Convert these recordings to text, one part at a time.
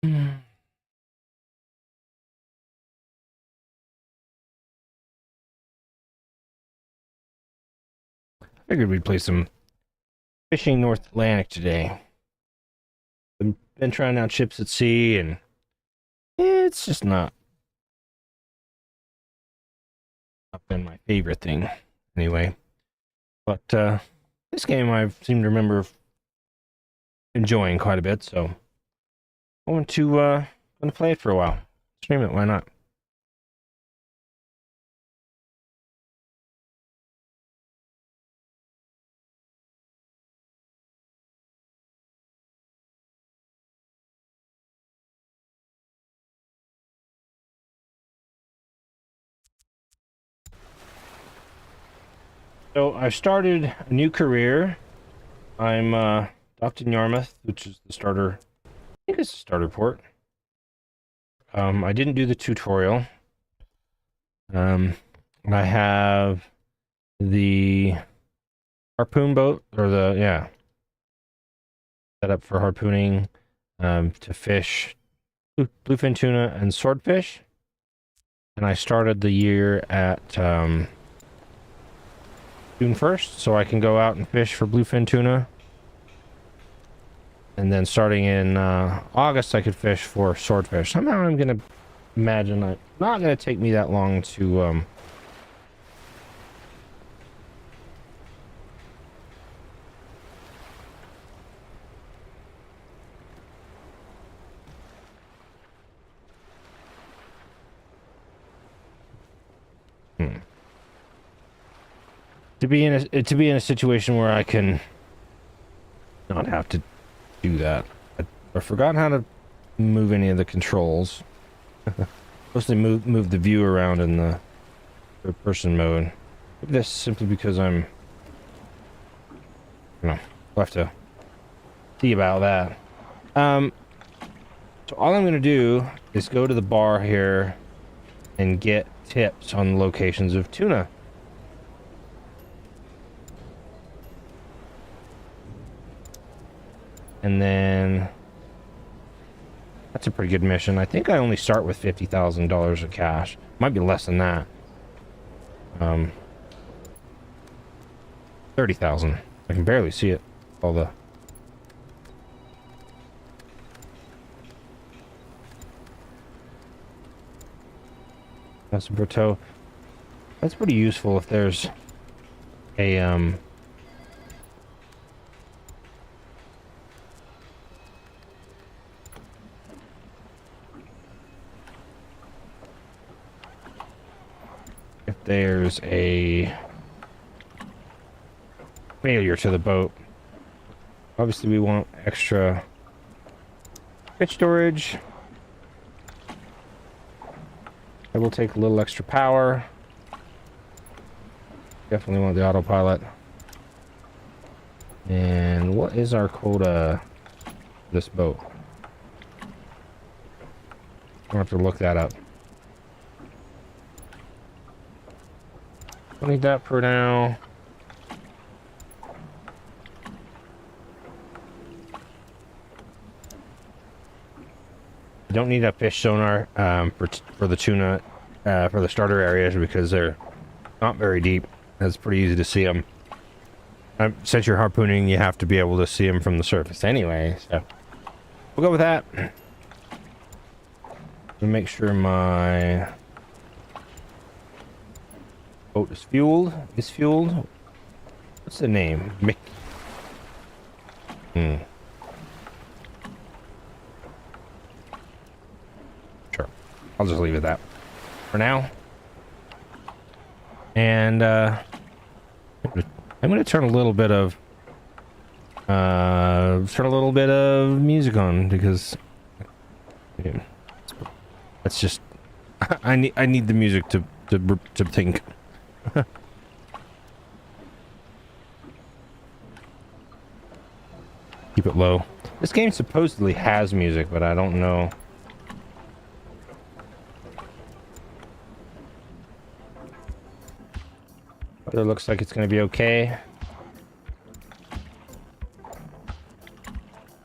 I figured we'd play some Fishing North Atlantic today. Been trying out ships at sea, and it's just not been my favorite thing, anyway. But this game I seem to remember enjoying quite a bit, so I want to play it for a while. Stream it, why not? So I've started a new career. I'm docked in Yarmouth, which is the starter. I think it's the starter port. I didn't do the tutorial. I have the harpoon boat, or set up for harpooning, to fish bluefin tuna and swordfish. And I started the year at June 1st, so I can go out and fish for bluefin tuna. And then starting in August, I could fish for swordfish. Somehow I'm going to imagine it's not going to take me that long to be in a situation where I can not have to do that. I forgot how to move any of the controls. Mostly move the view around in the third person mode. Maybe that's simply because I'll have to see about that. So all I'm gonna do is go to the bar here and get tips on locations of tuna. And then that's a pretty good mission. I think I only start with $50,000 of cash. Might be less than that. 30,000. I can barely see it. All the that's a Bertaux. That's pretty useful if there's a there's a failure to the boat. Obviously we want extra fish storage. I will take a little extra power. Definitely want the autopilot. And what is our quota for this boat? I'll have to look that up. Don't need that for now. I don't need a fish sonar for the tuna for the starter areas because they're not very deep. It's pretty easy to see them. Since you're harpooning, you have to be able to see them from the surface anyway. So we'll go with that. Make sure my boat is fueled. What's the name? Mick. Sure. I'll just leave it that for now. And I'm gonna turn a little bit of music on because that's just I need the music to think. Keep it low. This game supposedly has music, but I don't know. Weather looks like it's going to be okay.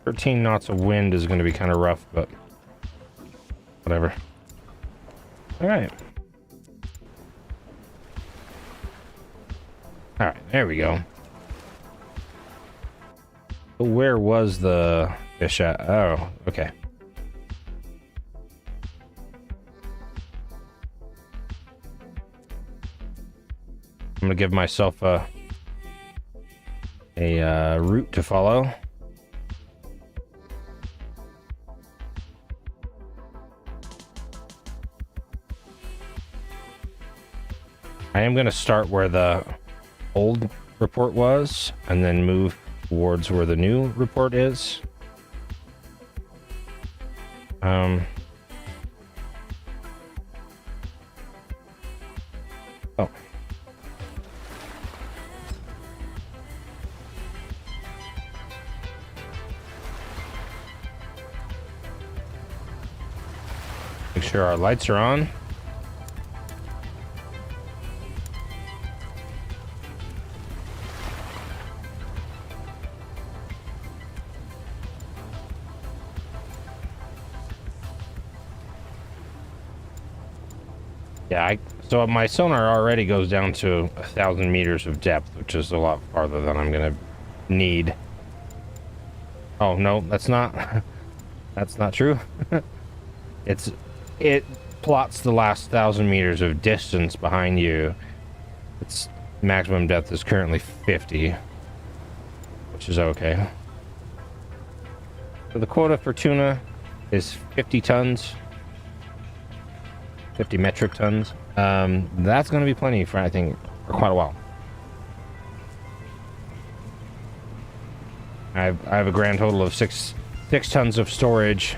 13 knots of wind is going to be kind of rough, but Whatever. All right. All right, there we go. Where was the fish at? Oh, okay. I'm gonna give myself a route to follow. I am gonna start where the old report was and then move towards where the new report is. Oh. Make sure our lights are on. Yeah, so my sonar already goes down to 1,000 meters of depth, which is a lot farther than I'm gonna need. Oh no, that's not that's not true. It plots the last 1,000 meters of distance behind you. Its maximum depth is currently 50, which is okay. So the quota for tuna is 50 tons. 50 metric tons. That's going to be plenty for, I think, for quite a while. I have a grand total of six tons of storage.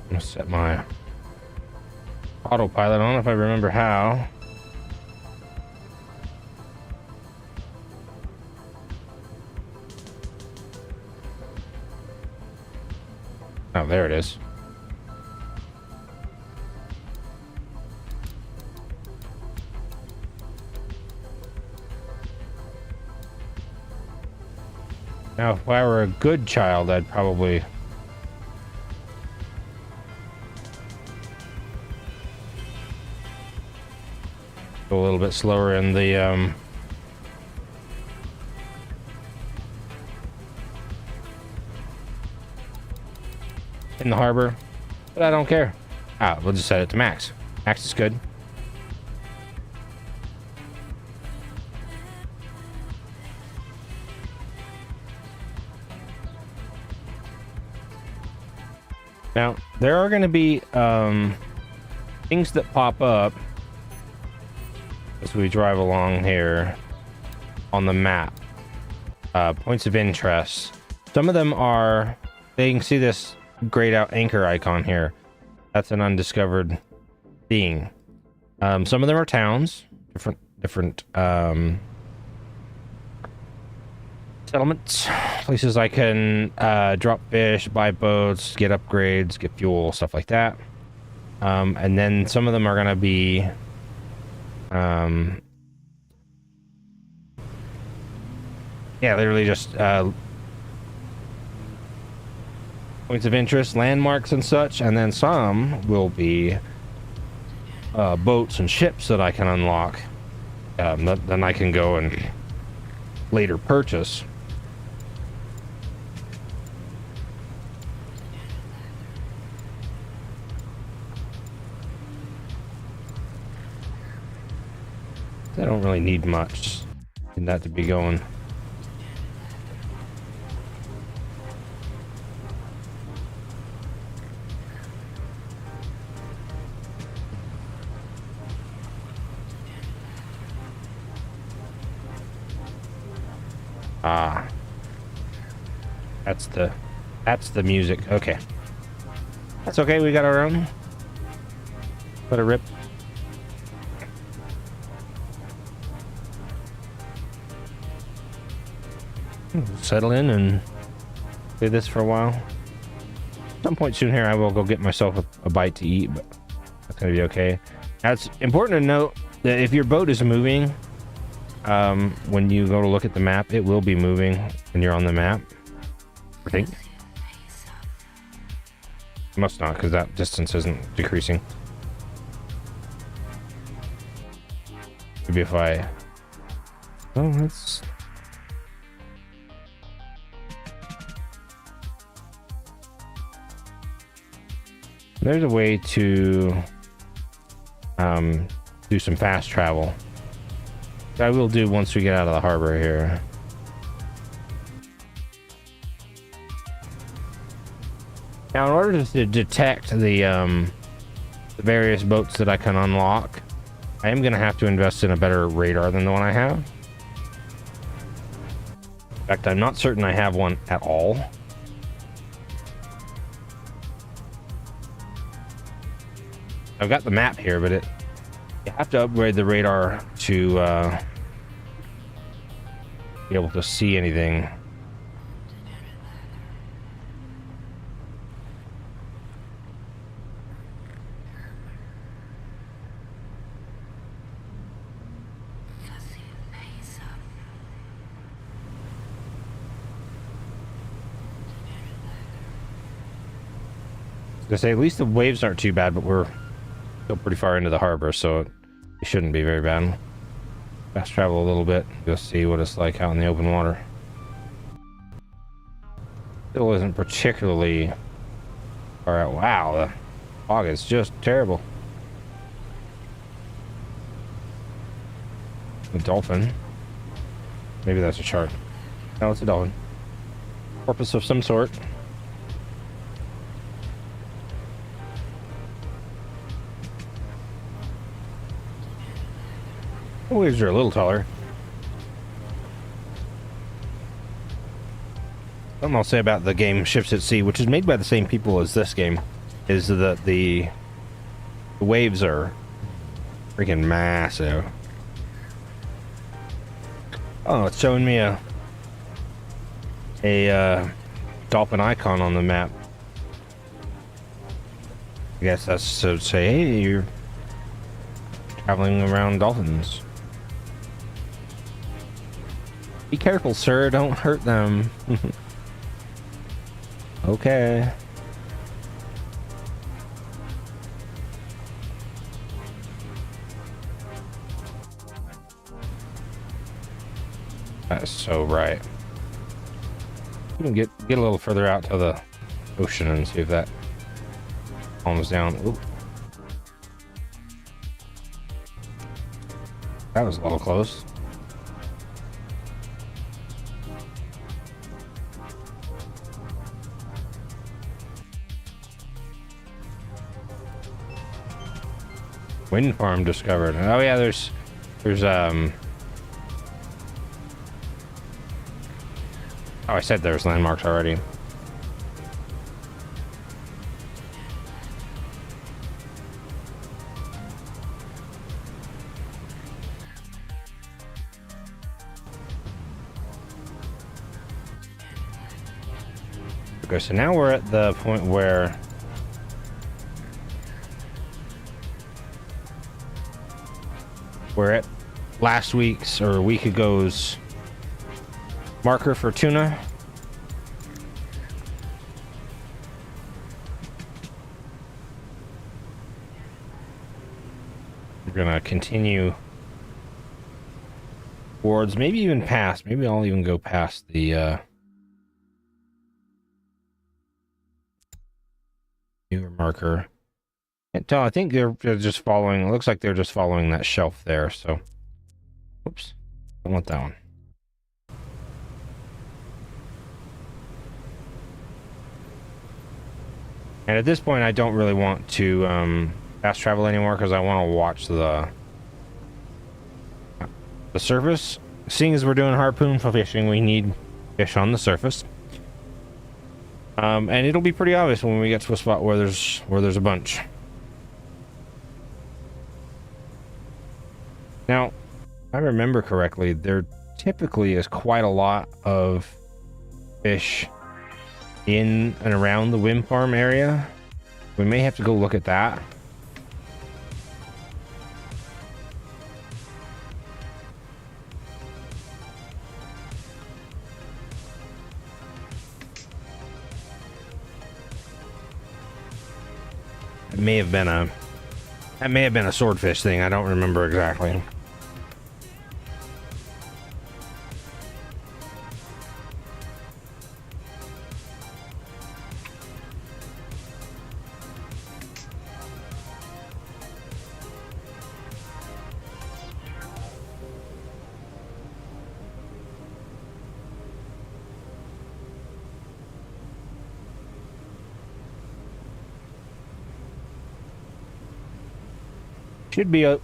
I'm gonna set my autopilot on if I remember how. Oh, there it is. Now, if I were a good child, I'd probably go a little bit slower in the harbor, but I don't care. We'll just set it to max. Max is good. Now, there are going to be things that pop up as we drive along here on the map. Points of interest. Some of them are, they can see this grayed out anchor icon here. That's an undiscovered thing. Some of them are towns, different settlements, places I can drop fish, buy boats, get upgrades, get fuel, stuff like that. And then some of them are going to be yeah, literally just points of interest, landmarks and such, and then some will be boats and ships that I can unlock. Then I can go and later purchase. I don't really need much. Need that to be going. That's the music. Okay. That's okay, we got our own. Let it rip. Settle in and do this for a while. At some point soon here, I will go get myself a bite to eat, but that's gonna be okay. Now, it's important to note if your boat is moving, when you go to look at the map, it will be moving when you're on the map. I think. It must not, because that distance isn't decreasing. Maybe if I... Oh, that's... There's a way to do some fast travel. I will do once we get out of the harbor here. Now, in order to detect the various boats that I can unlock, I am going to have to invest in a better radar than the one I have. In fact, I'm not certain I have one at all. I've got the map here, but you have to upgrade the radar to be able to see anything. To say, at least the waves aren't too bad, but we're still pretty far into the harbor, so it shouldn't be very bad. Fast travel a little bit, just see what it's like out in the open water. Still isn't particularly far out. Wow, the fog is just terrible. A dolphin. Maybe that's a shark. No, it's a dolphin. Porpoise of some sort. The waves are a little taller. Something I'll say about the game Ships at Sea, which is made by the same people as this game, is that the waves are freaking massive. Oh, it's showing me a dolphin icon on the map. I guess that's to say, hey, you're traveling around dolphins. Be careful, sir. Don't hurt them. Okay. That's so right. We can get a little further out to the ocean and see if that calms down. Ooh. That was a little close. Wind farm discovered. Oh yeah, there's oh, I said there's landmarks already. Okay, so now we're at the point where we're at last week's or a week ago's marker for tuna. We're gonna continue towards, maybe even past, maybe I'll even go past the newer marker. Can't tell. I think they're just following. It looks like they're just following that shelf there. So, oops, I want that one. And at this point, I don't really want to fast travel anymore because I want to watch the surface. Seeing as we're doing harpoon fishing, we need fish on the surface. And it'll be pretty obvious when we get to a spot where there's a bunch. Now, if I remember correctly, there typically is quite a lot of fish in and around the wind farm area. We may have to go look at that. It may have been a swordfish thing. I don't remember exactly.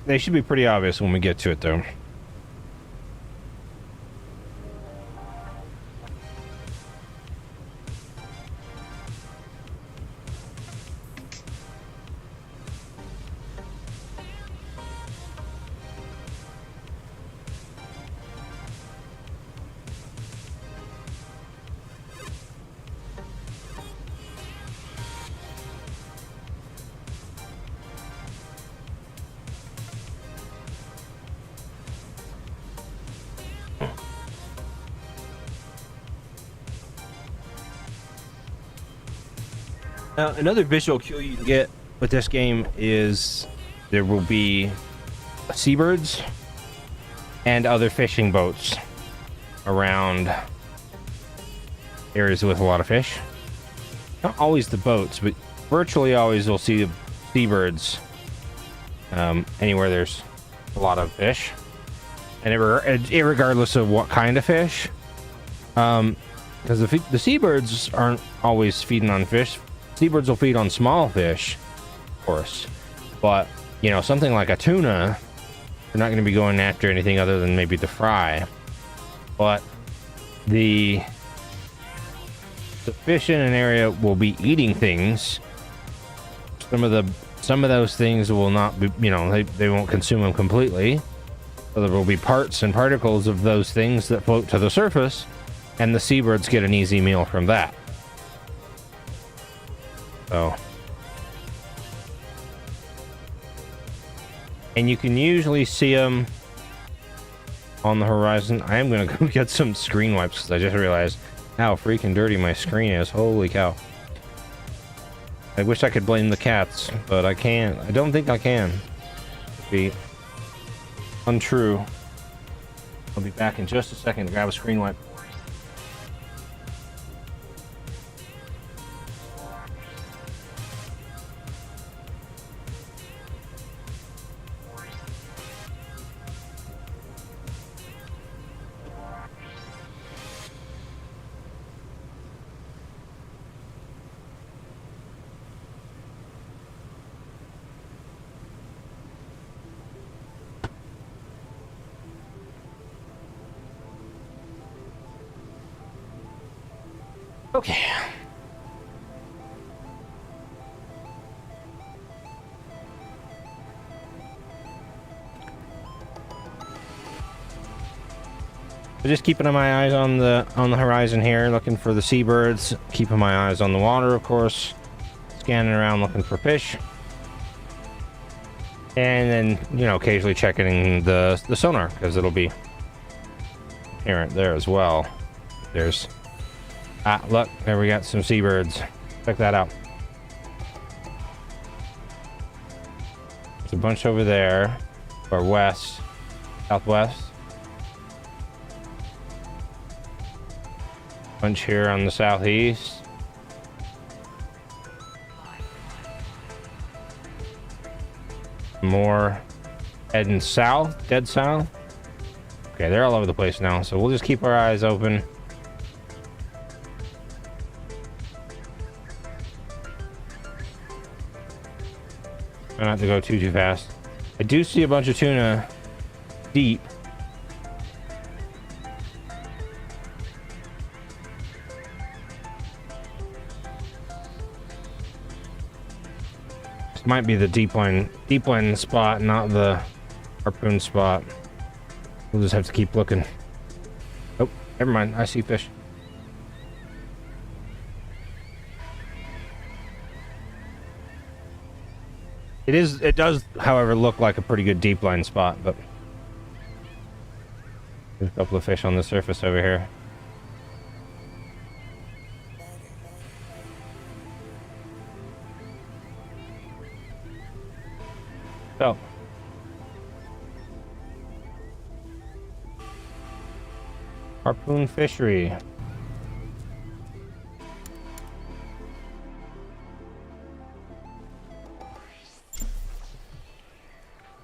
They should be pretty obvious when we get to it, though. Now, another visual cue you can get with this game is there will be seabirds and other fishing boats around areas with a lot of fish. Not always the boats, but virtually always you'll see seabirds anywhere there's a lot of fish. And regardless of what kind of fish. Because the seabirds aren't always feeding on fish. Seabirds will feed on small fish, of course, but you know, something like a tuna, they're not going to be going after anything other than maybe the fry. But the fish in an area will be eating things. Some of those things will not be, you know, they won't consume them completely. So there will be parts and particles of those things that float to the surface, and the seabirds get an easy meal from that. So, and you can usually see them on the horizon. I am going to go get some screen wipes because I just realized how freaking dirty my screen is. Holy cow. I wish I could blame the cats, but I can't. I don't think I can. It'd be untrue. I'll be back in just a second to grab a screen wipe. Okay. So just keeping my eyes on the horizon here, looking for the seabirds, keeping my eyes on the water, of course, scanning around looking for fish. And then, you know, occasionally checking the sonar, because it'll be apparent there as well. There's look, there we got some seabirds. Check that out. There's a bunch over there, or west, southwest. Bunch here on the southeast. More heading south, dead south. Okay, they're all over the place now, so we'll just keep our eyes open. Try not to go too fast. I do see a bunch of tuna deep. This might be the deep line spot, not the harpoon spot. We'll just have to keep looking. Oh, never mind. I see fish. It does, however, look like a pretty good deep line spot, but there's a couple of fish on the surface over here. So, harpoon fishery.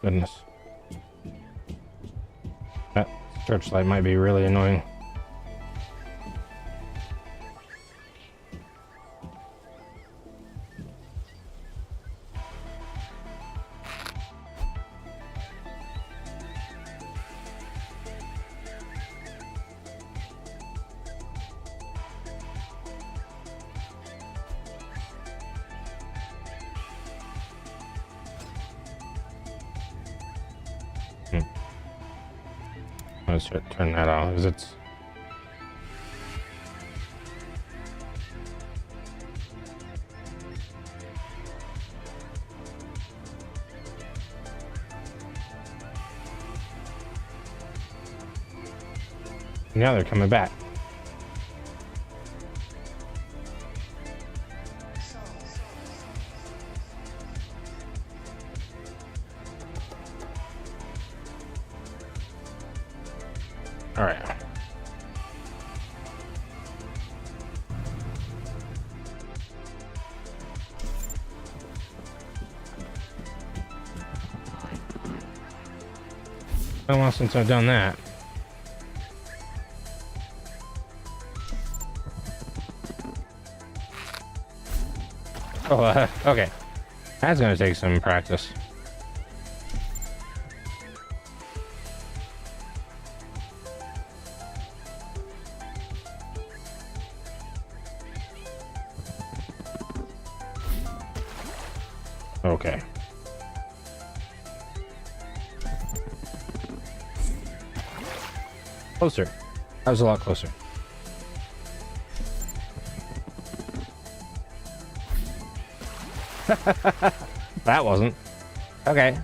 Goodness. That searchlight might be really annoying. Let's turn that off. Is it's now they're coming back. All right. Been a while since I've done that. Oh, okay. That's gonna take some practice. Okay. Closer. That was a lot closer. That wasn't. Okay.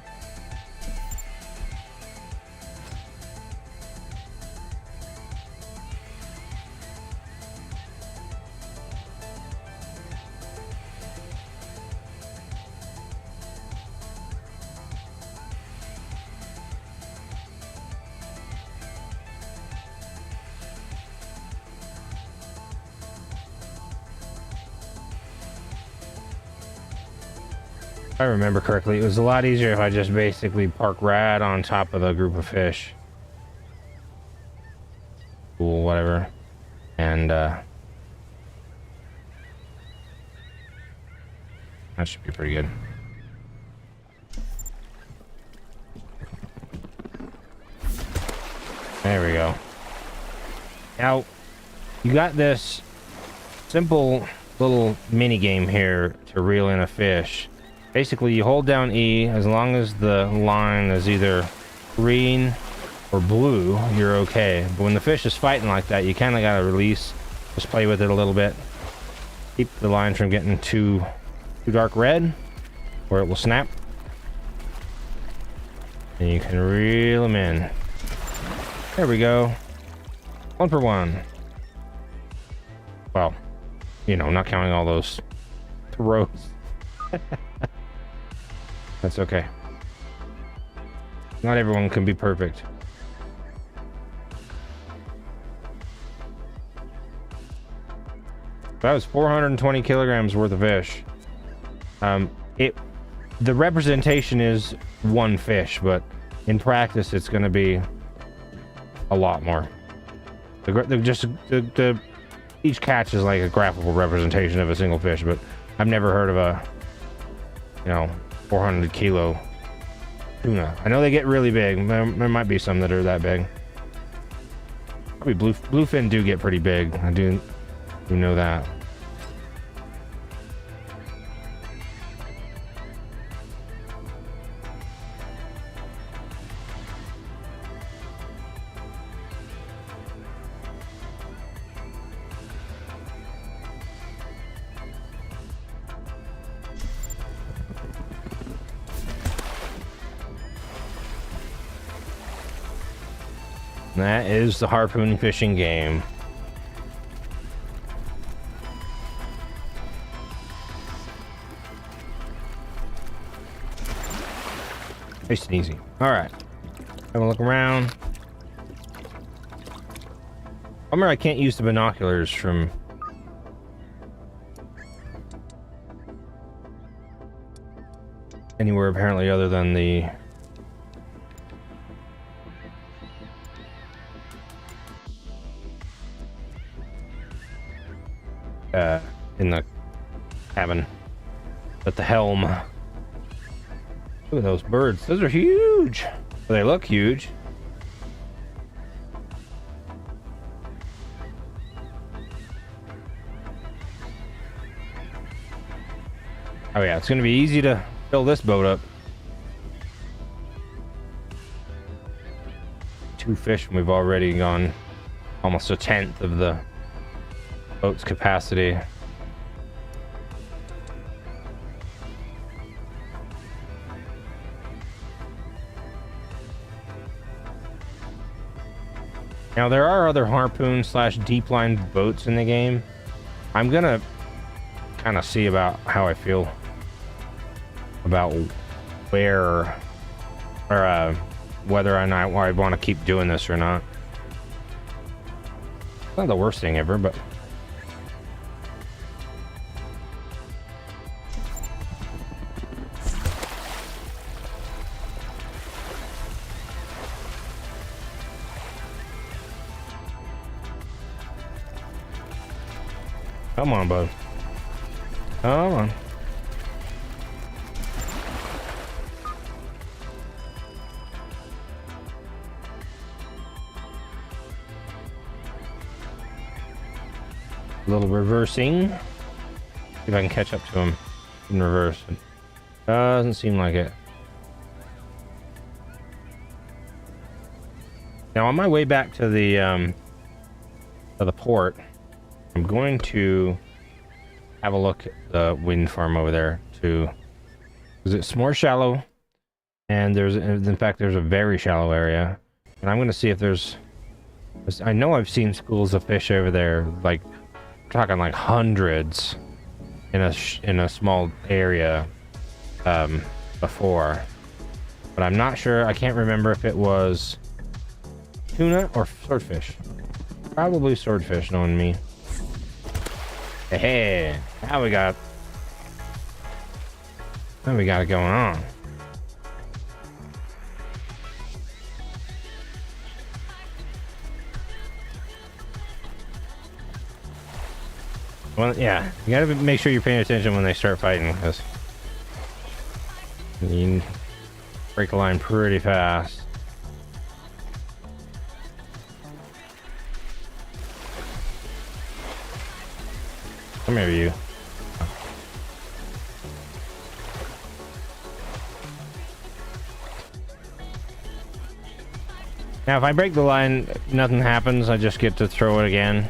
If I remember correctly, it was a lot easier if I just basically park right on top of the group of fish. Cool, whatever. And, that should be pretty good. There we go. Now, you got this simple little mini game here to reel in a fish. Basically, you hold down E as long as the line is either green or blue, you're okay. But when the fish is fighting like that, you kind of got to release, just play with it a little bit. Keep the line from getting too dark red, or it will snap. And you can reel them in. There we go. 1 for 1. Well, you know, not counting all those throws. That's okay. Not everyone can be perfect. That was 420 kilograms worth of fish. The representation is one fish, but in practice it's going to be a lot more. Each catch is like a graphical representation of a single fish, but I've never heard of a, 400 kilo tuna. I know they get really big. There might be some that are that big. Probably bluefin do get pretty big. I do know that. That is the harpoon fishing game. Nice and easy. All right. Have a look around. Bummer I can't use the binoculars from... anywhere apparently other than the... in the cabin. At the helm. Look at those birds. Those are huge. Well, they look huge. Oh yeah, it's gonna be easy to fill this boat up. 2 fish and we've already gone almost 1/10 of the boat's capacity. Now there are other harpoon / deep line boats in the game. I'm gonna kind of see about how I feel about where or whether or not I want to keep doing this or not. It's not the worst thing ever, but come on, bud. Come on. A little reversing. See if I can catch up to him in reverse. Doesn't seem like it. Now on my way back to the port, I'm going to have a look at the wind farm over there too, because it's more shallow, and in fact there's a very shallow area, and I'm going to see if there's. I know I've seen schools of fish over there, like talking like hundreds in a small area before, but I'm not sure. I can't remember if it was tuna or swordfish. Probably swordfish, knowing me. Hey, now we got it going on. Well, yeah, you gotta make sure you're paying attention when they start fighting, because you can break a line pretty fast. Come here, you. Now, if I break the line, nothing happens. I just get to throw it again.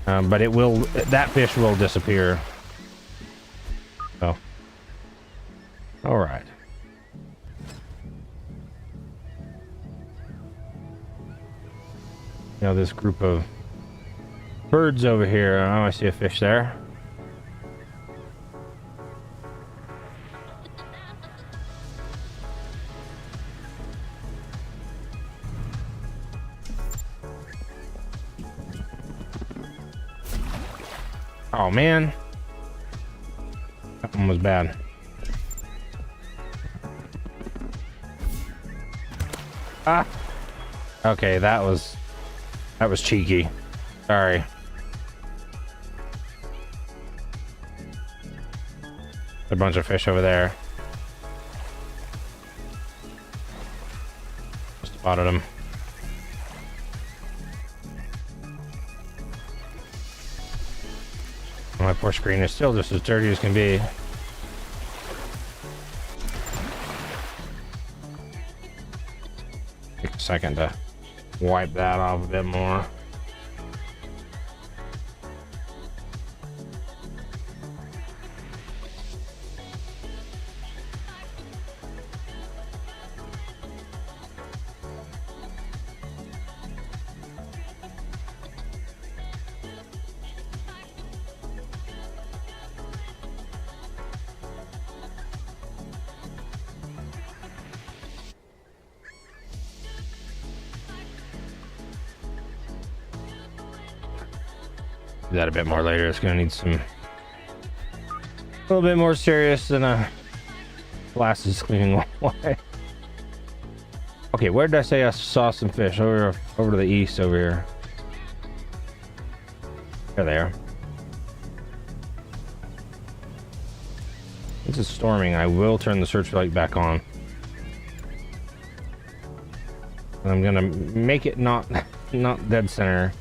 But it will. That fish will disappear. So, all right. Now this group of birds over here. Oh, I see a fish there. Oh man, that one was bad. Ah, okay, that was cheeky. Sorry. A bunch of fish over there. Just spotted them. My poor screen is still just as dirty as can be. Take a second to wipe that off a bit more. do that a bit more later. It's gonna need some a little bit more serious than a glasses cleaning away. Okay, where did I say I saw some fish? Over to the east over here. There they are. This is storming. I will turn the searchlight back on. I'm gonna make it not dead center.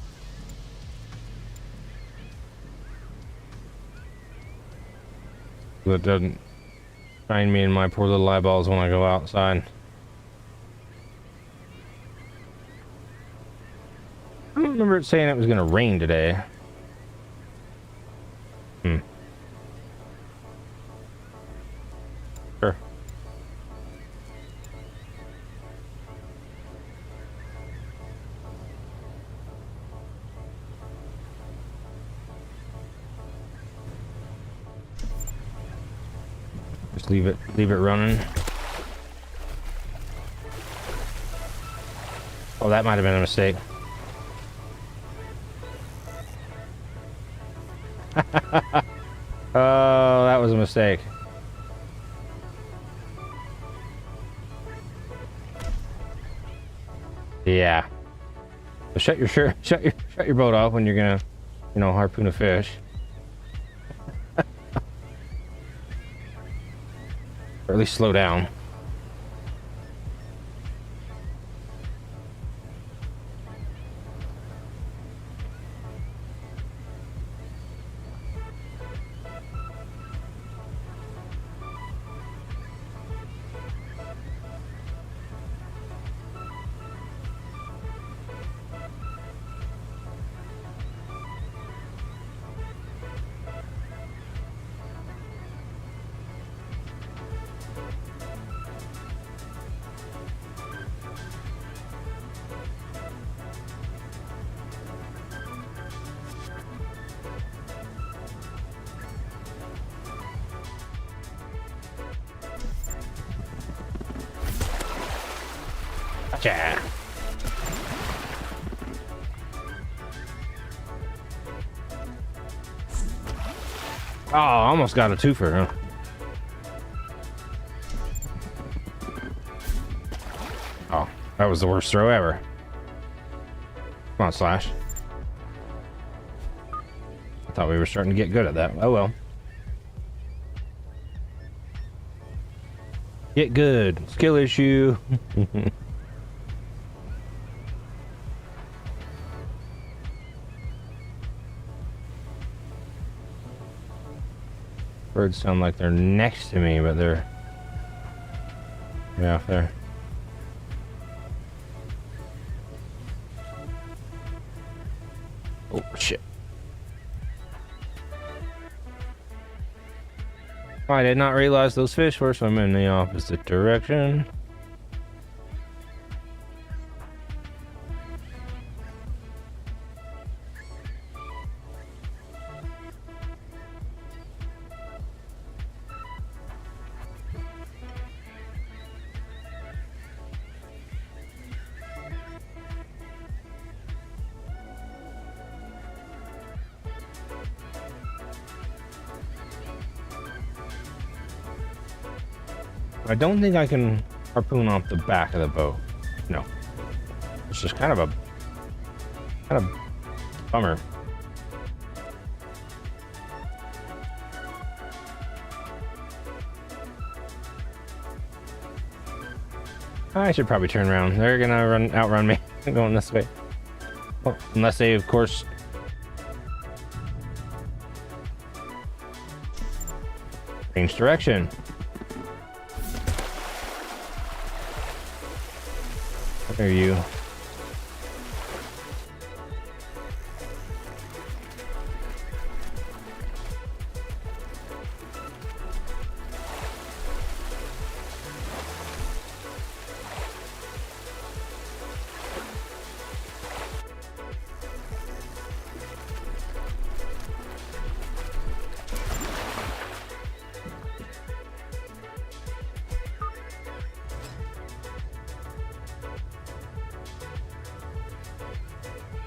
So it doesn't find me in my poor little eyeballs when I go outside. I don't remember it saying it was gonna rain today. Sure. Just leave it running. Oh, that might have been a mistake. Oh, that was a mistake. Yeah. So shut your boat off when you're gonna, harpoon a fish. Or at least slow down. Gotcha. Oh, almost got a twofer, huh? Oh, that was the worst throw ever. Come on, Slash. I thought we were starting to get good at that. Oh well. Get good. Skill issue. Birds sound like they're next to me, but they're off there. Oh, shit. I did not realize those fish were swimming in the opposite direction. I don't think I can harpoon off the back of the boat. No. It's just kind of bummer. I should probably turn around. They're gonna outrun me going this way. Well, unless they, of course, change direction. There you.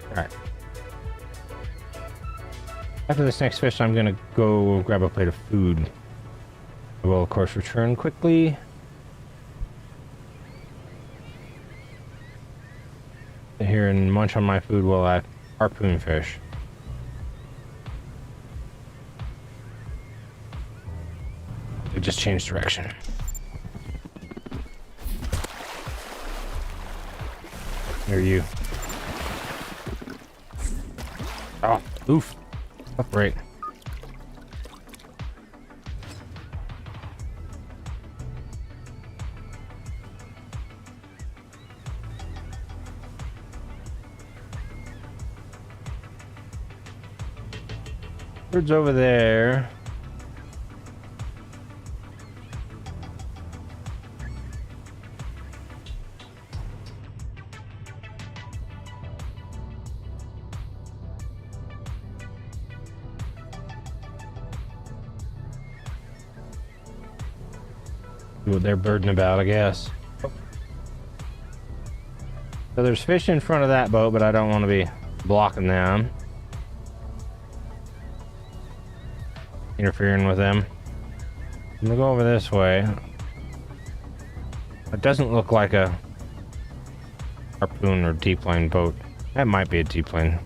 All right. After this next fish, I'm gonna go grab a plate of food. I will, of course, return quickly. Sit here and munch on my food while I harpoon fish. It just changed direction. There you. Oh, oof. Upright. Bird's over there. See what they're birding about, I guess. So there's fish in front of that boat, but I don't want to be blocking them. Interfering with them. I'm gonna go over this way. It doesn't look like a harpoon or D-plane boat. That might be a D-plane.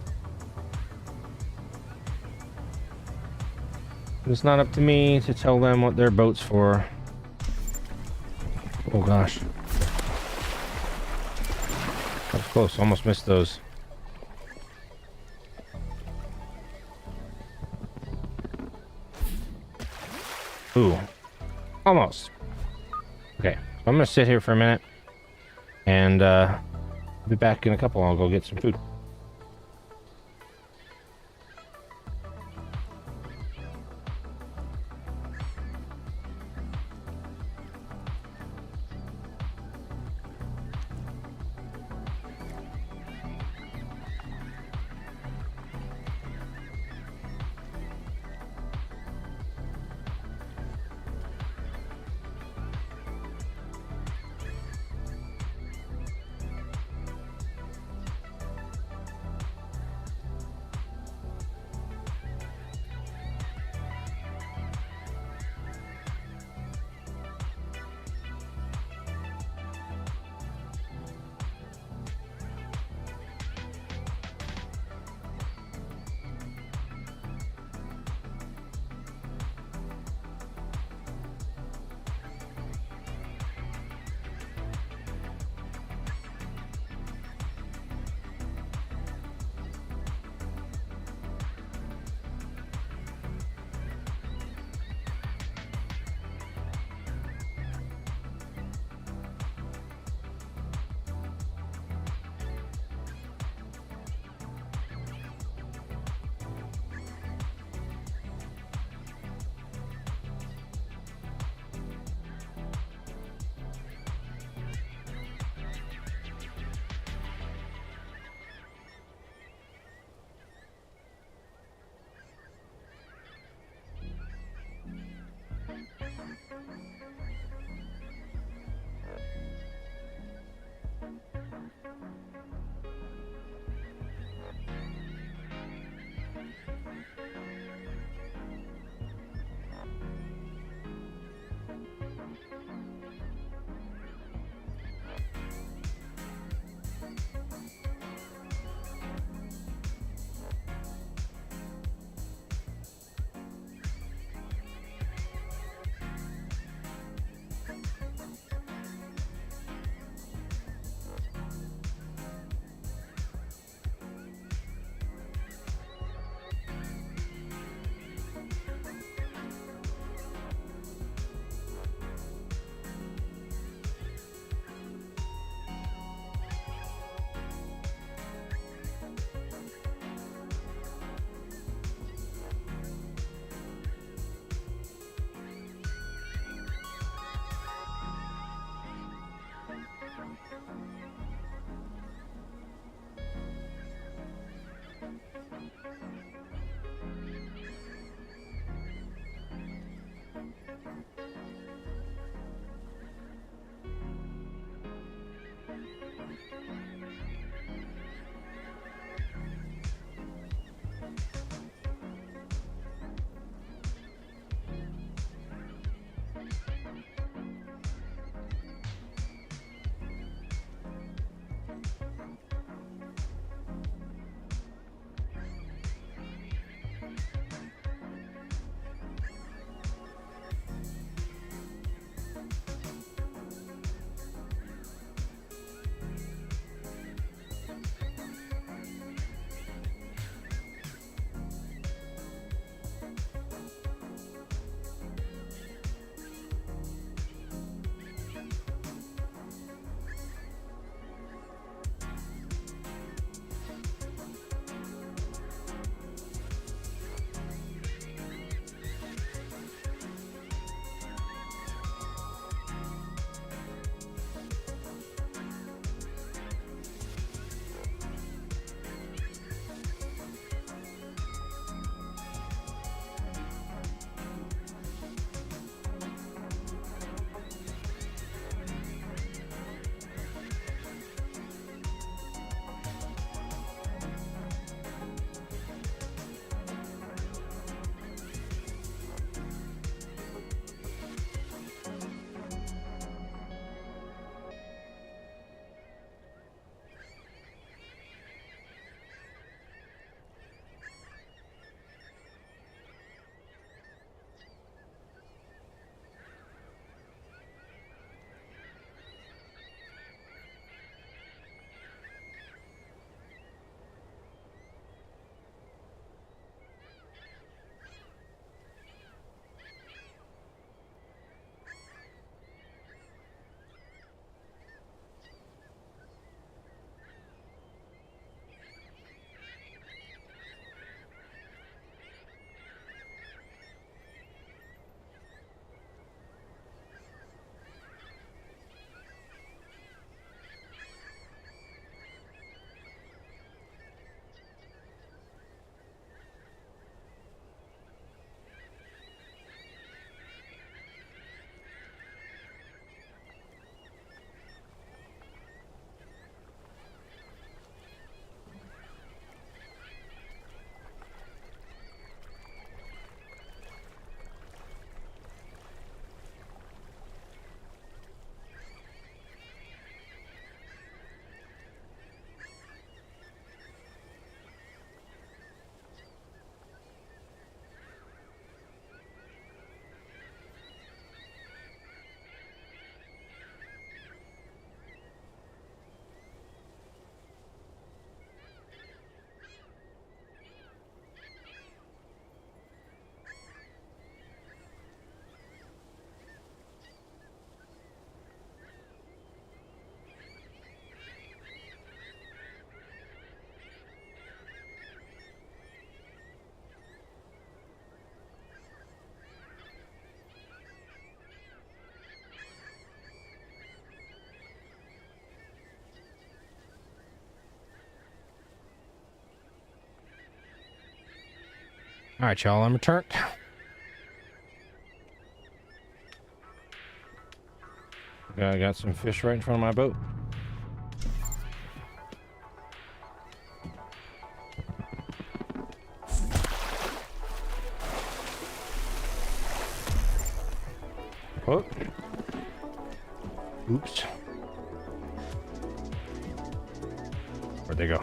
It's not up to me to tell them what their boat's for. Oh gosh. That was close, almost missed those. Ooh, almost. Okay, so I'm gonna sit here for a minute, and I'll be back in a couple. I'll go get some food. All right, y'all, I'm returned. I got some fish right in front of my boat. Oh. Oops. Where'd they go?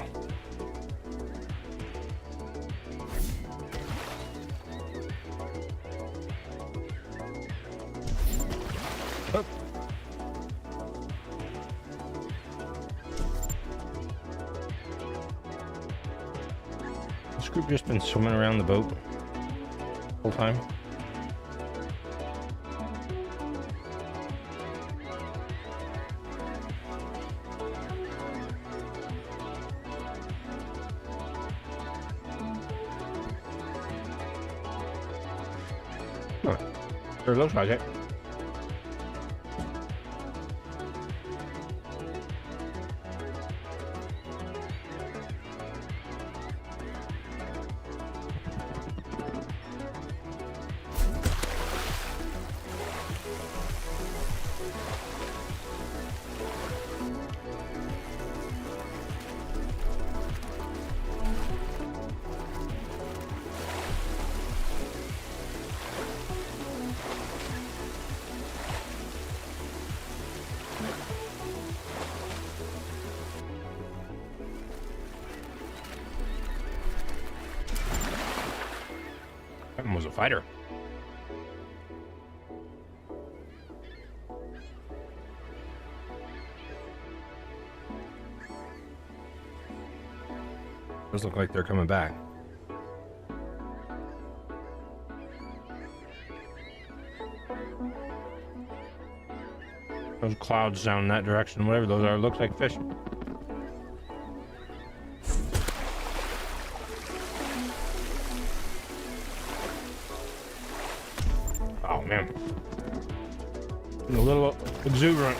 Oh. This group just been swimming around the boat the whole time. Huh. Sure looks like it. That one was a fighter. Does look like they're coming back. Those clouds down that direction, whatever those are, looks like fish. Oh man, a little exuberant.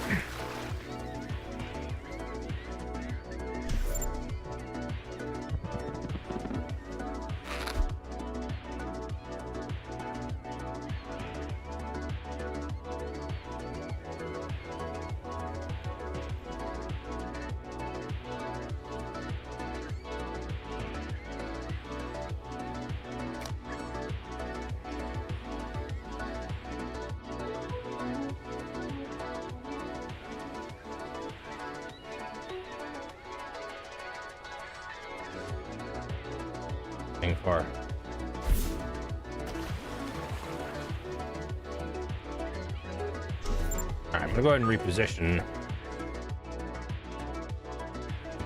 Far. All right, I'm gonna go ahead and reposition.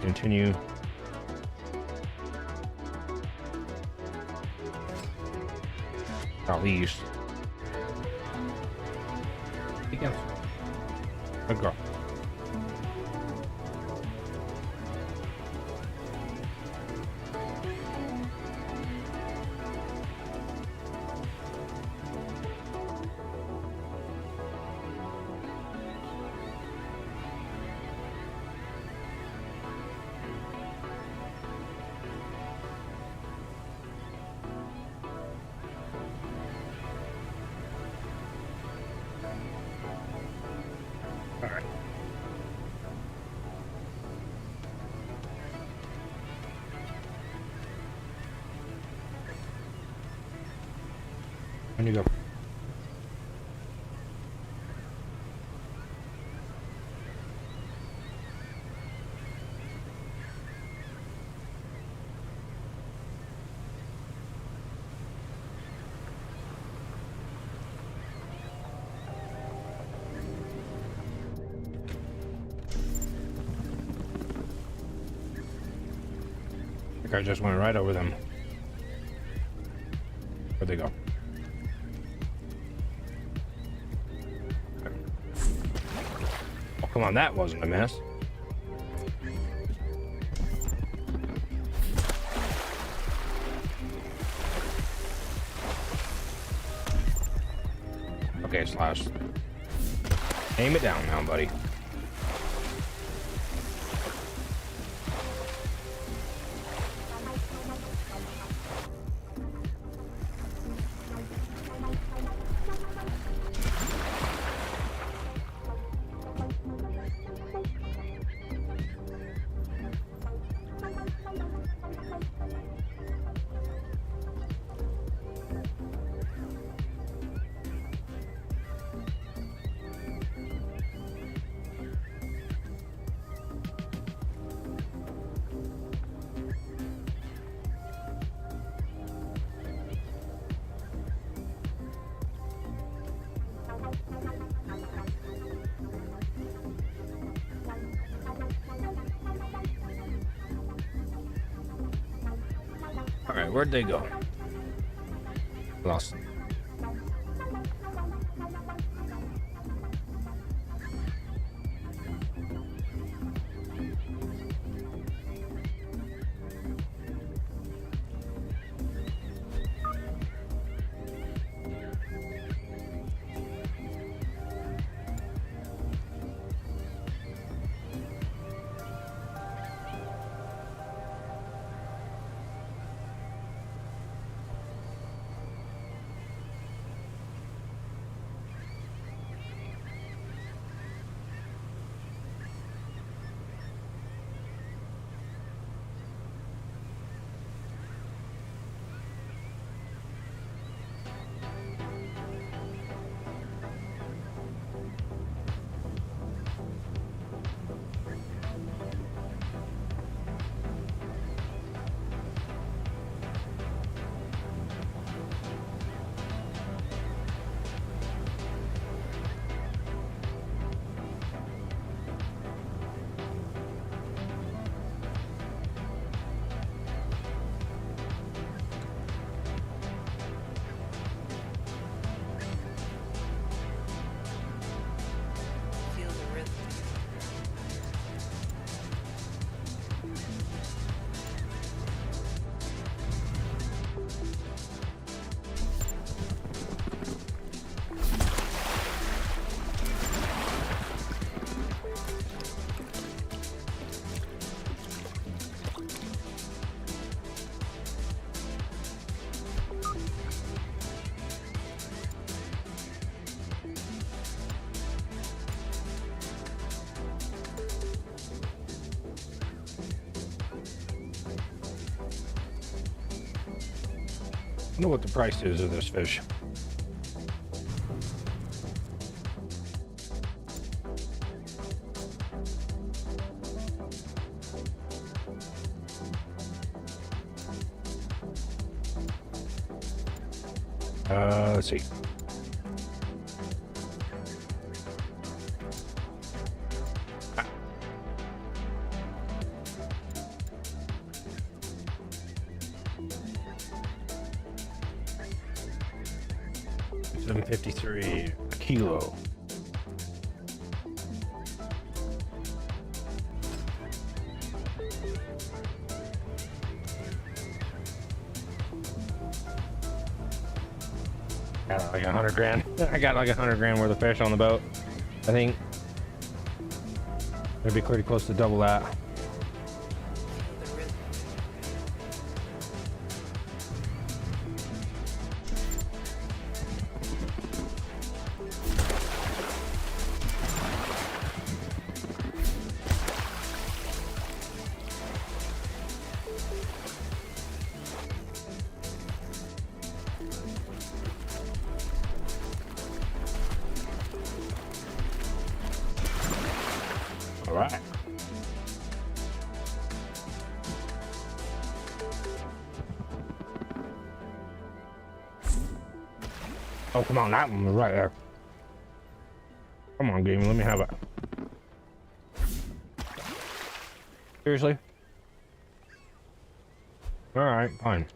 Continue. Southeast. Good girl. All right. When you go. I think I just went right over them. Where'd they go? Oh, come on, that wasn't a mess. Okay, Slash. Aim it down now, buddy. All right, where'd they go? Lost them. Feel the rhythm. I wonder what the price is of this fish. Let's see. $7.53 a kilo. Got like 100 grand. I got like 100 grand worth of fish on the boat. I think it'd be pretty close to double that. Feel the rhythm. All right. Oh, come on, that one was right there. Come on, game, let me have it. Seriously? All right, fine.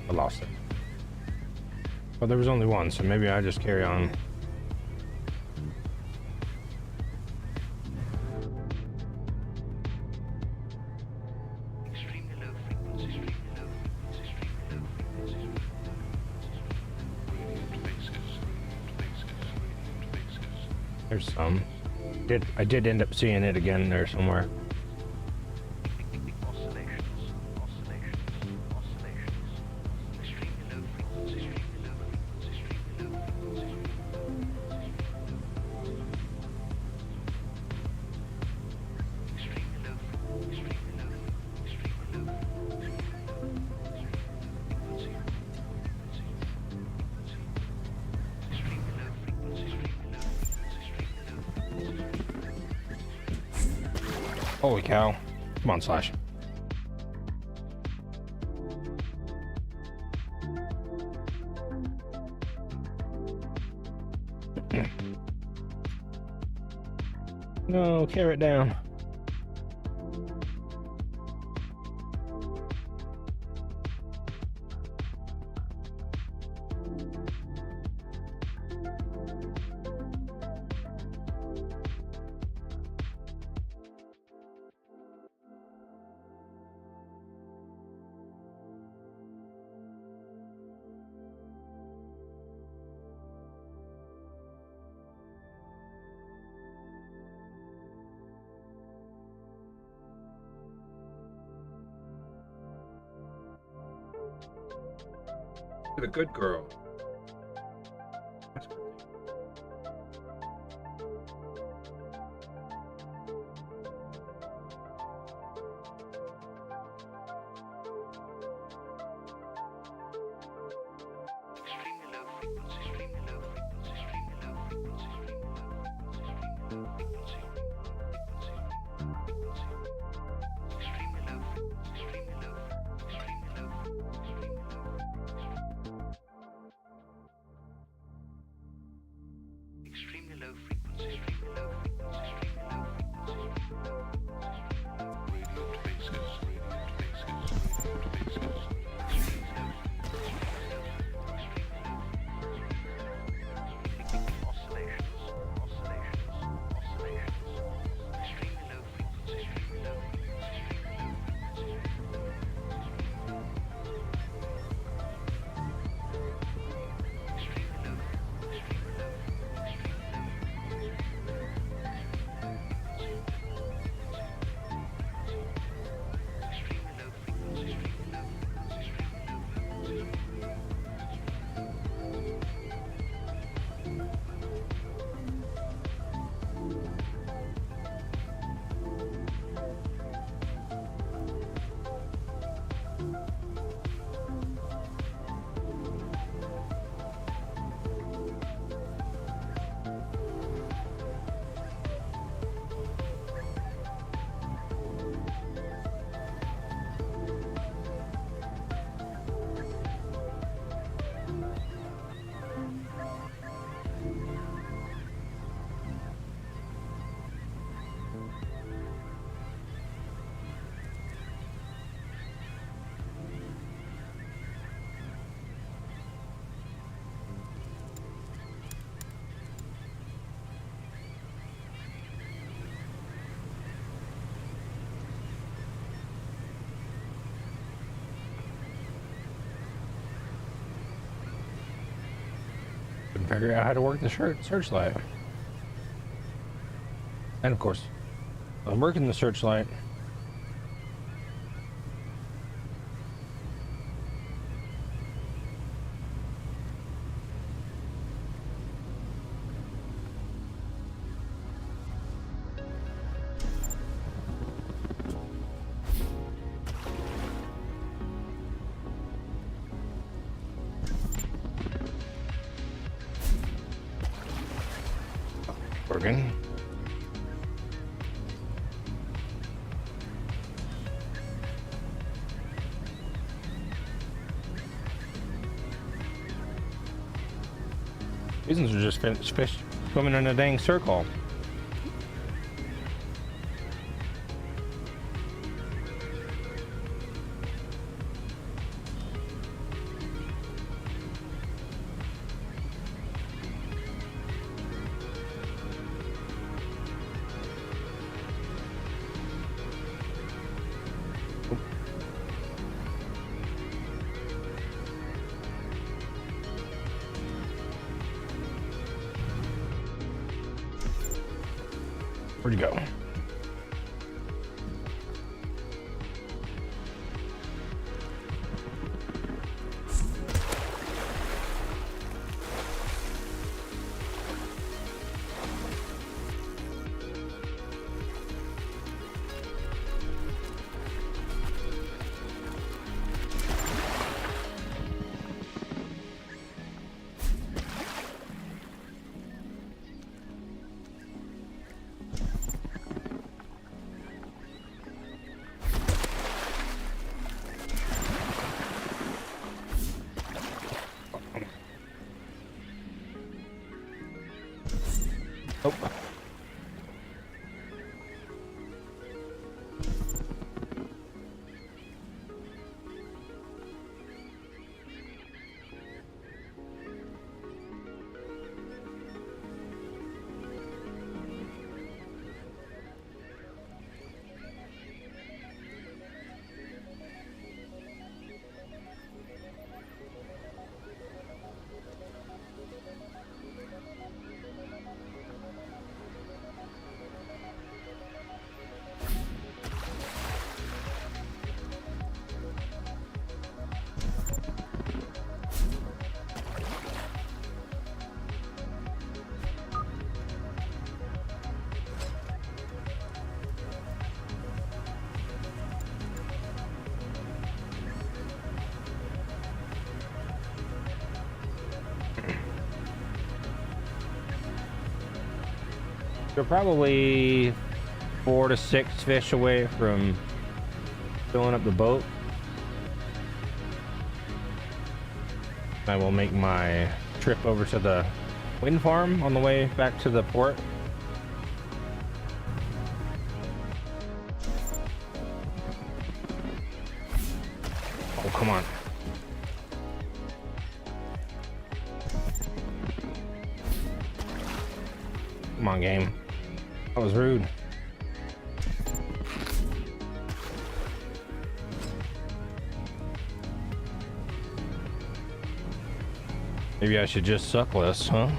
I lost it. But there was only one, so maybe I just carry on. There's some. I did end up seeing it again there somewhere. Holy cow. Come on, Slash. No, carrot down. You're the good girl. That's good. Extremely low frequency, extremely low frequency, extremely low frequency, extremely low frequency, extremely low frequency, extremely low frequency, extremely low frequency, extremely low frequency, extremely low frequency, extremely low frequency, extremely low frequency, radiant faces, radiant faces, radiant faces, extremely low oscillations, oscillations, oscillations, extremely low frequency, extremely low frequency, extremely low frequency, extremely low, extremely low, extremely low, extremely low frequency, extremely low frequency, extremely low frequency. Couldn't figure out how to work the searchlight. And of course, I'm working the searchlight. Working. These ones are just fish swimming in a dang circle. Where'd you go? Oh. You're probably 4 to 6 fish away from filling up the boat. I will make my trip over to the wind farm on the way back to the port. Oh, come on. Come on, game. That was rude. Maybe I should just suck less, huh?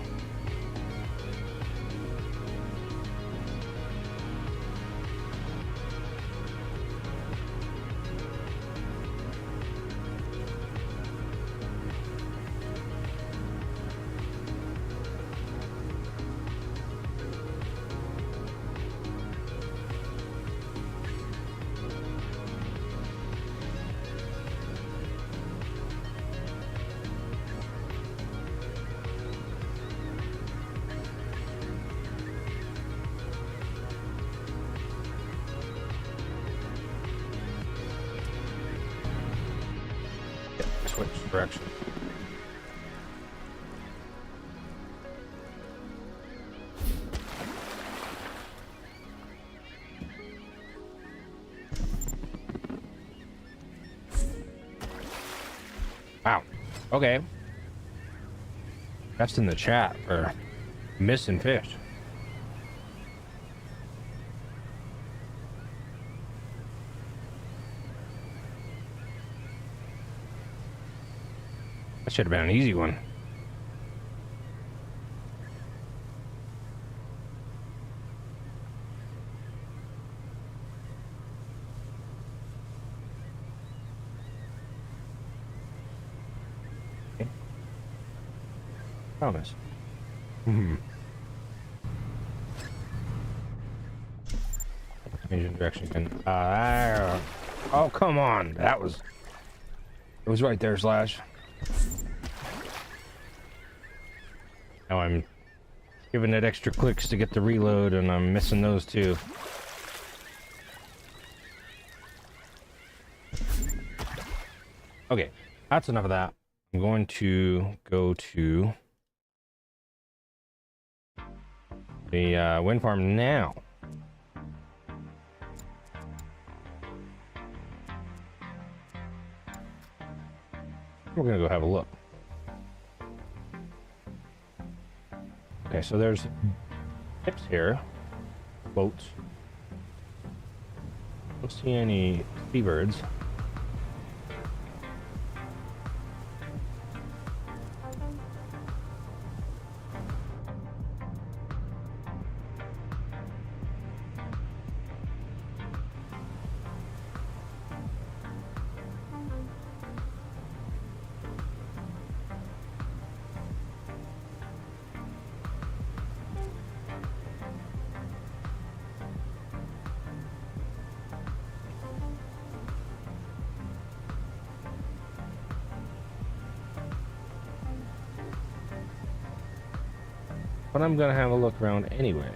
Switch direction. Wow. Okay. That's in the chat for missing fish. That should have been an easy one. Okay. Promise. Change the direction again. Oh, come on. That was... It was right there, Slash. Now I'm giving it extra clicks to get the reload, and I'm missing those too. Okay, that's enough of that. I'm going to go to the wind farm now. We're gonna go have a look. Okay, so there's ships here, boats. Don't see any seabirds. But I'm gonna have a look around anyway.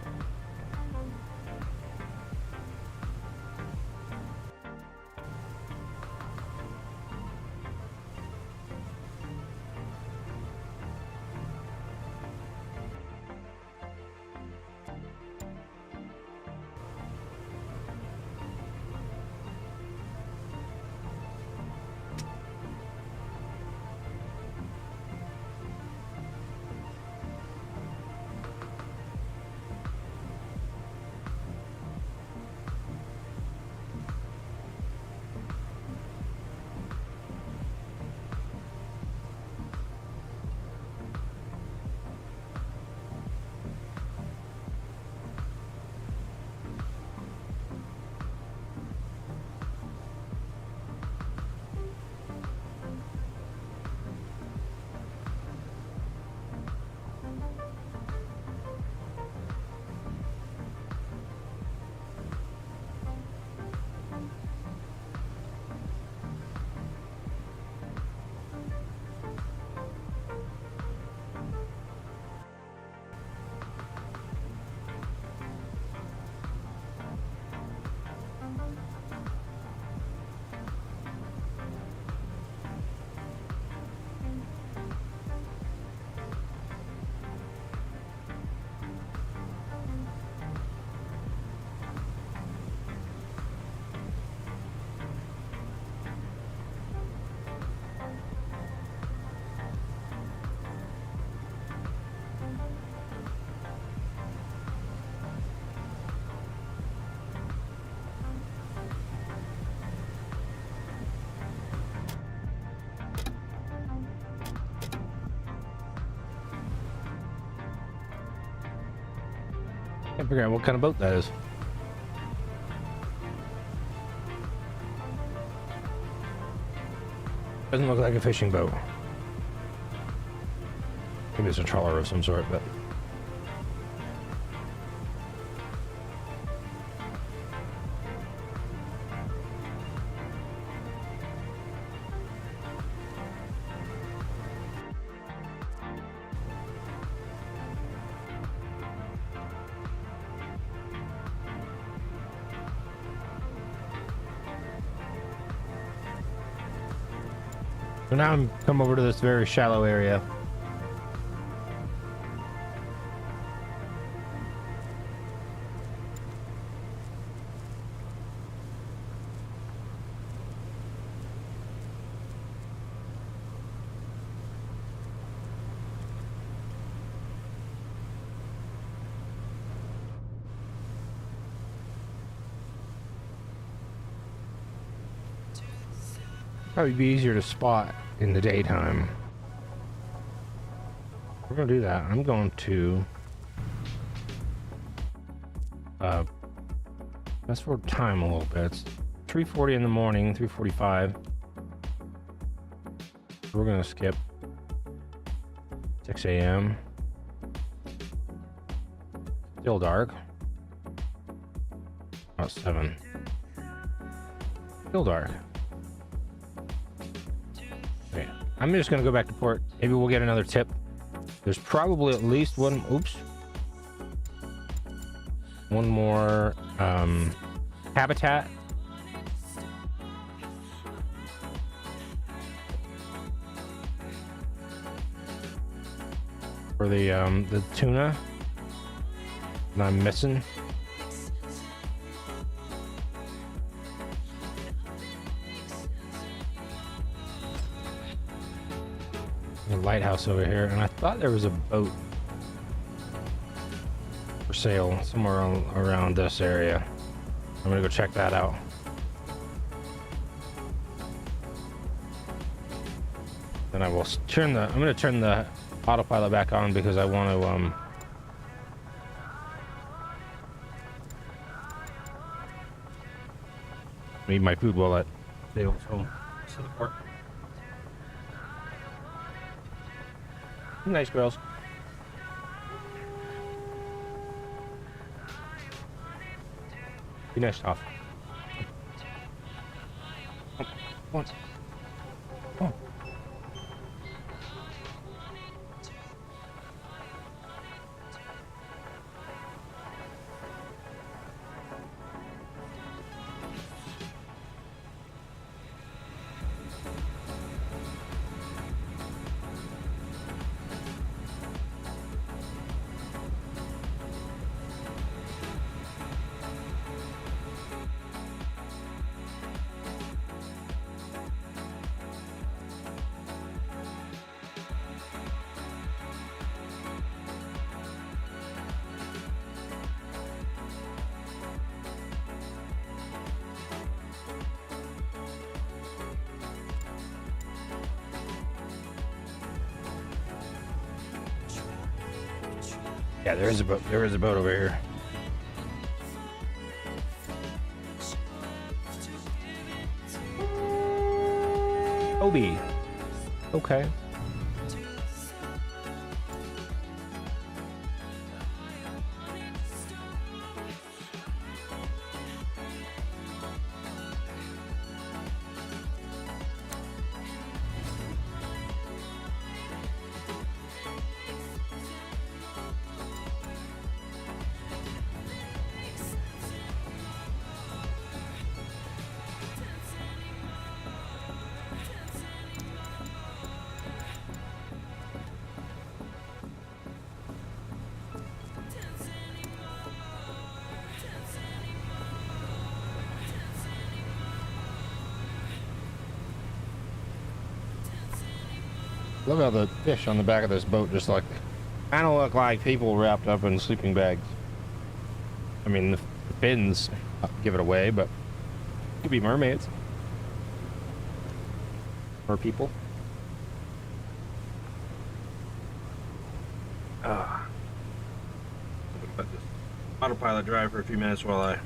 Can't figure out what kind of boat that is. Doesn't look like a fishing boat. Maybe it's a trawler of some sort, but... So now I'm come over to this very shallow area. Probably be easier to spot in the daytime. We're gonna do that. I'm going to fast forward time a little bit. It's 3:40 in the morning, 3:45. We're gonna skip 6 a.m. Still dark. About 7. Still dark. Okay, I'm just gonna go back to port. Maybe we'll get another tip. There's probably at least one. Oops. One more habitat. For the tuna that I'm missing. A lighthouse over here, and I thought there was a boat for sale somewhere around this area. I'm gonna go check that out. Then I will turn the. I'm gonna turn the autopilot back on because I want to eat my food while at sails home to the port. Nice girls. Be nice, off. Oh, once. Oh. Yeah, there is a boat. There is a boat over here. Obi. Okay. Look how the fish on the back of this boat just like kind of look like people wrapped up in sleeping bags. I mean, the fins give it away, but it could be mermaids or people. drive for a few minutes while I.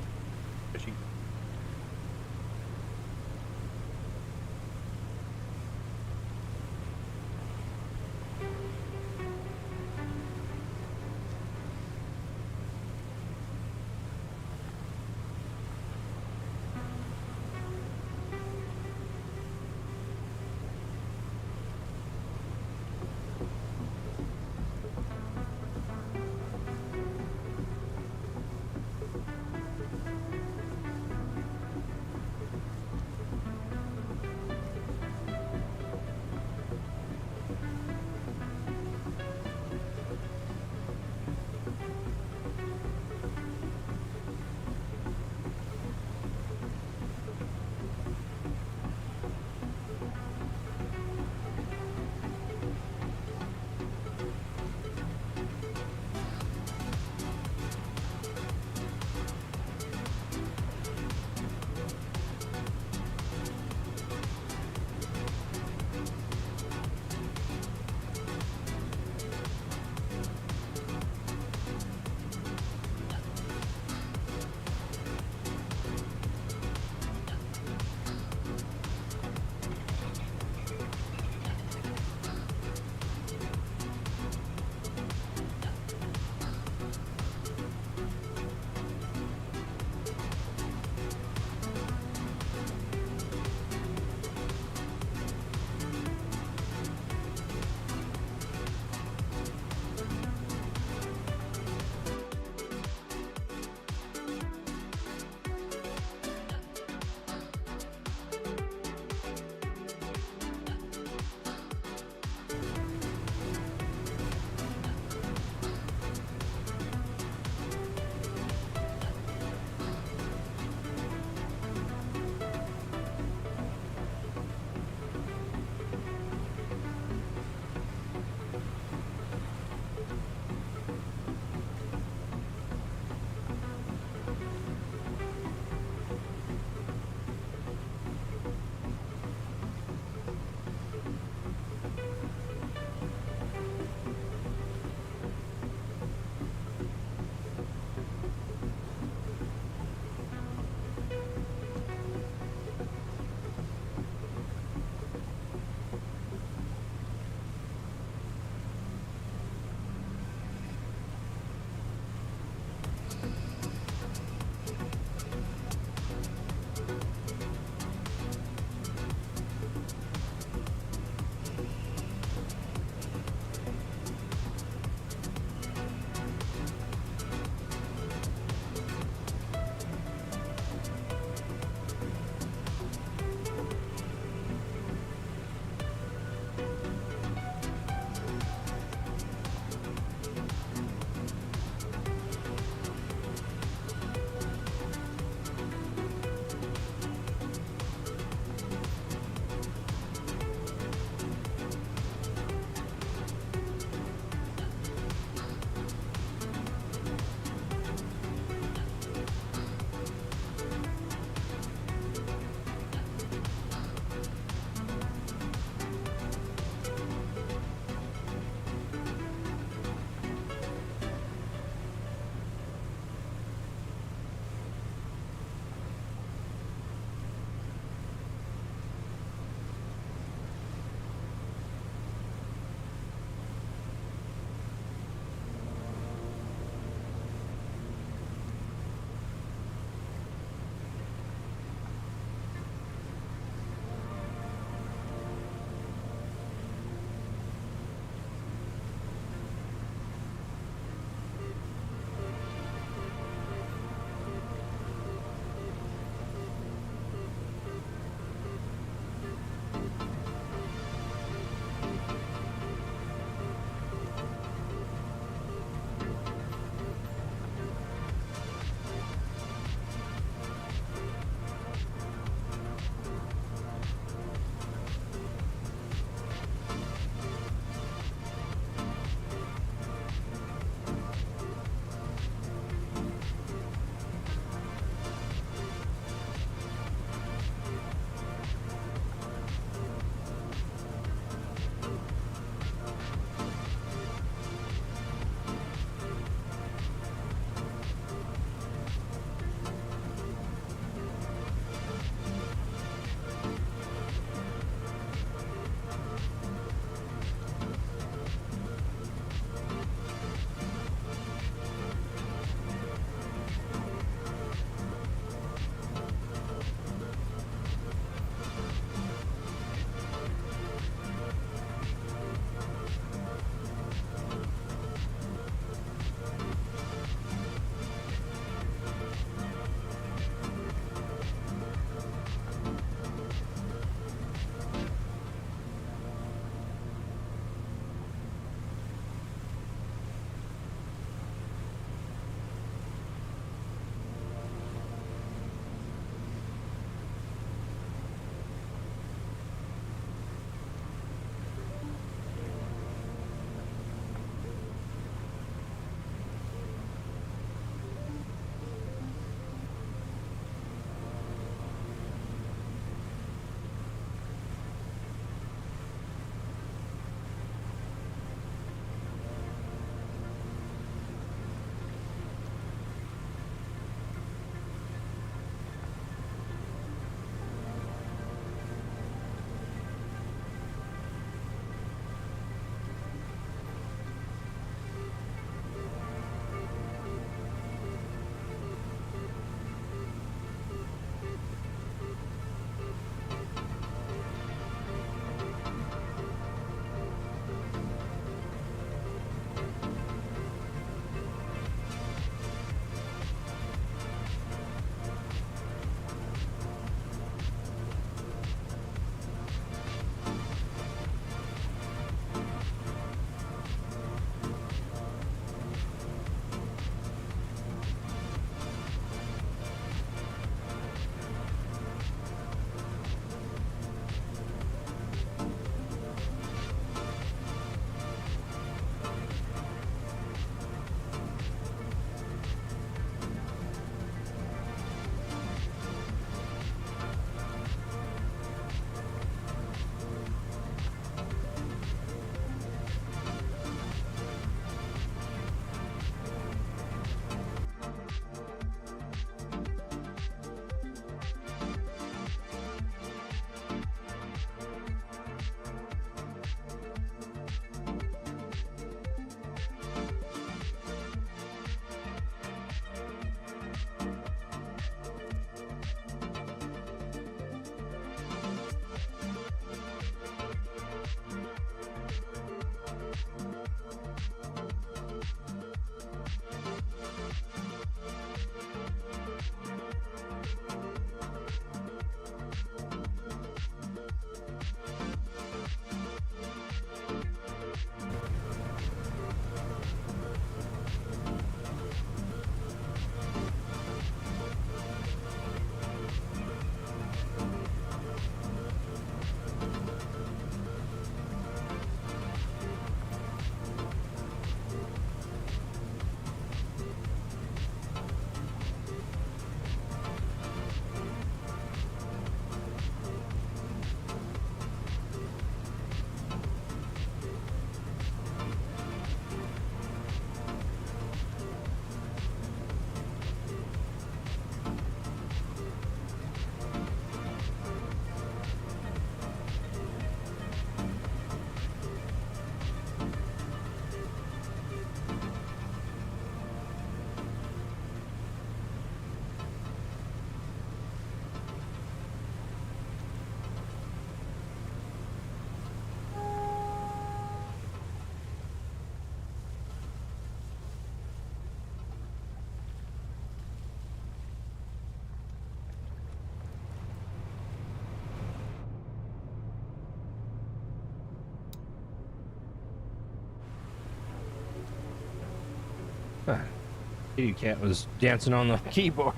Kitty cat was dancing on the keyboard.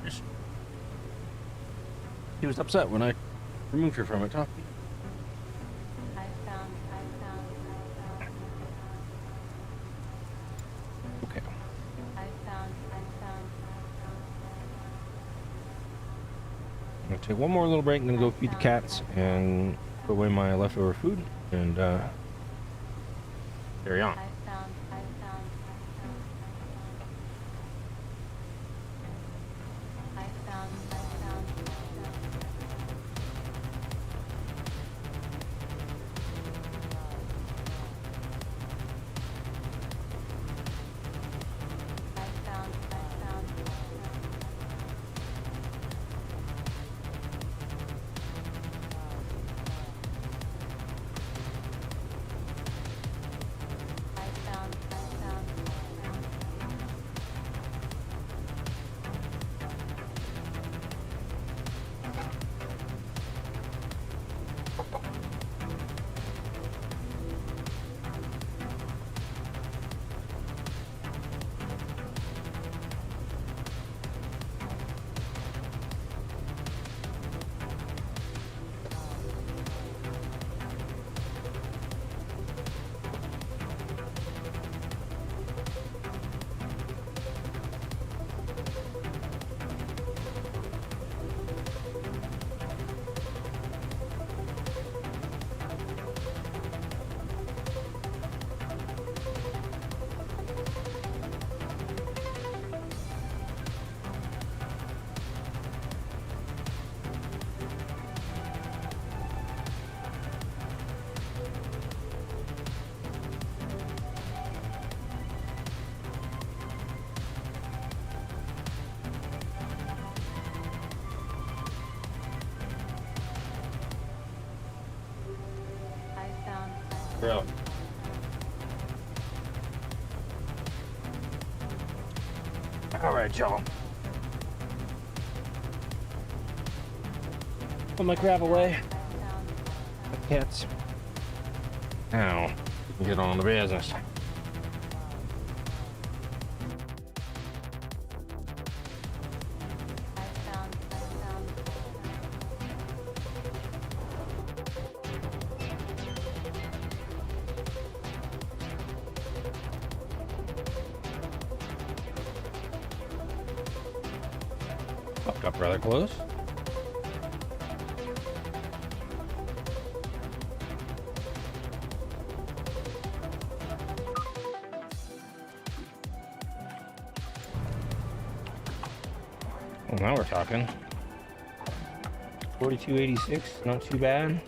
He was upset when I removed her from it. Huh? Okay. I'm gonna take one more little break and then go feed the cats and put away my leftover food and carry on. Bro. All right, y'all. Put my crap away. The cats. Now, we can get on the business. Popped up rather close. Well, now we're talking. 4286, not too bad.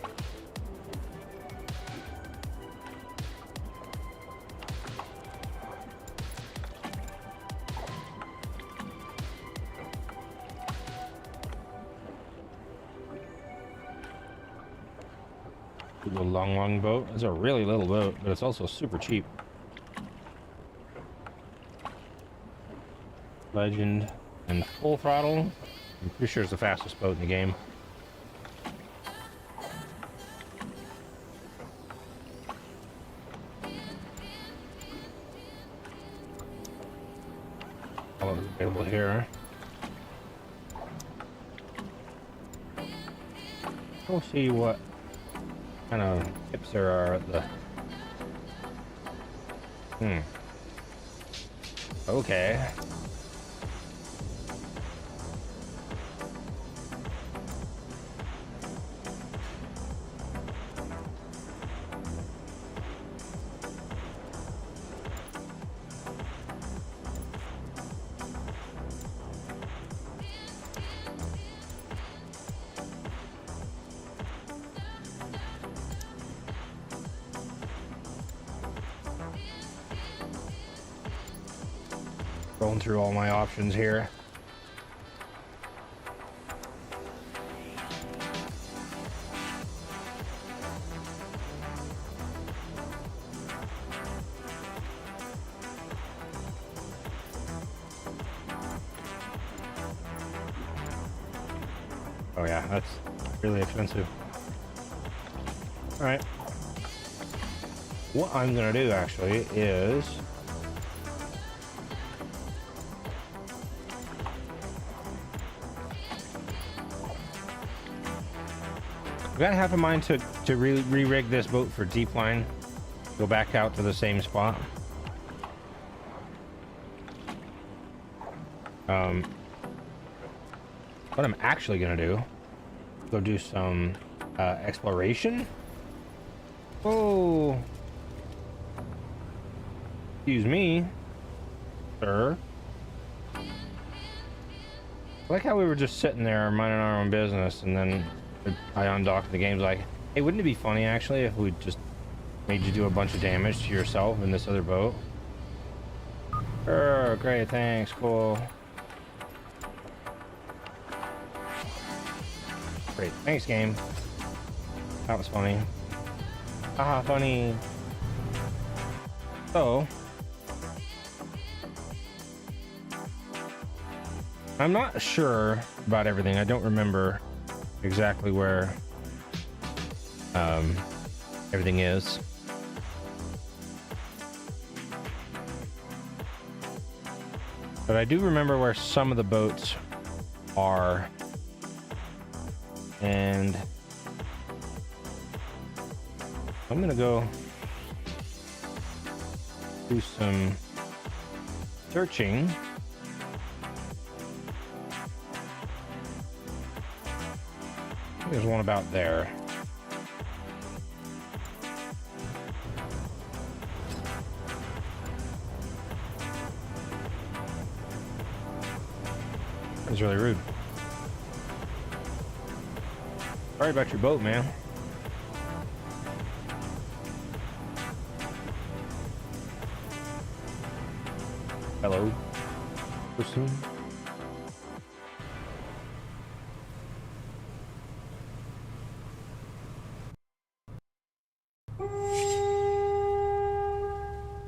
A little long boat. It's a really little boat, but it's also super cheap. Legend and full throttle. I'm pretty sure it's the fastest boat in the game. All is available here. We'll see what kind of tips there are at the... Okay. Going through all my options here. Oh yeah, that's really expensive. All right. What I'm gonna do actually is got half a mind to re-rig this boat for deep line. Go back out to the same spot. What I'm actually gonna do, go do some exploration. Oh, excuse me, sir. I like how we were just sitting there minding our own business, and then I undocked the game's like, hey, wouldn't it be funny actually if we just made you do a bunch of damage to yourself in this other boat? Oh, great, thanks, cool. Great, thanks, game. That was funny. Haha, funny. So, I'm not sure about everything. I don't remember exactly where everything is. But I do remember where some of the boats are. And I'm gonna go do some searching. There's one about there. That was really rude. Sorry about your boat, man. Hello, person.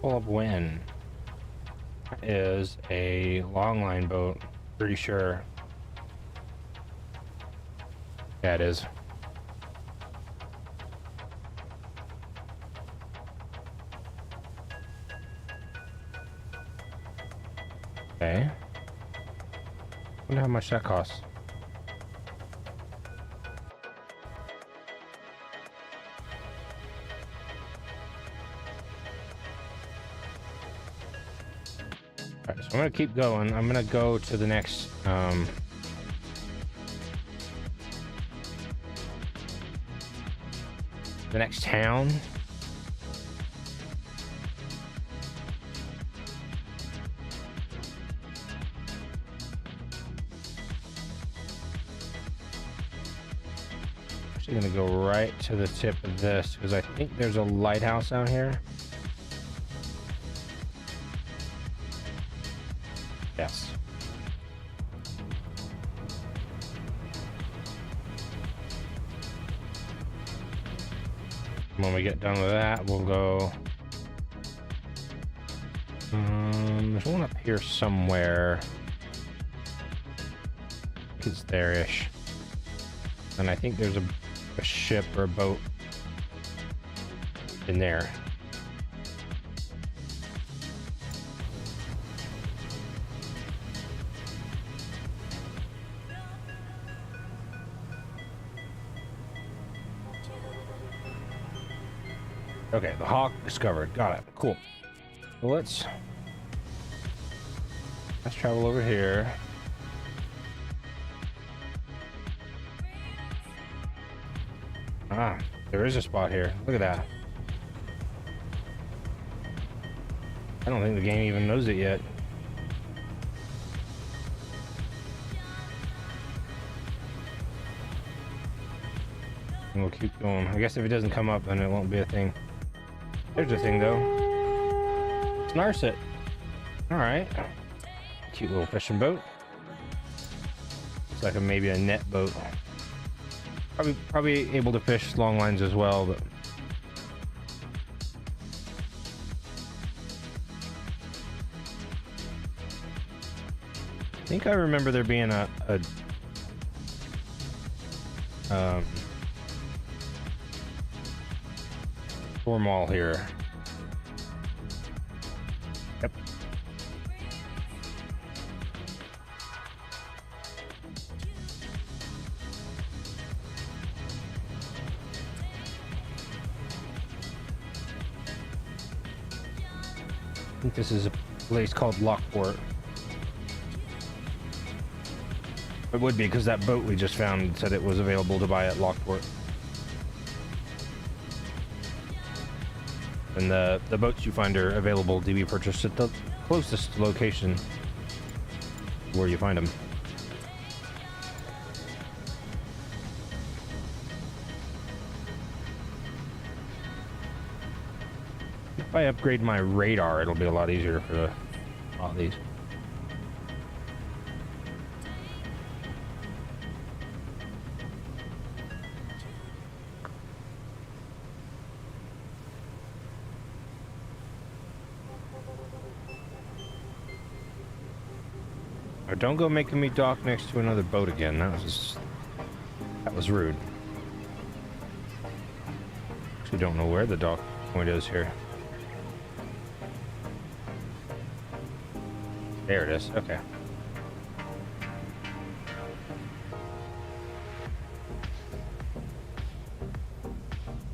Pull up when? That is a long line boat, pretty sure. Yeah, it is. Okay. Wonder how much that costs. Alright, so I'm gonna keep going. I'm gonna go to the next town. Actually gonna go right to the tip of this because I think there's a lighthouse out here. Yes. When we get done with that, we'll go. There's one up here somewhere. It's there-ish. And I think there's a ship or a boat in there. Okay, the Hawk discovered. Got it. Cool. Well, let's travel over here. Ah, there is a spot here. Look at that. I don't think the game even knows it yet. And we'll keep going. I guess if it doesn't come up, then it won't be a thing. There's a thing, though. It's Narset. Alright. Cute little fishing boat. Looks like maybe a net boat. Probably able to fish long lines as well, but... I think I remember there being a store mall here. Yep. think this is a place called Lockport. It would be, because that boat we just found said it was available to buy at Lockport. And the boats you find are available to be purchased at the closest location where you find them. If I upgrade my radar, it'll be a lot easier for all these. Or don't go making me dock next to another boat again. That was rude. Actually, don't know where the dock point is here. There it is. Okay.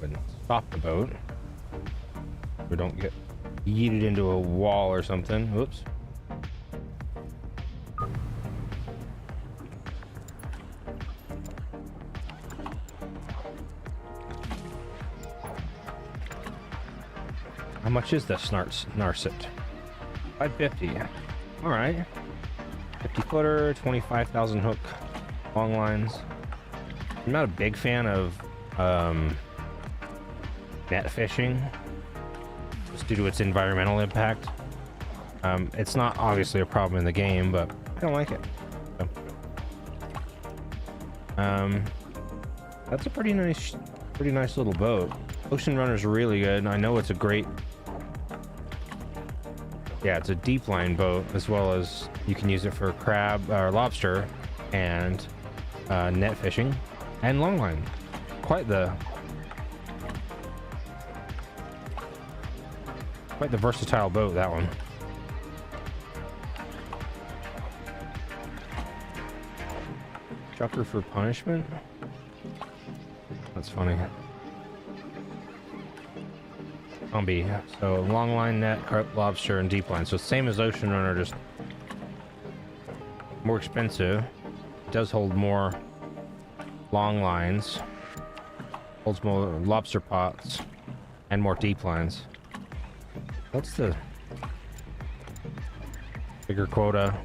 Wouldn't stop the boat. We don't get yeeted into a wall or something. Whoops. How much is this Narset? 550. All right. 50 footer, 25,000 hook, long lines. I'm not a big fan of net fishing, just due to its environmental impact. It's not obviously a problem in the game, but I don't like it. So. That's a pretty nice little boat. Ocean Runner's really good. I know it's a great. Yeah, it's a deep line boat, as well as you can use it for crab or lobster and net fishing and longline. Quite the versatile boat, that one. Chucker for punishment? That's funny. Combi. So long line, net, carp, lobster, and deep line. So same as Ocean Runner, just more expensive. It does hold more long lines, holds more lobster pots, and more deep lines. What's the bigger quota?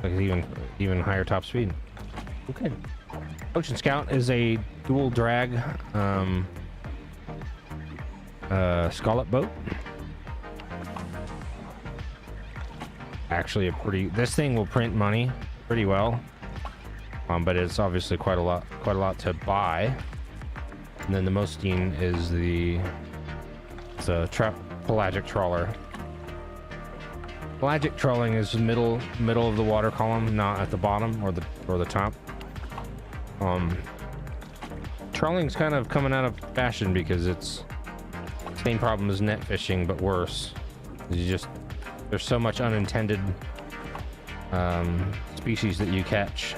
Like even higher top speed. Okay. Ocean Scout is a dual drag scallop boat. Actually this thing will print money pretty well, but it's obviously quite a lot to buy. And then the Mostine is it's a pelagic trawler. Pelagic trawling is middle of the water column, not at the bottom or the top. Trawling's kind of coming out of fashion because it's same problem as net fishing, but worse. There's so much unintended species that you catch.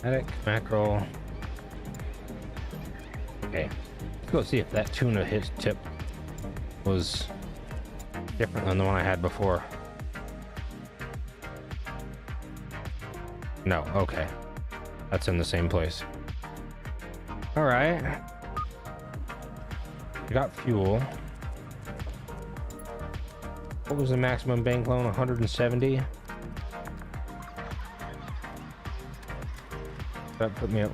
Haddock, mackerel. Okay, let's go see if that tuna hit tip was different than the one I had before. No, okay. That's in the same place. All right. We got fuel. What was the maximum bank loan? 170? That put me at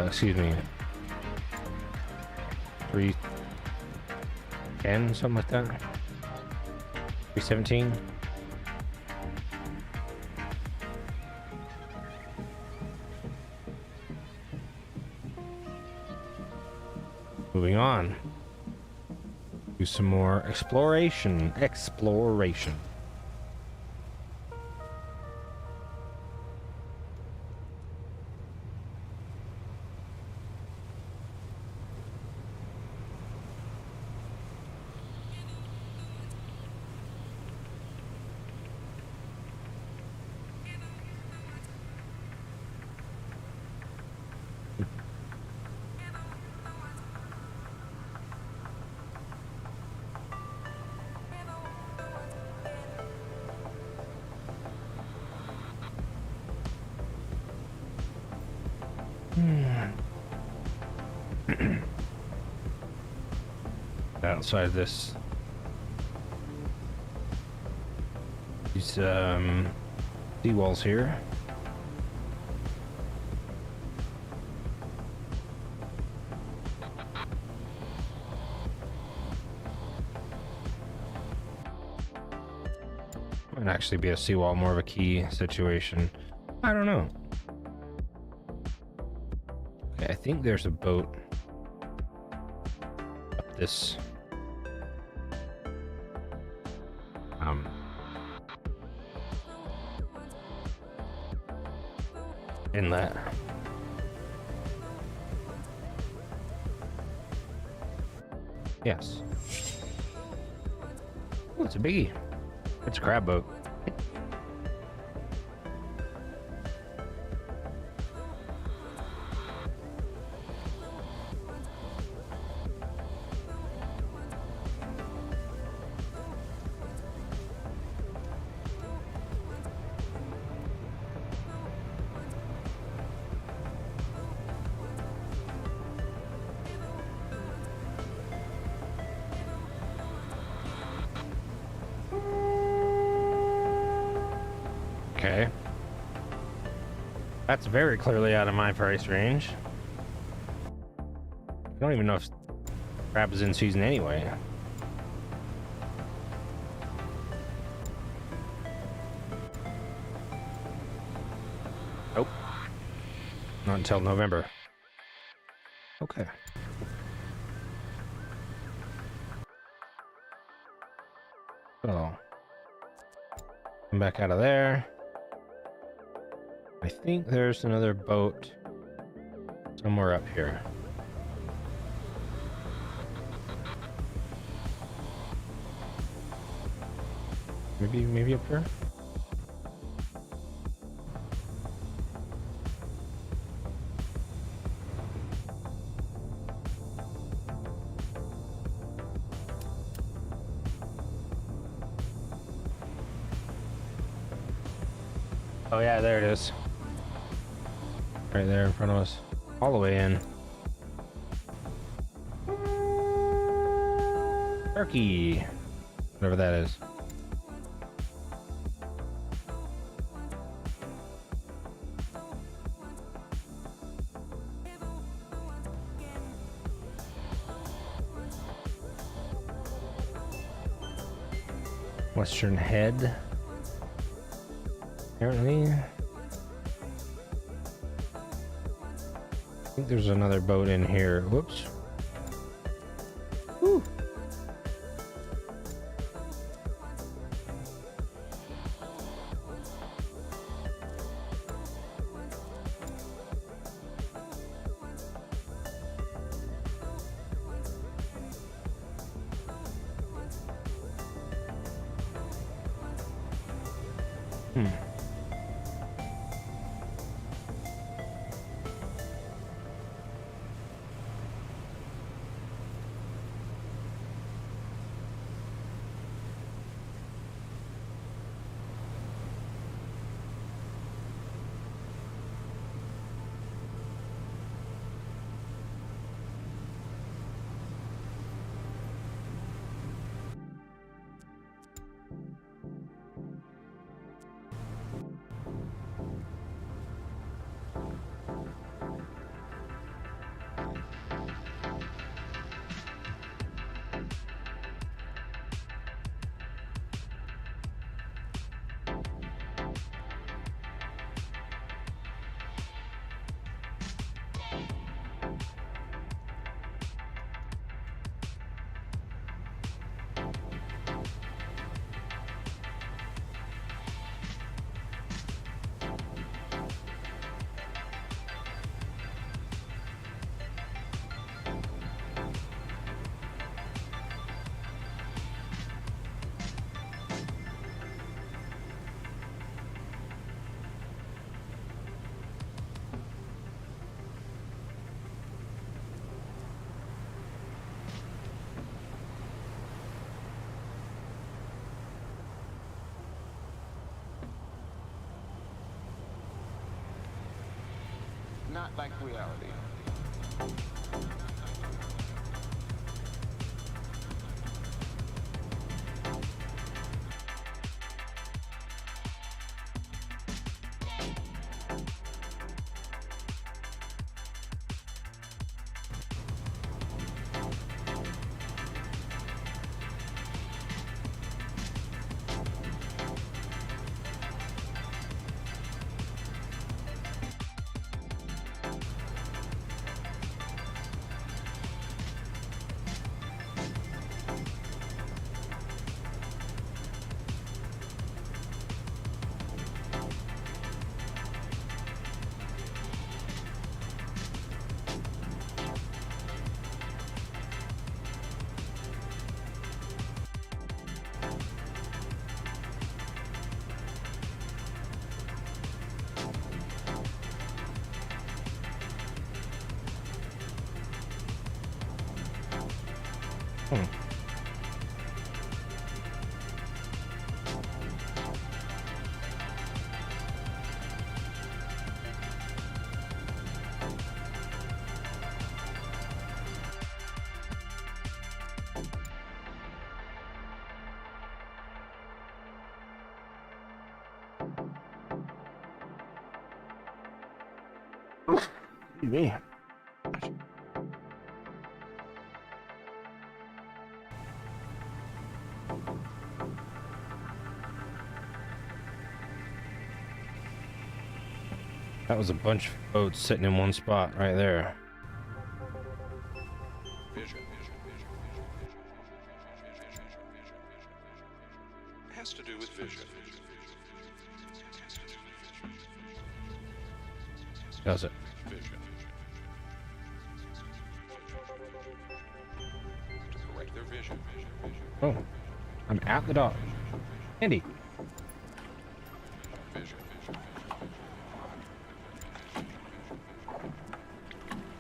excuse me. 310, something like that. 317. Moving on. Do some more exploration. outside this. These seawalls here. Might actually be a seawall, more of a key situation. I don't know. Okay, I think there's a boat up this inlet. Yes. Oh, it's a biggie. It's a crab boat. Okay. That's very clearly out of my price range. I don't even know if crab is in season anyway. Nope. Not until November. Okay. So, come back out of there. I think there's another boat somewhere up here. Maybe up here? Oh yeah, there it is. Right there in front of us. All the way in. Turkey. Whatever that is. Western Head. Apparently. I think there's another boat in here. Whoops. Woo. Not like reality. Hmm. Excuse me. That was a bunch of boats sitting in one spot right there. Vision. Has to do with vision. Does it? Vision. To correct their vision. Oh, I'm at the dock. Andy. Vision.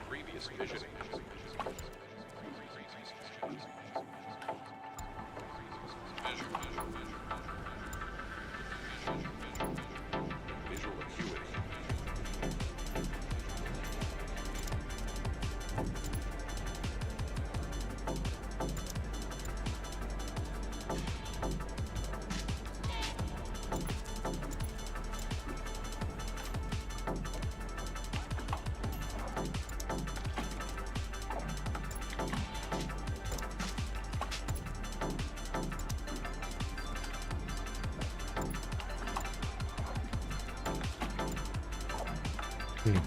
Previous vision. Visual acuity. Hmm.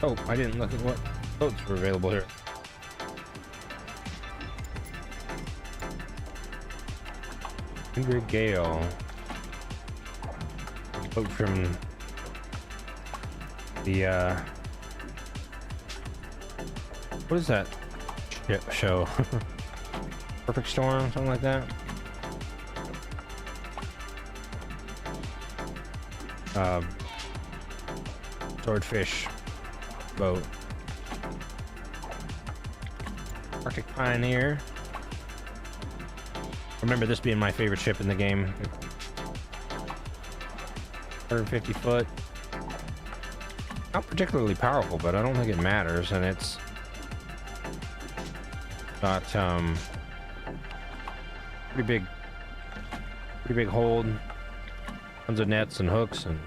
Oh, I didn't look at what boats were available here. Ingrid Gale. Boat from the what is that show? Perfect Storm, something like that. Swordfish boat. Arctic Pioneer. I remember this being my favorite ship in the game. 150 foot. Not particularly powerful, but I don't think it matters, and it's got pretty big hold, tons of nets and hooks, and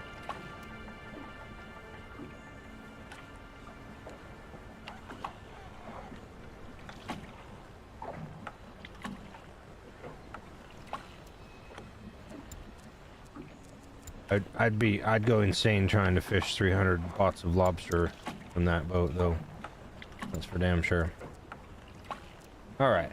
I'd go insane trying to fish 300 pots of lobster from that boat, though. That's for damn sure. All right.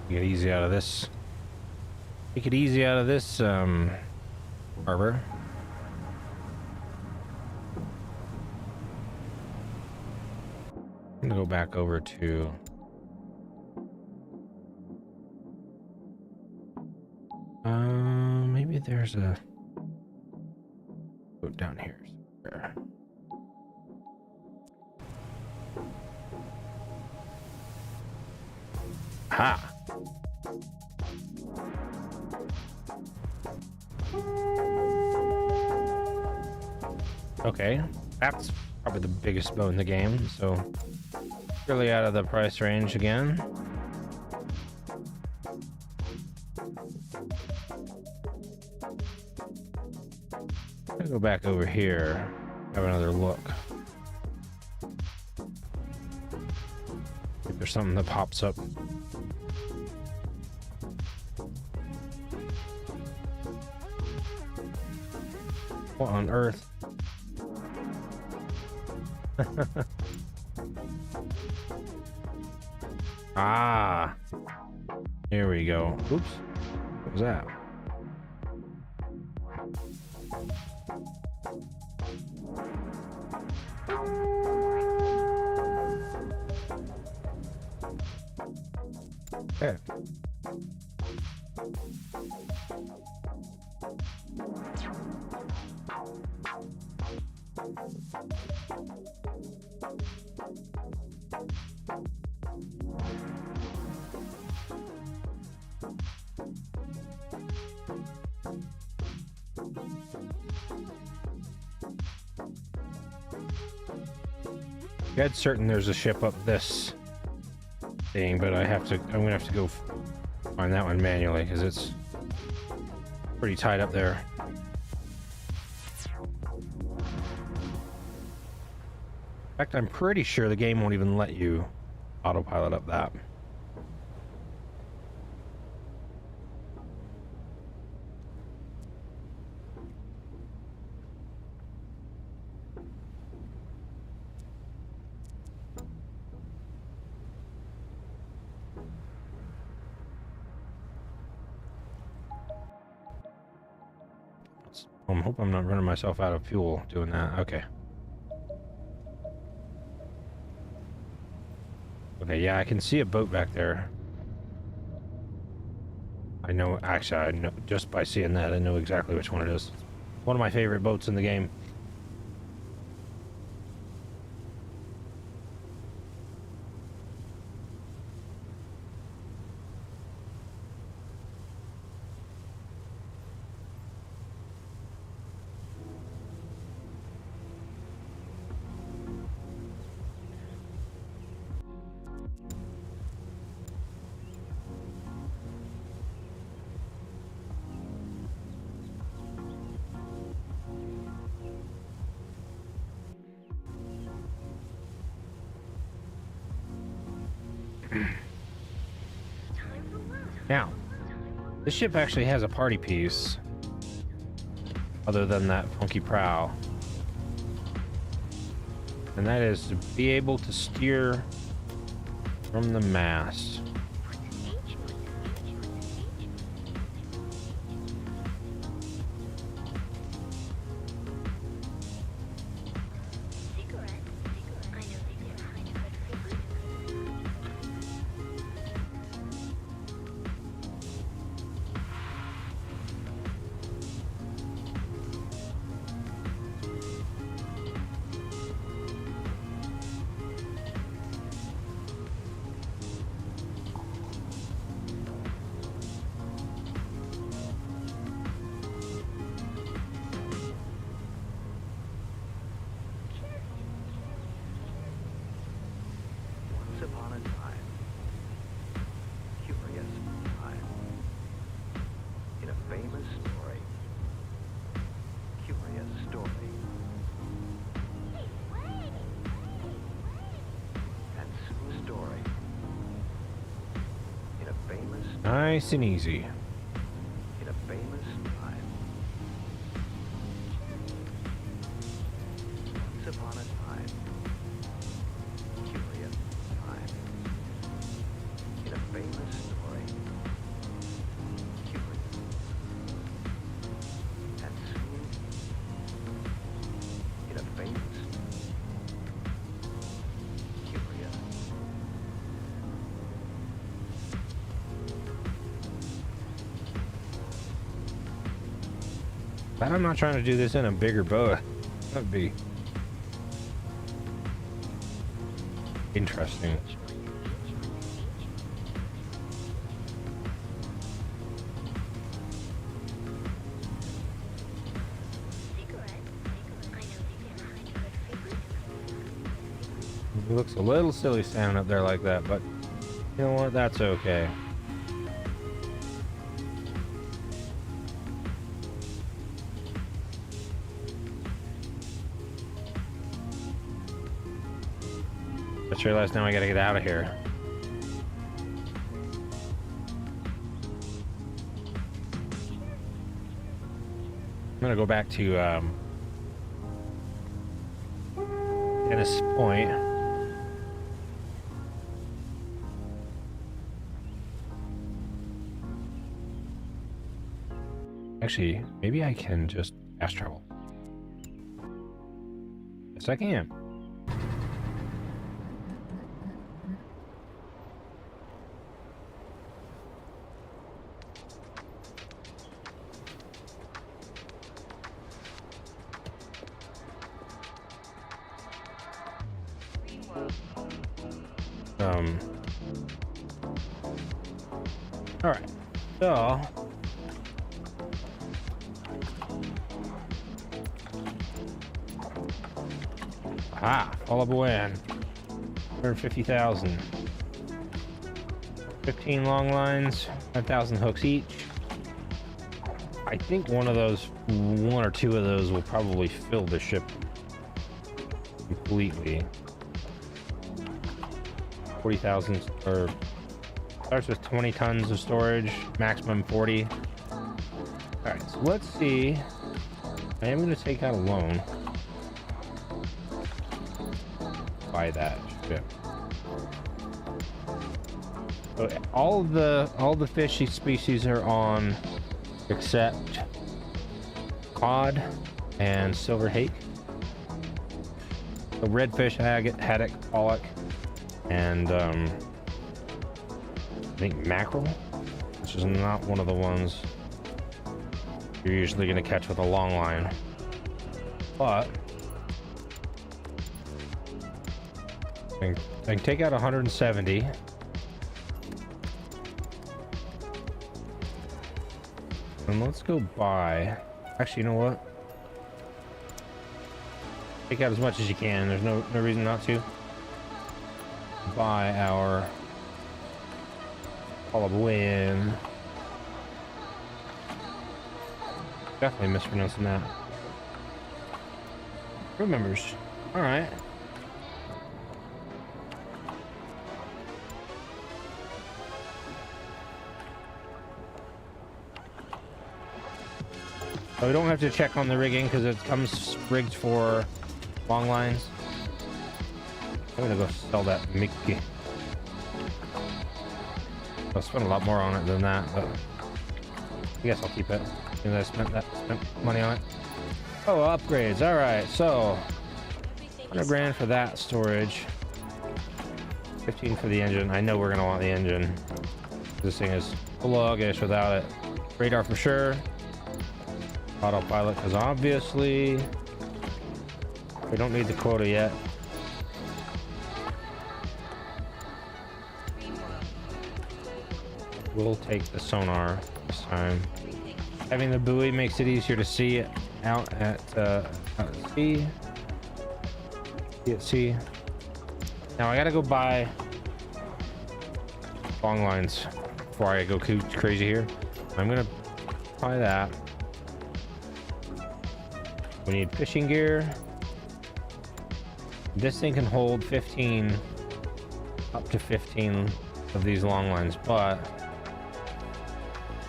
Get easy out of this. Take it easy out of this harbor. I'm gonna go back over to maybe there's a boat down here somewhere. Ha! Okay, that's probably the biggest boat in the game, so really out of the price range again. I'll go back over here, have another look. If there's something that pops up. What on earth? Ah, here we go. Oops, what was that? Okay. Dead certain there's a ship up this thing, but I'm gonna have to go find that one manually because it's pretty tight up there. In fact, I'm pretty sure the game won't even let you autopilot up that. I hope I'm not running myself out of fuel doing that. Okay. Okay, yeah, I can see a boat back there. I know, actually, I know, just by seeing that, I know exactly which one it is. One of my favorite boats in the game. Now, this ship actually has a party piece, other than that funky prow. And that is to be able to steer from the mast. Once upon a time, curious time, in a famous story, curious story, and Sue's story, in a famous, Nice and easy. in a famous time. Once upon a time, curious time, in a famous story, curious, and soon, in a famous, curious. But I'm not trying to do this in a bigger boat. That'd be interesting. It looks a little silly standing up there like that, but you know what? That's okay. Just realized now I gotta get out of here. I'm gonna go back to Ennis Point. Actually, maybe I can just fast travel. Yes, I can. All right. So, all up win. 150,000. 15 long lines, 5,000 hooks each. I think one or two of those will probably fill the ship completely. 40,000 or starts with 20 tons of storage, maximum 40. All right, so let's see. I am going to take out a loan. Buy that ship. So all the fishy species are on, except cod and silver hake. So redfish, haddock, pollock, and I think mackerel, which is not one of the ones you're usually going to catch with a long line. But I can take out 170. And let's go buy. Actually, you know what? Take out as much as you can. There's no reason not to. Buy our Olive Win. Definitely mispronouncing that. Crew members. Alright. So we don't have to check on the rigging because it comes rigged for long lines. I'm gonna go sell that Mickey. I'll spend a lot more on it than that, but I guess I'll keep it. Because I spent money on it. Oh, upgrades. All right, so 100 grand for that storage. 15 for the engine. I know we're gonna want the engine. This thing is sluggish without it. Radar for sure. Autopilot, because obviously we don't need the quota yet. We'll take the sonar this time. Having the buoy makes it easier to see it out at sea. See at sea. Now I gotta go buy long lines before I go crazy here. I'm gonna buy that. We need fishing gear. This thing can hold 15, up to 15 of these long lines, but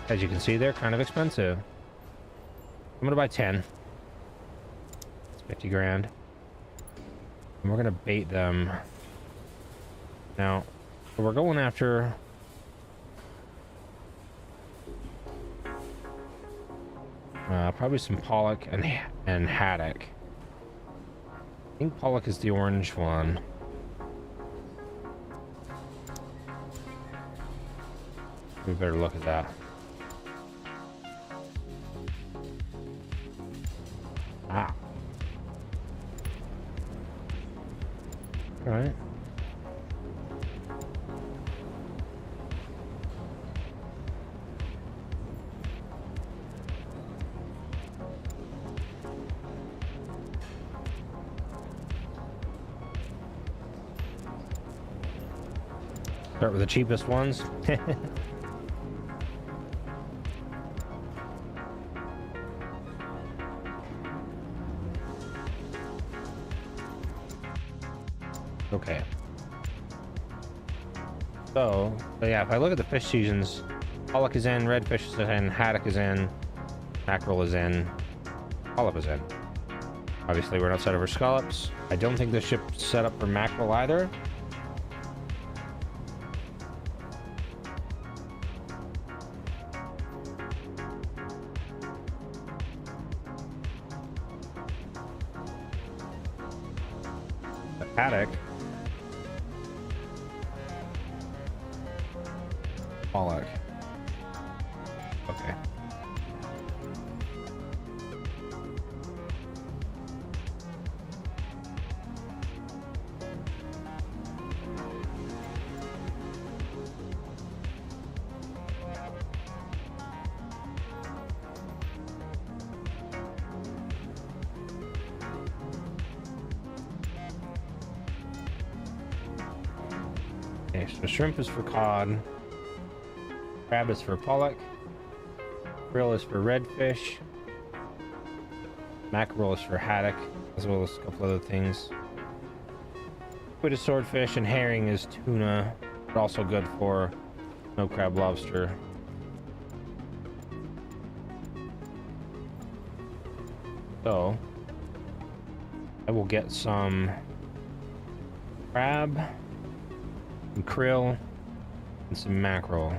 as you can see, they're kind of expensive. I'm gonna buy 10. It's 50 grand. And we're gonna bait them. Now, we're going after probably some pollock and haddock. I think pollock is the orange one. We better look at that. Ah. All right. Start with the cheapest ones. Okay. So yeah, if I look at the fish seasons, pollock is in, redfish is in, haddock is in, mackerel is in, olive is in. Obviously, we're not set up for scallops. I don't think the ship's set up for mackerel either. The paddock. Pollock. Okay. Okay, so shrimp is for cod, crab is for pollock, krill is for redfish, mackerel is for haddock, as well as a couple other things. Squid is swordfish, and herring is tuna, but also good for snow crab, lobster. So, I will get some crab, some krill, and some mackerel.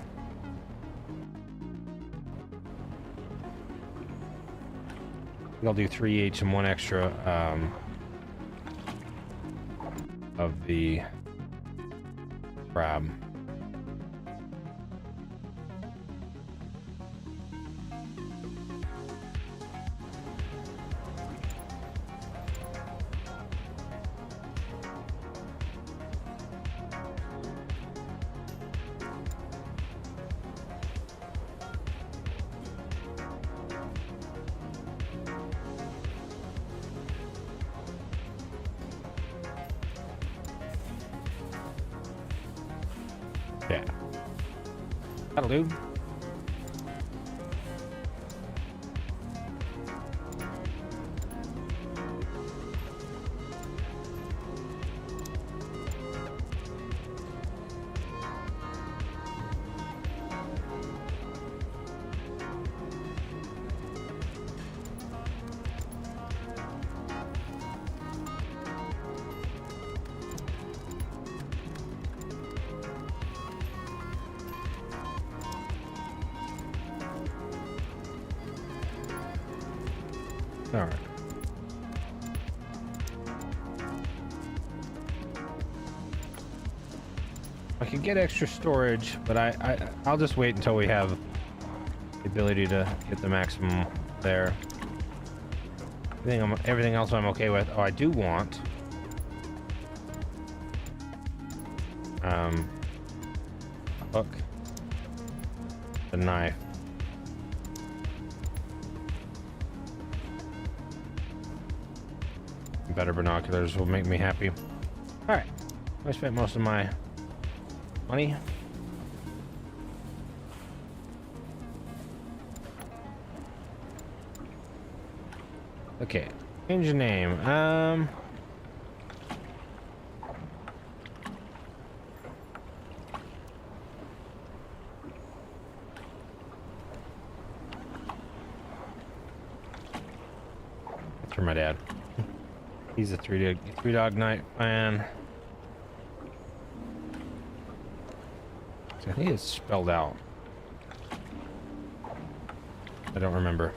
I'll do 3 each and 1 extra of the crab. Yeah. That'll do. All right. I could get extra storage, but I'll just wait until we have the ability to get the maximum there. Everything else I'm okay with. Oh, I do want hook, the knife. Better binoculars will make me happy. All right, I spent most of my money. Okay, change the name. That's for my dad. He's a three dog night fan. I think it's spelled out. I don't remember.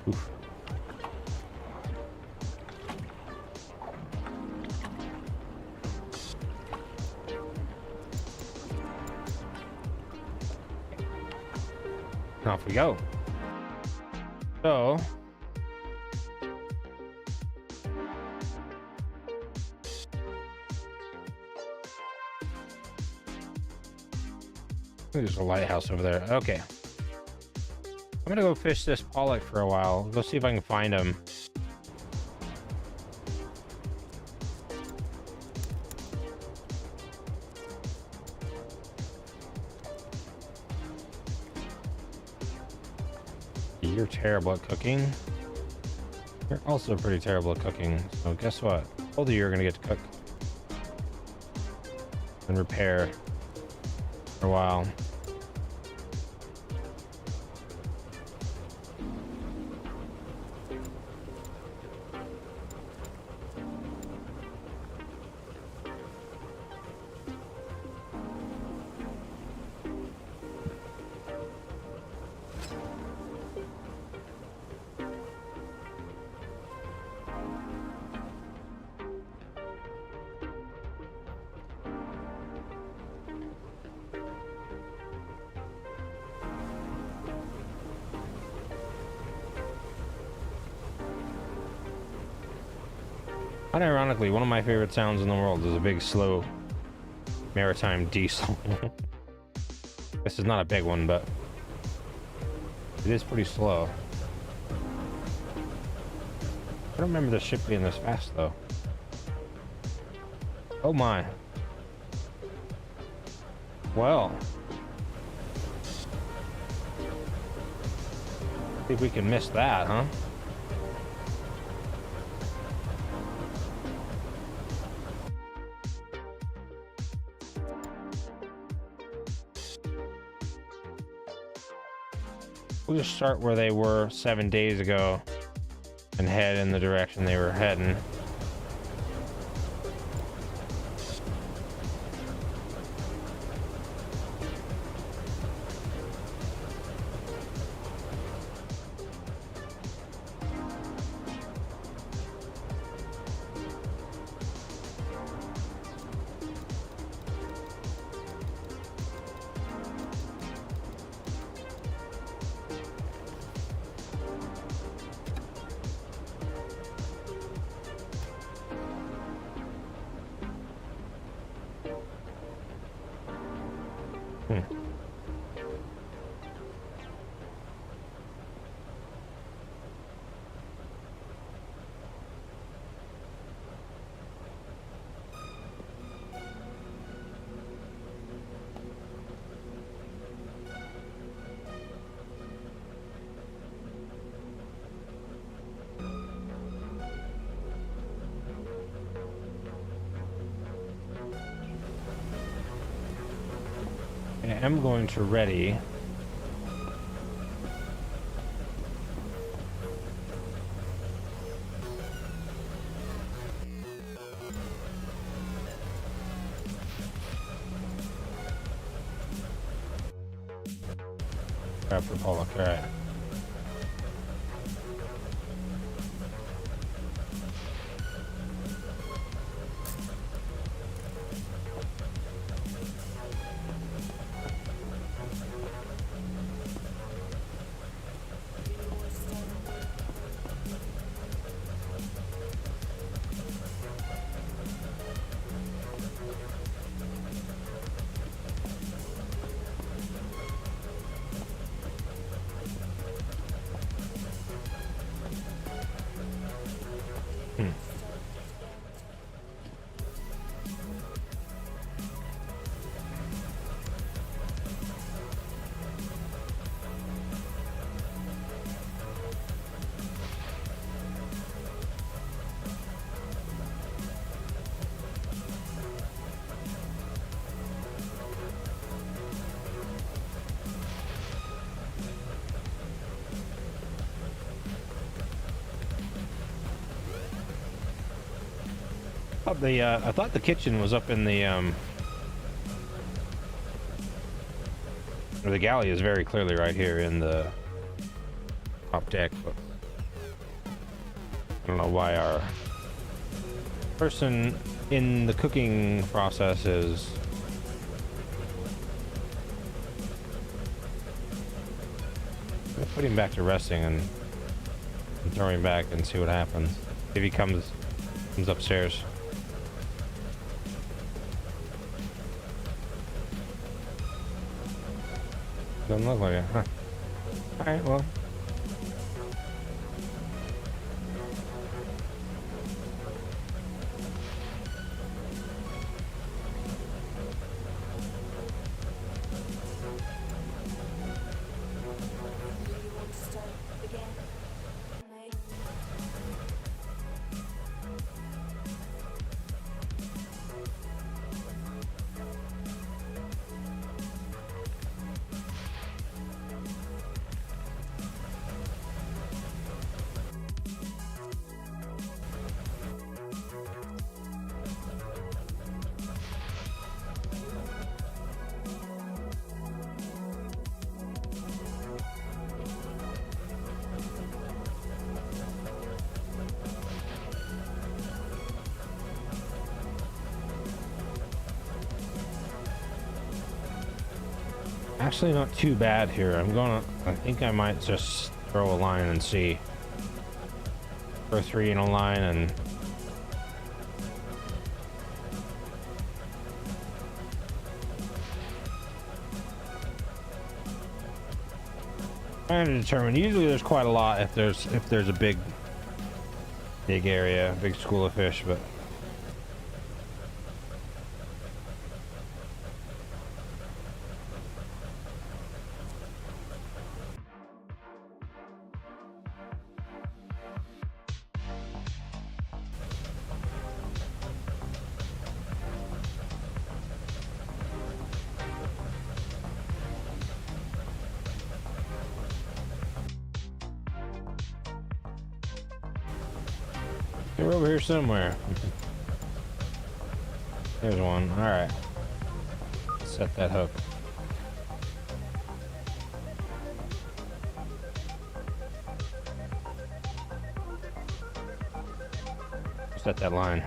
Oof. Off we go. So, there's a lighthouse over there. Okay. I'm gonna go fish this pollock for a while. Go see if I can find him. You're terrible at cooking. You're also pretty terrible at cooking, so guess what? Both of you are gonna get to cook and repair for a while. Unironically, one of my favorite sounds in the world is a big, slow maritime diesel. This is not a big one, but it is pretty slow. I don't remember the ship being this fast, though. Oh my. Well. I think we can miss that, huh? We'll just start where they were 7 days ago and head in the direction they were heading. I am going to ready grab for Pollock. All right. I thought the kitchen was up in the or the galley is very clearly right here in the top deck, but I don't know why our person in the cooking process is put him back to resting and throw him back and see what happens if he comes upstairs. Doesn't look like it, huh? Alright, well. actually not too bad here. I think I might just throw a line and see. Throw 3 in a line and trying to determine. Usually there's quite a lot if there's a big area, big school of fish, but they're over here somewhere. There's one. All right. Set that hook. Set that line.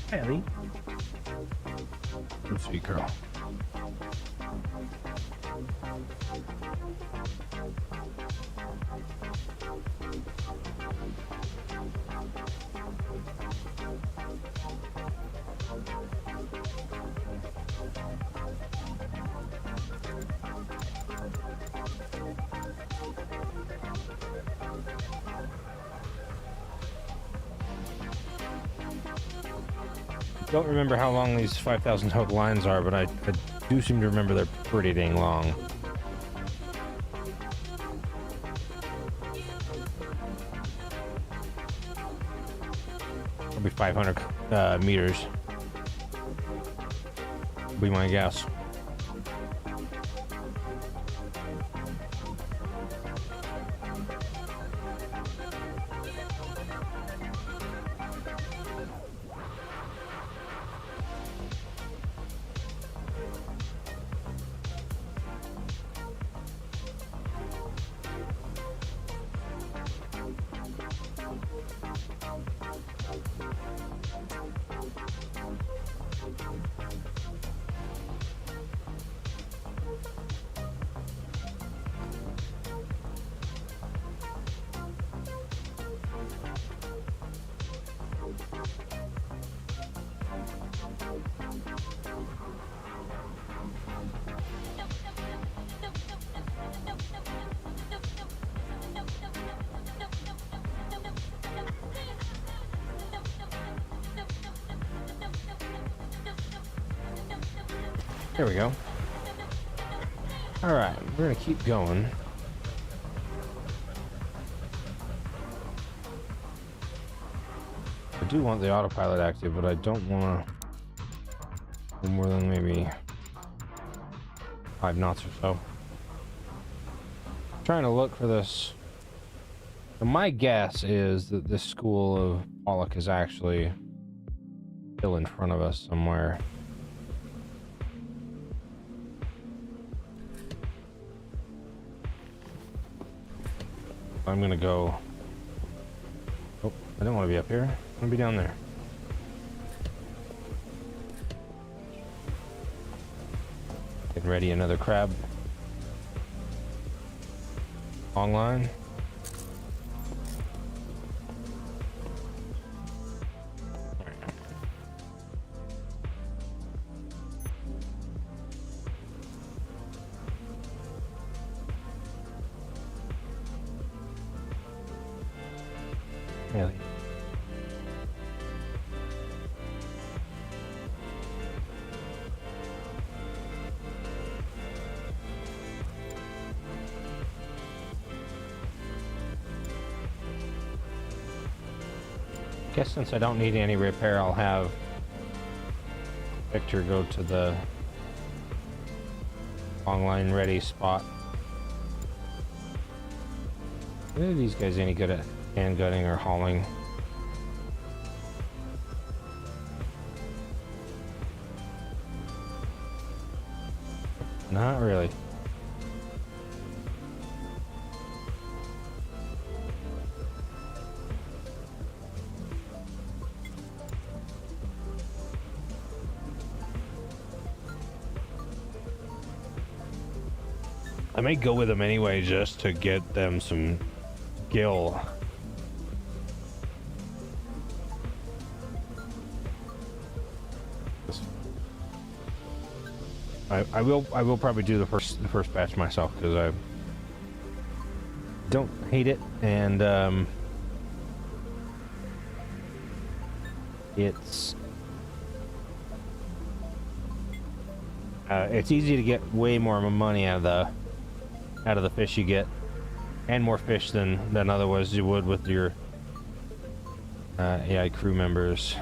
Hey, Ellie. Good sweet girl. Don't remember how long these 5,000 hook lines are, but I do seem to remember they're pretty dang long. Probably 500 meters. Would be my guess. There we go. All right, we're gonna keep going. I do want the autopilot active, but I don't want to go more than maybe 5 knots or so. Trying to look for this. So my guess is that this school of pollock is actually still in front of us somewhere. I'm gonna go. Oh, I don't want to be up here. I want to be down there. Getting ready, another crab. long line. Really? Guess since I don't need any repair, I'll have Victor go to the long line ready spot. Are these guys any good at hand gutting or hauling? Not really. I may go with them anyway just to get them some skill. I will probably do the first batch myself because I don't hate it, and it's easy to get way more money out of the fish you get, and more fish than otherwise you would with your AI crew members.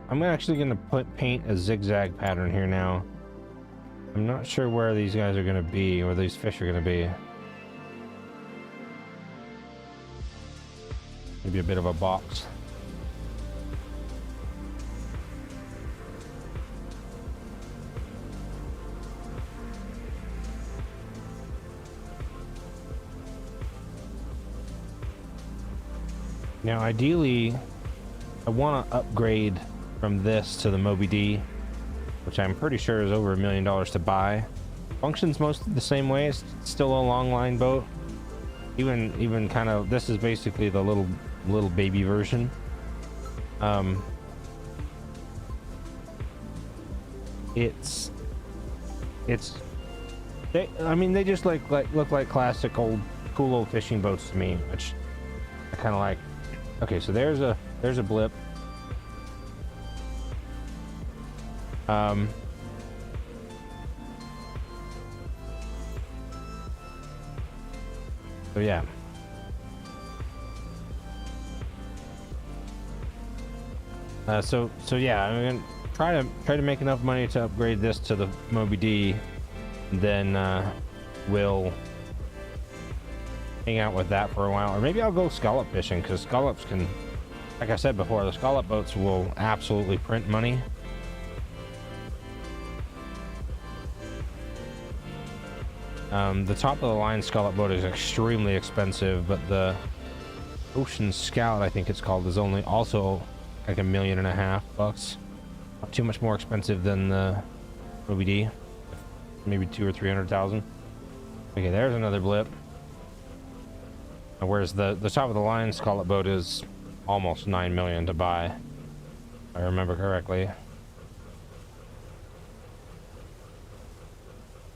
I'm actually gonna paint a zigzag pattern here now. I'm not sure where these guys are gonna be, where these fish are gonna be. Maybe a bit of a box. Now, ideally, I want to upgrade from this to the Moby D, which I'm pretty sure is over $1 million to buy. Functions mostly the same way. It's still a long line boat. Even kind of, this is basically the little baby version. They just look like classic cool old fishing boats to me, which I kind of like. Okay, so there's a blip. So yeah. So yeah, I'm gonna try to make enough money to upgrade this to the Moby D, and then we'll hang out with that for a while, or maybe I'll go scallop fishing, because scallops can, like I said before, the scallop boats will absolutely print money. The top of the line scallop boat is extremely expensive, but the Ocean Scout, I think it's called, is also like $1.5 million. Not too much more expensive than the Moby D. Maybe 200,000 or 300,000. Okay, there's another blip. Whereas the top of the line scallop boat is almost $9 million to buy, if I remember correctly.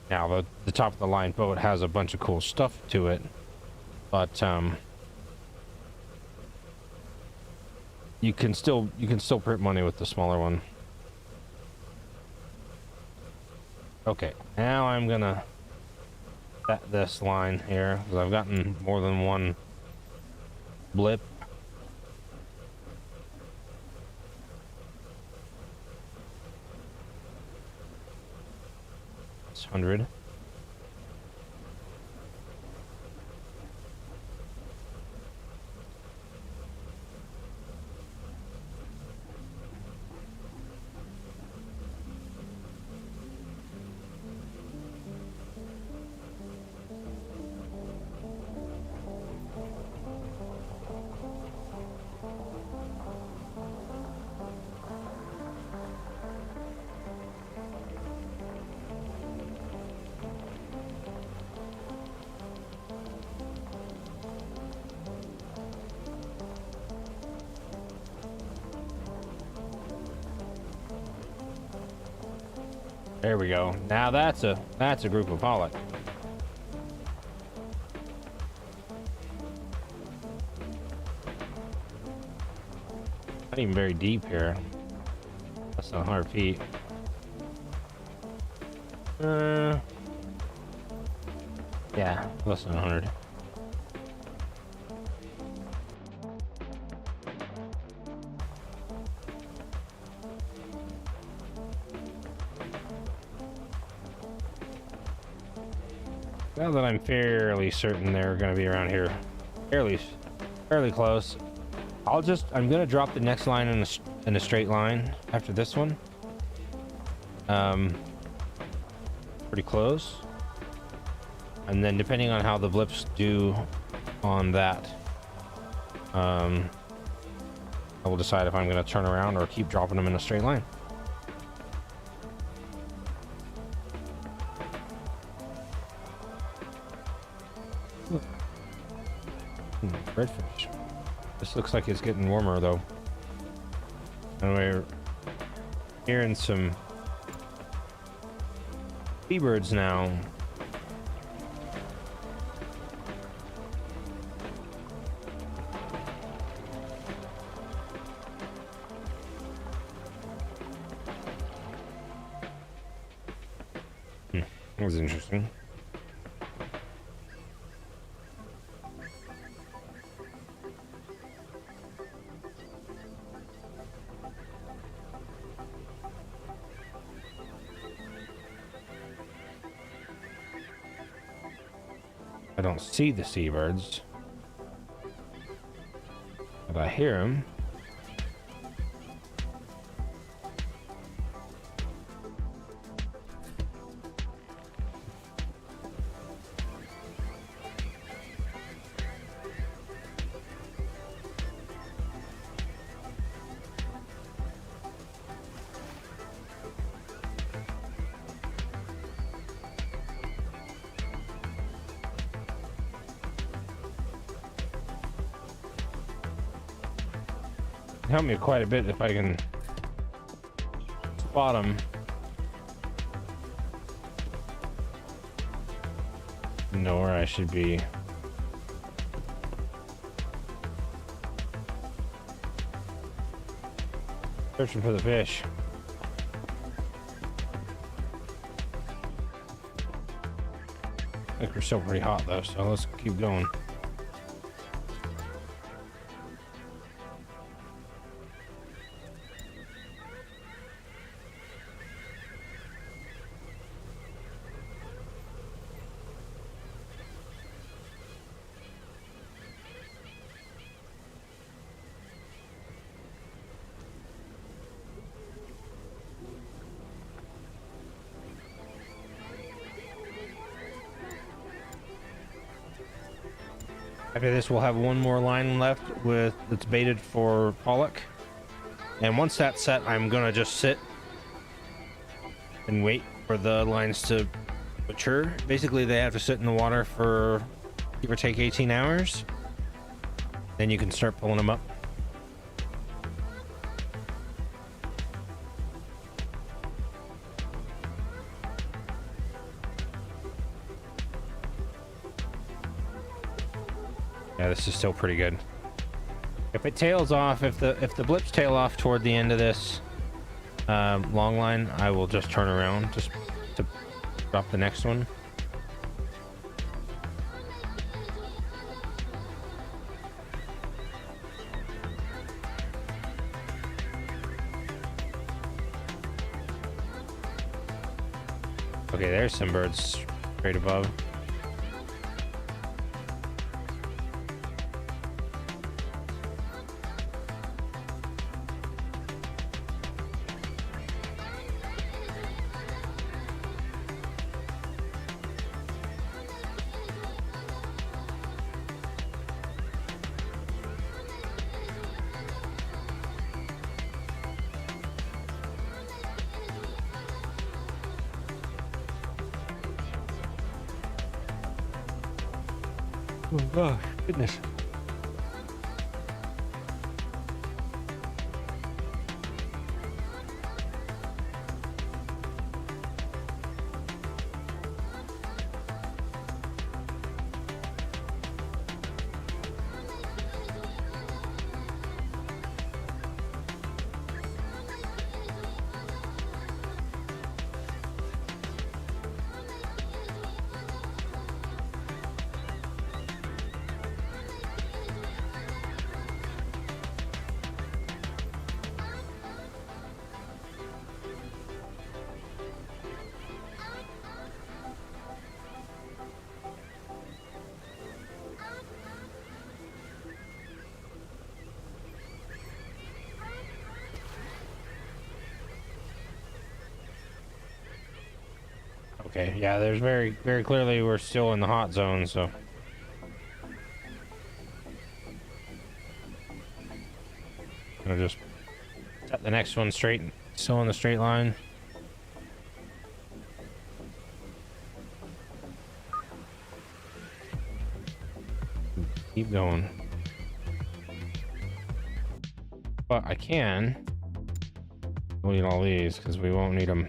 Now the top of the line boat has a bunch of cool stuff to it, but you can still print money with the smaller one. Okay, now I'm gonna set this line here because I've gotten more than one blip. It's 100. There we go. Now that's a group of pollock. Not even very deep here. Less than 100 feet. Yeah, less than 100. Now that I'm fairly certain they're going to be around here, fairly close. I'm going to drop the next line in a straight line after this one. Pretty close. And then depending on how the blips do on that, I will decide if I'm going to turn around or keep dropping them in a straight line. Redfish. This looks like it's getting warmer though. And we're hearing some seabirds now. That was interesting. I don't see the seabirds, but I hear them. Help me quite a bit if I can spot them. Know where I should be. Searching for the fish. I think we're still pretty hot though, so let's keep going. After this, we'll have one more line left that's baited for pollock. And once that's set, I'm gonna just sit and wait for the lines to mature. Basically, they have to sit in the water for give or take 18 hours. Then you can start pulling them up. Yeah, this is still pretty good. If it tails off, if the blips tail off toward the end of this long line, I will just turn around just to drop the next one. Okay, there's some birds straight above. Oh gosh, goodness. Okay, yeah, there's very clearly we're still in the hot zone, so. I'll just set the next one straight, still in the straight line. Keep going. But I can delete all these because we won't need them.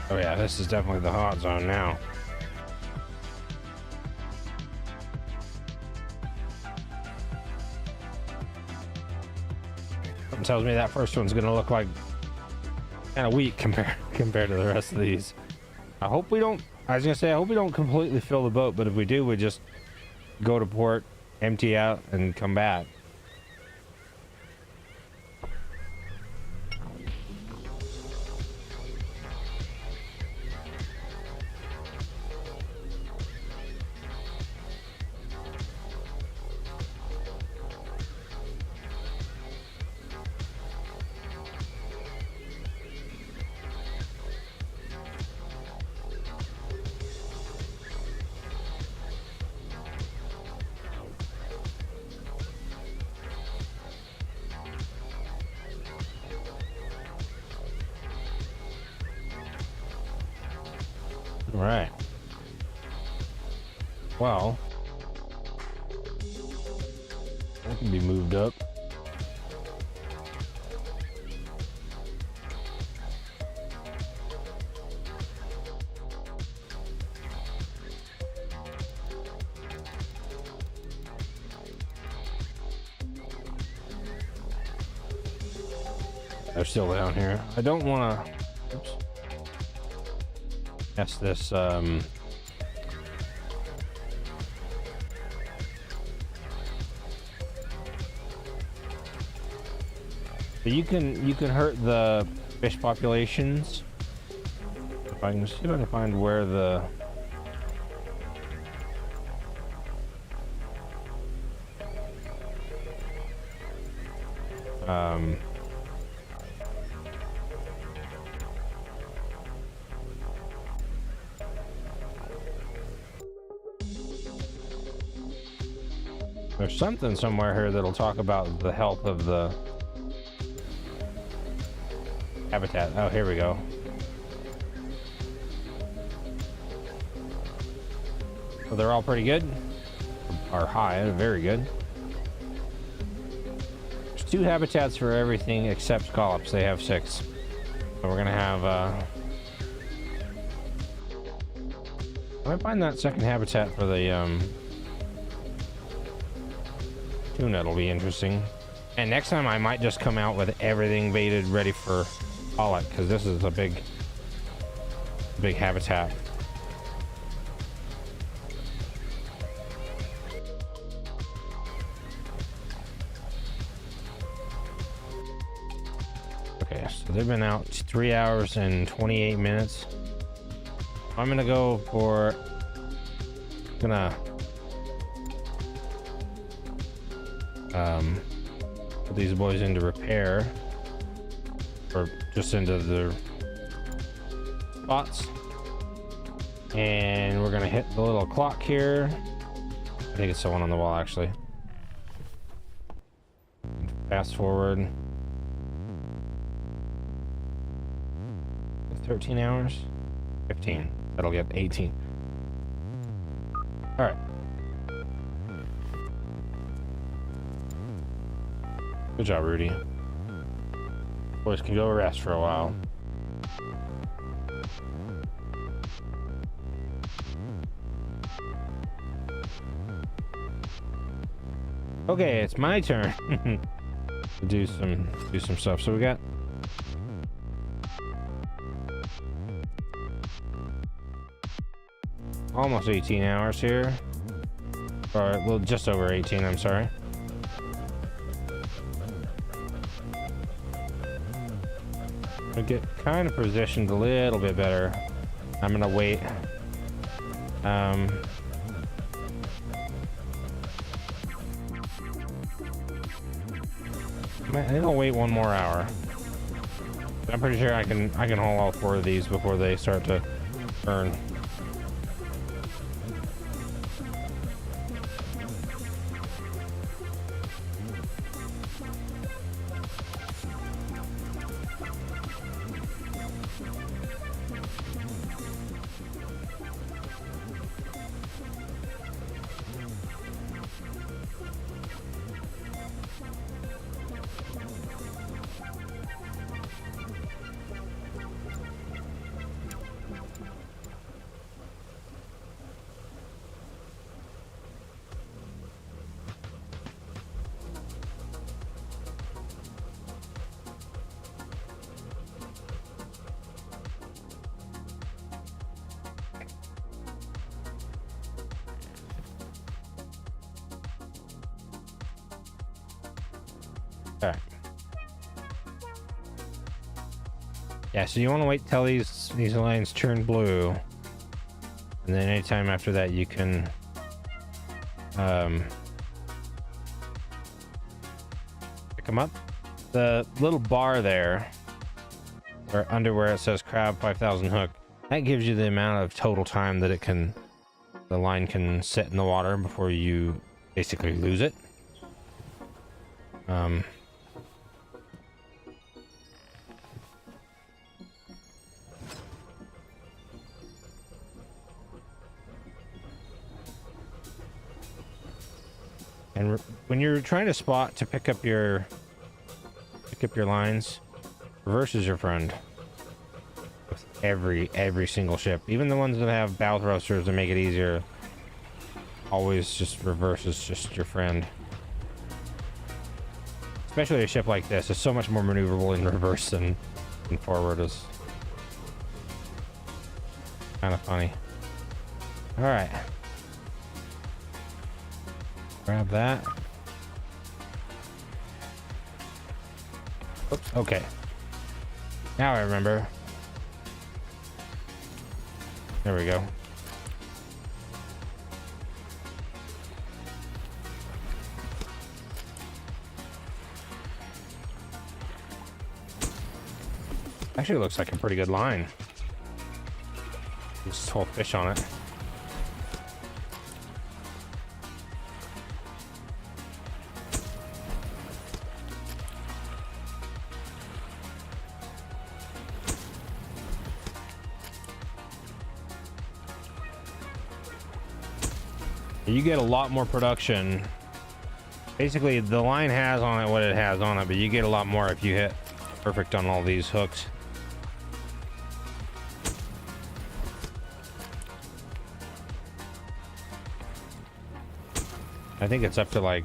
Oh yeah, this is definitely the hot zone now. Something tells me that first one's gonna look like kind of weak compared to the rest of these. I hope we don't. I was gonna say I hope we don't completely fill the boat, but if we do, we just go to port, empty out, and come back. Right. Well, that can be moved up. They're still down here. I don't want to. Oops. Yes, this but you can hurt the fish populations. If I can see if I can find where the there's something somewhere here that'll talk about the health of the habitat. Oh, here we go. So they're all pretty good, or high, very good. There's 2 habitats for everything except scallops. They have 6. So we're gonna have let me find that second habitat for the tuna. It'll be interesting. And next time I might just come out with everything baited ready for pollock, because this is a big habitat. Okay, so they've been out 3 hours and 28 minutes. I'm gonna go for, put these boys into repair, or just into the spots, and we're gonna hit the little clock here. I think it's the one on the wall, actually. Fast forward 13 hours, 15. That'll get 18. All right. Good job, Rudy. Boys can go rest for a while. Okay, it's my turn to do some stuff. So we got almost 18 hours here, or well, just over 18. I'm sorry. I get kind of positioned a little bit better. I'm gonna wait. I'm gonna wait 1 more hour. I'm pretty sure I can haul all 4 of these before they start to burn. All right. Yeah, so you want to wait till these lines turn blue, and then anytime after that you can pick them up. The little bar there, or under where it says crab 5000 hook, that gives you the amount of total time that the line can sit in the water before you basically lose it. And when you're trying to spot to pick up your lines, reverse is your friend. With every single ship, even the ones that have bow thrusters to make it easier, always just reverse is just your friend. Especially a ship like this, it's so much more maneuverable in reverse than in forward. Is kind of funny. All right. Grab that. Oops, okay. Now I remember. There we go. Actually looks like a pretty good line. This whole fish on it. You get a lot more production. Basically, the line has on it what it has on it, but you get a lot more if you hit perfect on all these hooks. I think it's up to like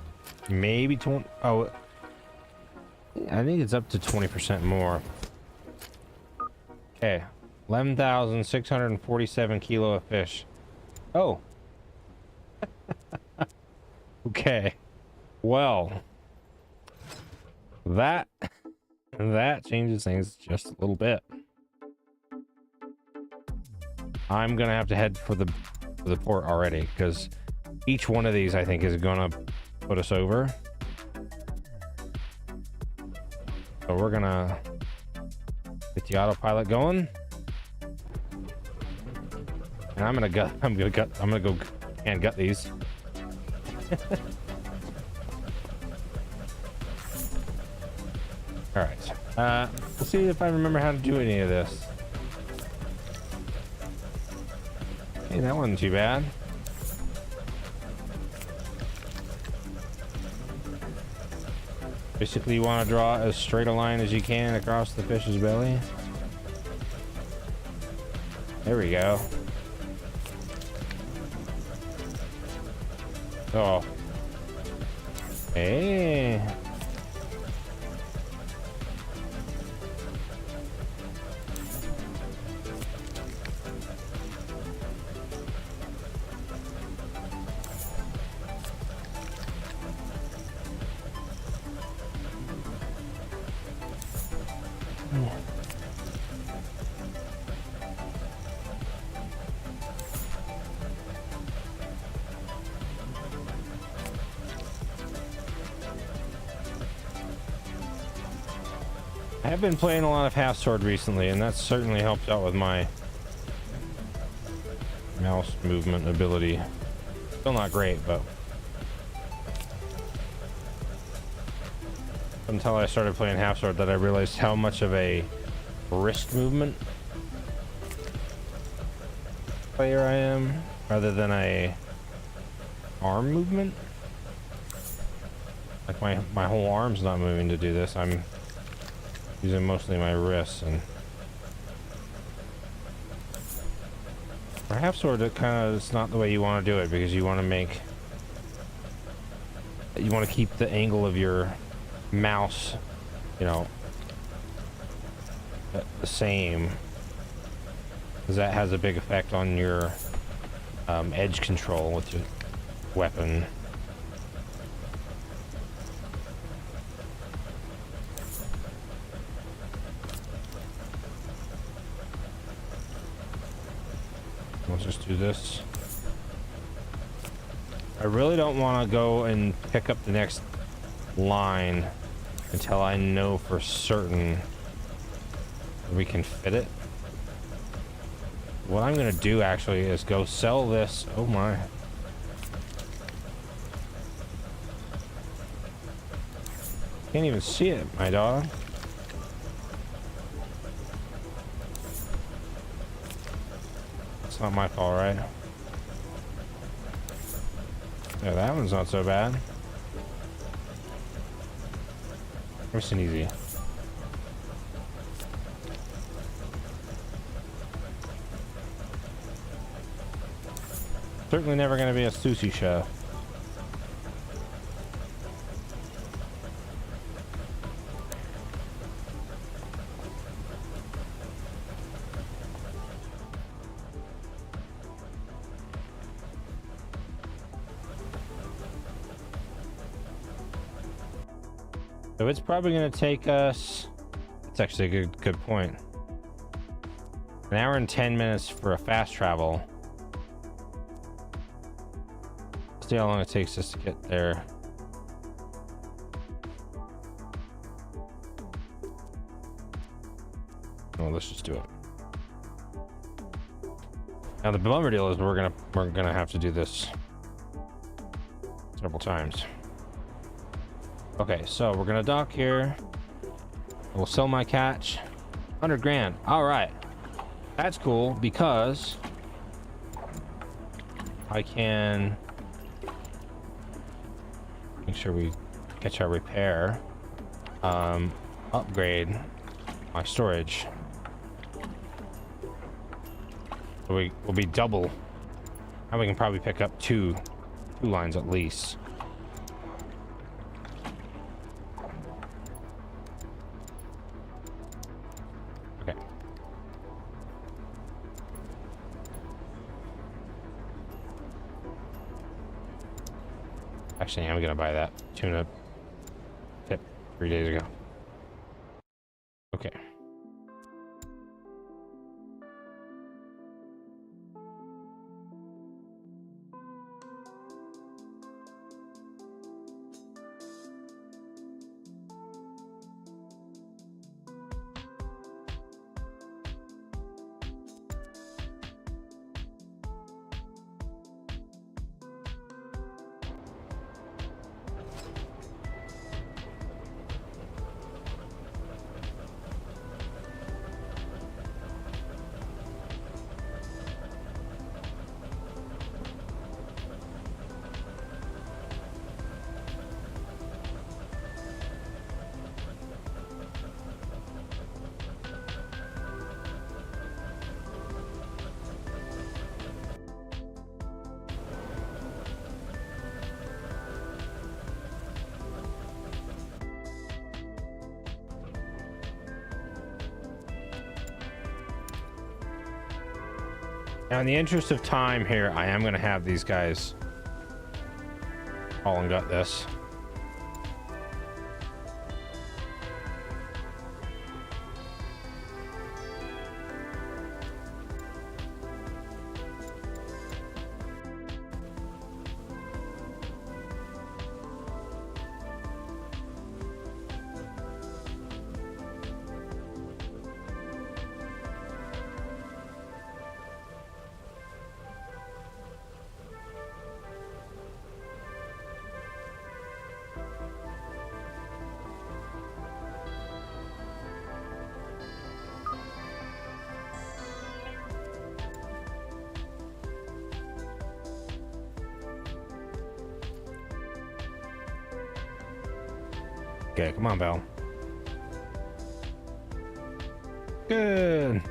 maybe 20. Oh, I think it's up to 20% more. Okay, 11,647 kilo of fish. Oh. Okay. Well, that changes things just a little bit. I'm gonna have to head for the port already, because each one of these I think is gonna put us over. So we're gonna get the autopilot going, and I'm gonna go and gut these. All right. We'll see if I remember how to do any of this. Hey, that wasn't too bad. Basically, you want to draw as straight a line as you can across the fish's belly. There we go. Oh. Hey. I have been playing a lot of Half Sword recently, and that's certainly helped out with my mouse movement ability. Still not great, but until I started playing Half Sword that I realized how much of a wrist movement player I am rather than a arm movement. Like my whole arm's not moving to do this. I'm using mostly my wrists, and for Half Sword it kind of it's not the way you want to do it, because you want to keep the angle of your mouse, you know, the same, because that has a big effect on your edge control with your weapon. Let's just do this. I really don't want to go and pick up the next line until I know for certain we can fit it. What I'm gonna do actually is go sell this. Oh my. Can't even see it, my dog. It's not my fault, right? Yeah, that one's not so bad. Nice and easy. Certainly never going to be a sushi chef. So it's probably going to take us, it's actually a good point, an hour and 10 minutes for a fast travel. See how long it takes us to get there. Oh, let's just do it. Now the bummer deal is we're gonna have to do this several times. Okay, so we're gonna dock here. We'll sell my catch. 100 grand. All right, that's cool because I can make sure we catch our repair, upgrade my storage, so we will be double. Now we can probably pick up two lines at least. Actually, I'm gonna buy that tuna tip 3 days ago. Okay. Now, in the interest of time here, I am going to have these guys call and gut this. Okay, come on, Belle. Good.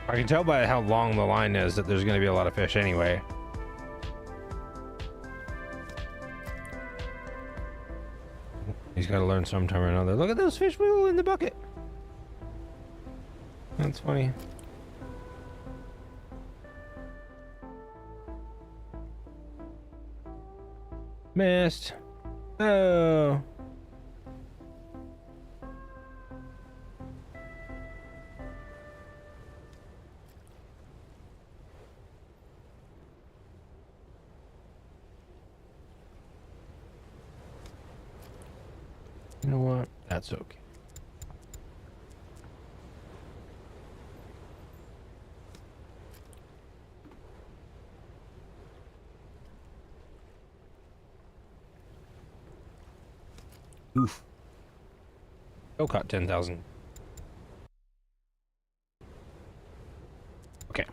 I can tell by how long the line is that there's going to be a lot of fish anyway. He's got to learn sometime or another. Look at those fish wiggle in the bucket. That's funny. Missed. Oh. You know what? That's okay. Oof. Go caught 10,000. Okay.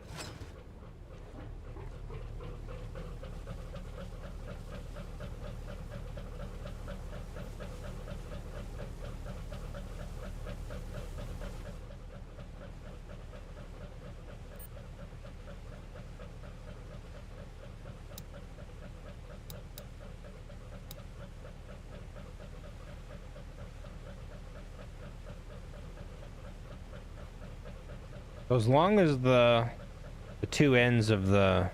As long as the two ends of the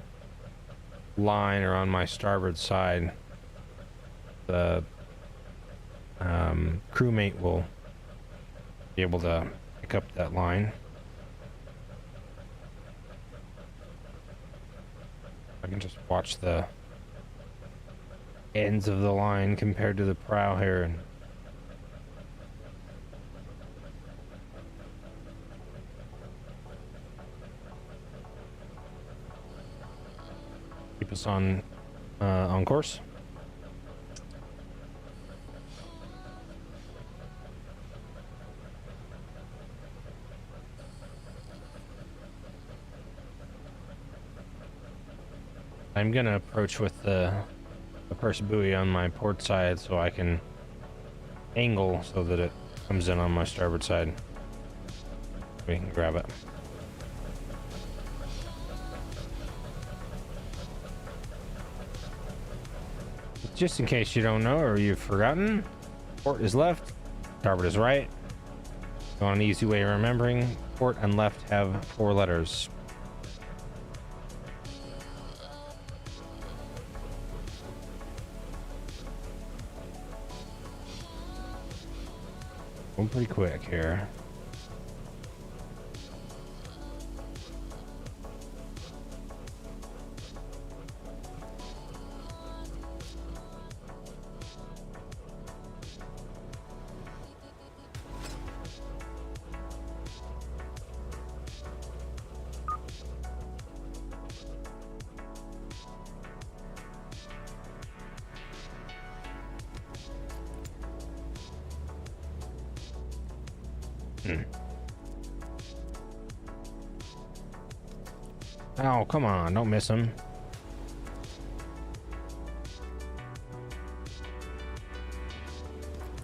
line are on my starboard side, the crewmate will be able to pick up that line. I can just watch the ends of the line compared to the prow here and keep us on course. I'm gonna approach with the first buoy on my port side so I can angle so that it comes in on my starboard side. we can grab it. Just in case you don't know or you've forgotten, port is left, starboard is right. You want an easy way of remembering, port and left have 4 letters. Going pretty quick here. Oh, come on, don't miss him.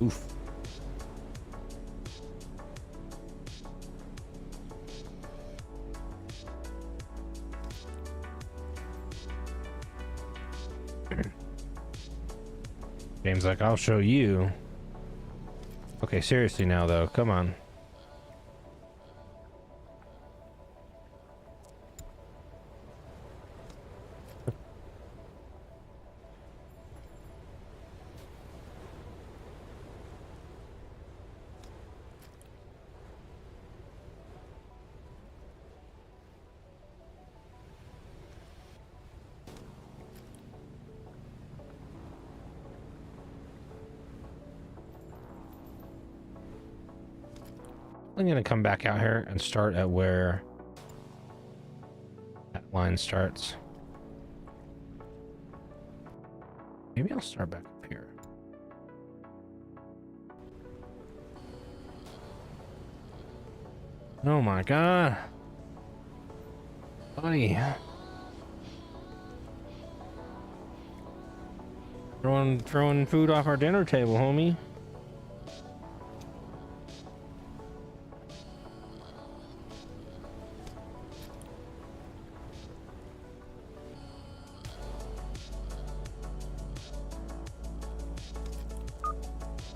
Oof. James like, I'll show you. Okay, seriously now though, come on. I'm gonna come back out here and start at where that line starts. Maybe I'll start back up here. Oh my god. Buddy. Throwing food off our dinner table, homie.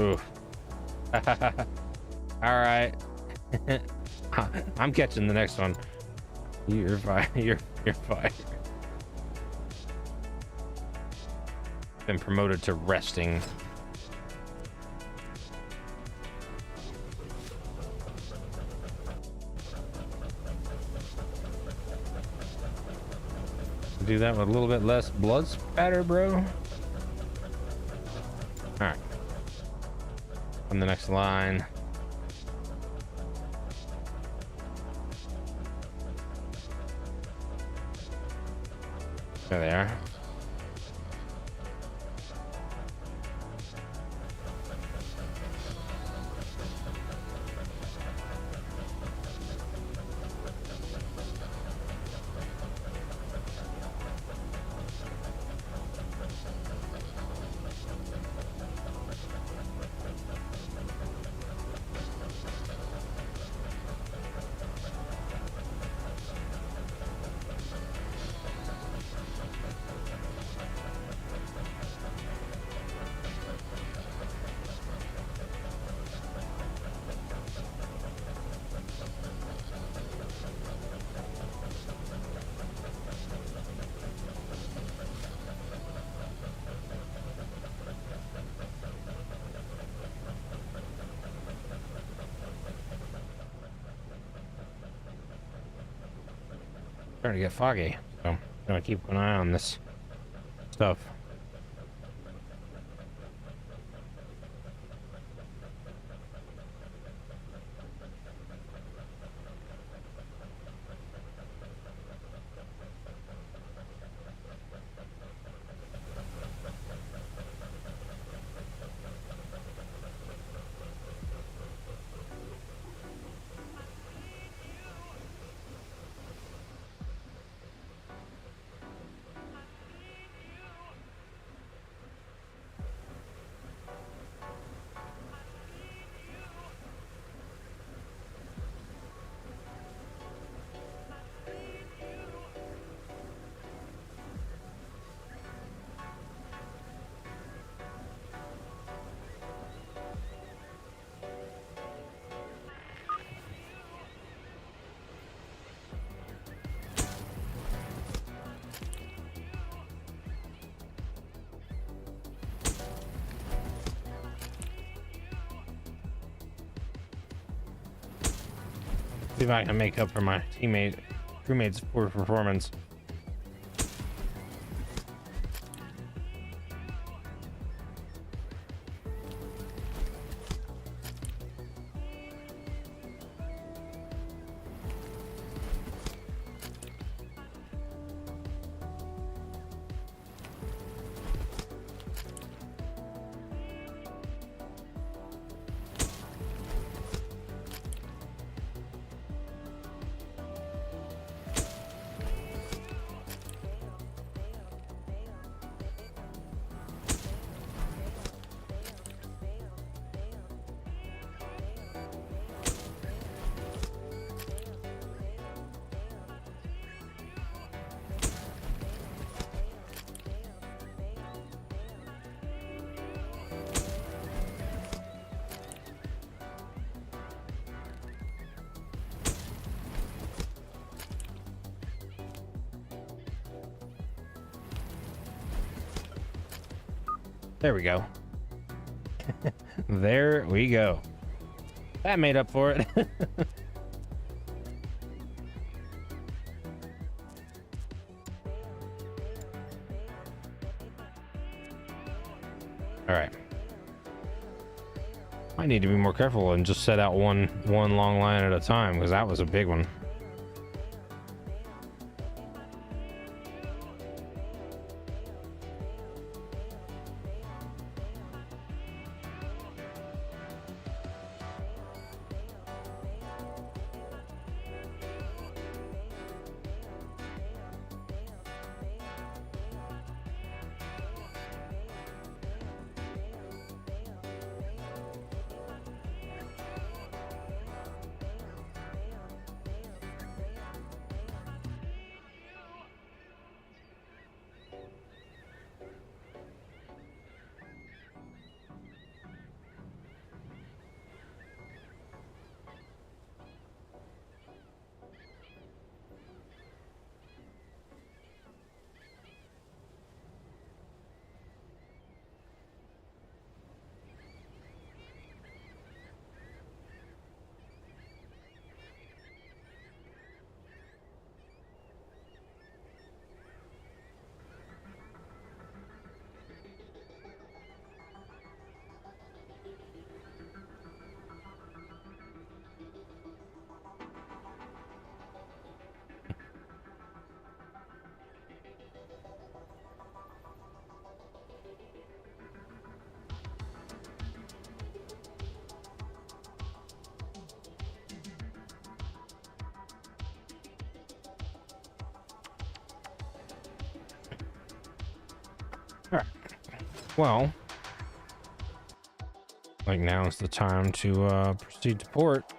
Oof. All right. I'm catching the next one. You're fine. You're fine. Been promoted to resting. Do that with a little bit less blood spatter, bro. All right. On the next line. There they are. Starting to get foggy, so I'm gonna keep an eye on this stuff. See if I can make up for my crewmates' poor performance. There we go. There we go. That made up for it. All right. I need to be more careful and just set out one long line at a time, because that was a big one. Well, like now is the time to proceed to port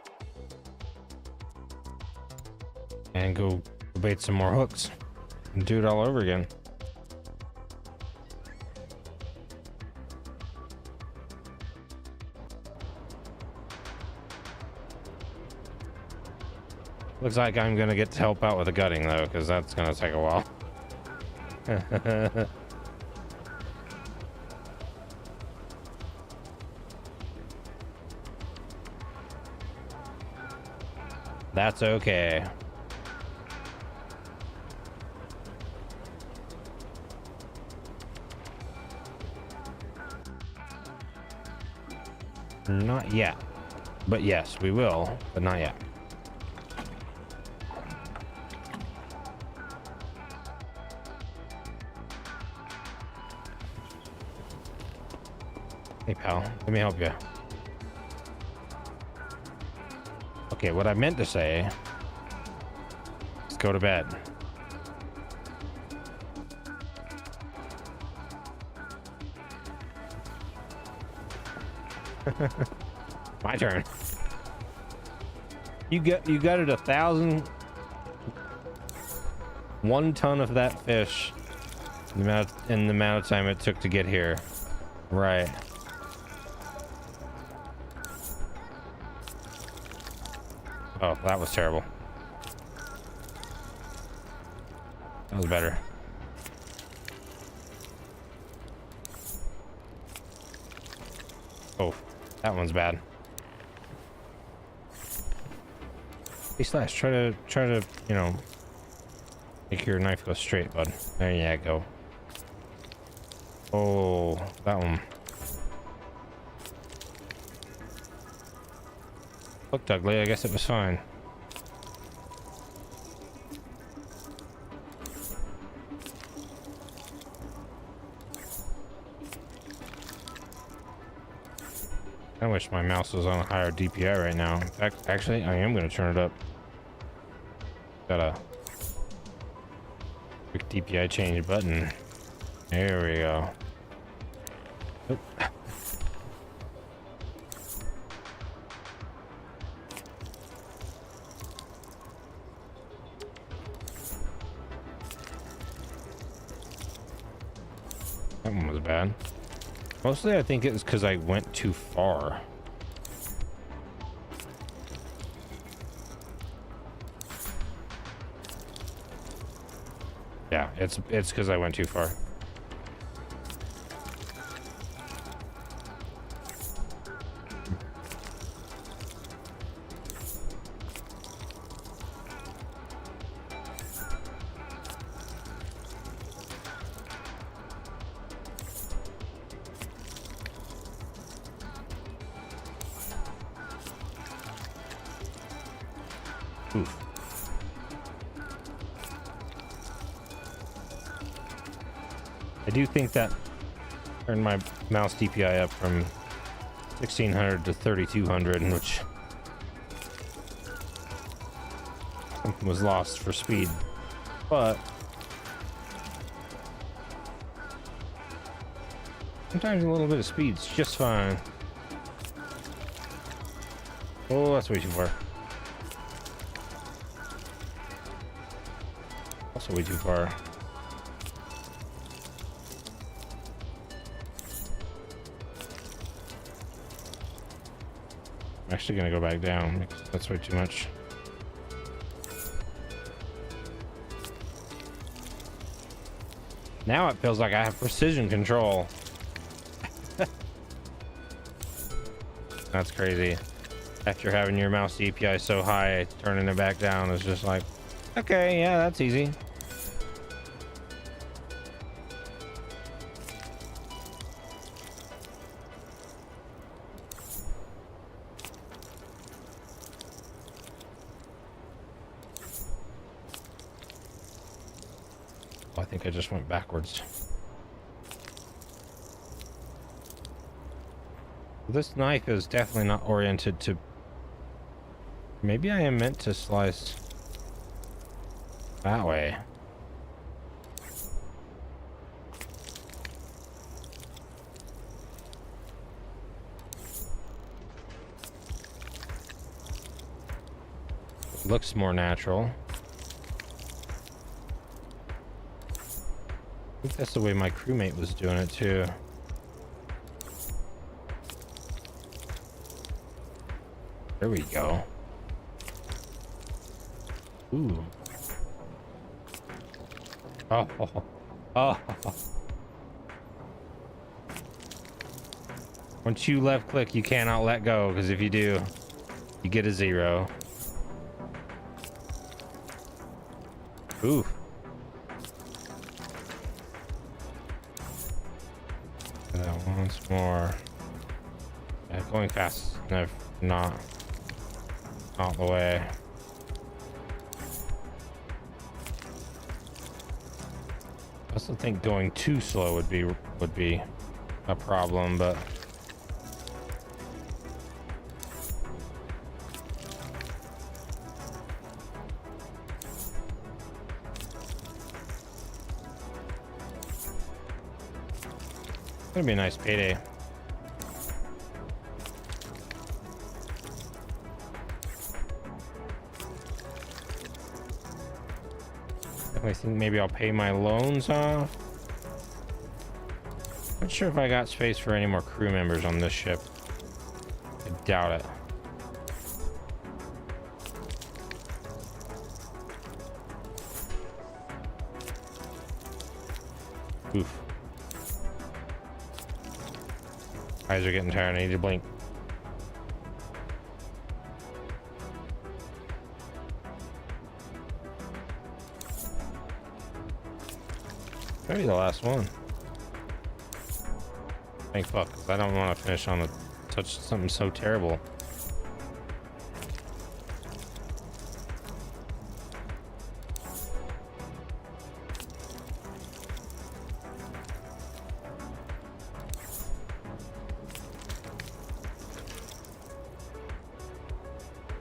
and go bait some more hooks and do it all over again. Looks like I'm gonna get to help out with the gutting though, because that's gonna take a while. That's okay. Not yet. But yes, we will, but not yet. Hey pal, let me help you. Okay, what I meant to say is go to bed. My turn. You gutted 1 ton of that fish in the amount of time it took to get here. Right. Oh, that was terrible. That was better. Oh, that one's bad. Hey Slash, try to, you know, make your knife go straight, bud. There you go. Oh, that one. Looked ugly, I guess it was fine. I wish my mouse was on a higher DPI right now. In fact, actually, I am going to turn it up. Got a quick DPI change button. There we go. Oop. That one was bad. Mostly I think it was because I went too far. Yeah, it's because I went too far. Oof. I do think that turned my mouse DPI up from 1600 to 3200, which something was lost for speed, but sometimes a little bit of speed's just fine. Oh, that's way too far. Also way too far. I'm actually gonna go back down because that's way too much. Now it feels like I have precision control. That's crazy. After having your mouse DPI so high, turning it back down is just like, okay, yeah, that's easy. I think I just went backwards. This knife is definitely not oriented to... Maybe I am meant to slice that way. Looks more natural. I think that's the way my crewmate was doing it too. There we go. Ooh. Oh, oh, oh. Once you left click, you cannot let go, because if you do, you get a 0. Ooh. That once more. Yeah, going fast is not the way. I also think going too slow would be a problem, but it's gonna be a nice payday. I think maybe I'll pay my loans off. Not sure if I got space for any more crew members on this ship. I doubt it. Oof. Eyes are getting tired. I need to blink. Maybe the last one. Thank fuck, 'cause I don't want to finish on such something so terrible.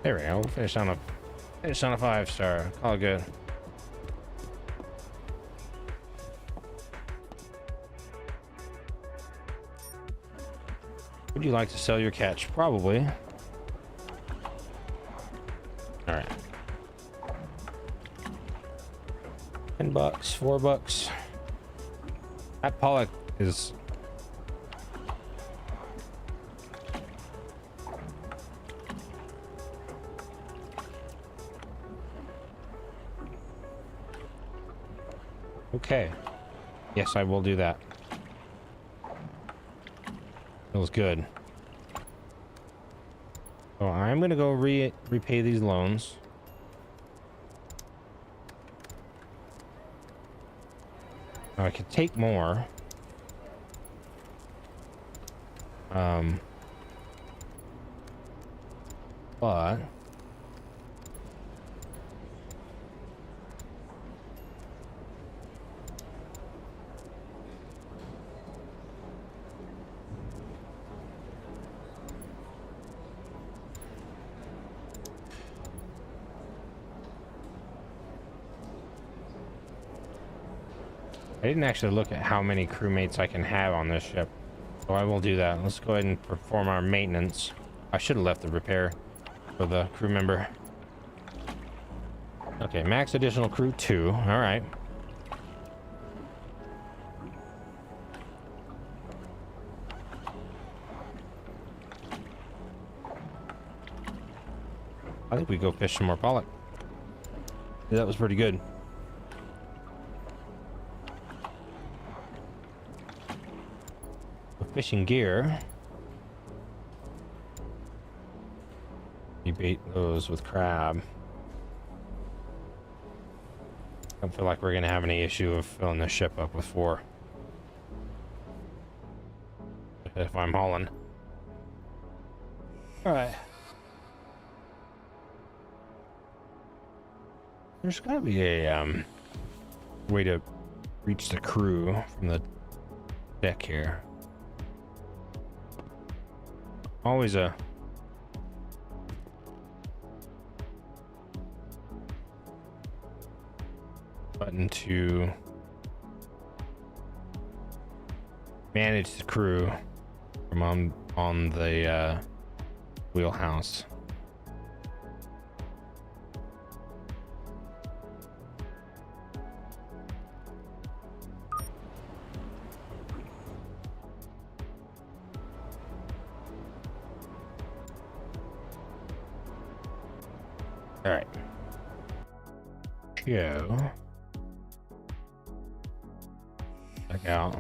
There we go. We'll finish on a 5-star. All good. Would you like to sell your catch? Probably. All right. $10, $4. That pollock is. Okay. Yes, I will do that. Feels good. So I'm gonna go repay these loans. Now, I could take more. But I didn't actually look at how many crewmates I can have on this ship. So I will do that. Let's go ahead and perform our maintenance. I should have left the repair for the crew member. Okay, max additional crew 2. All right. I think we go fish some more pollock. Yeah, that was pretty good. Fishing gear. You bait those with crab. I don't feel like we're gonna have any issue of filling this ship up with 4. If I'm hauling. Alright. There's gotta be a way to reach the crew from the deck here. Always a button to manage the crew from on the wheelhouse. All right. Show. Check out.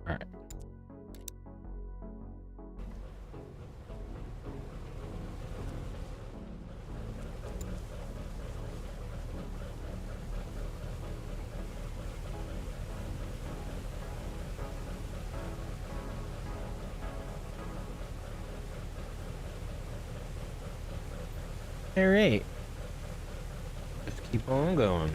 All right. All right. Just keep on going.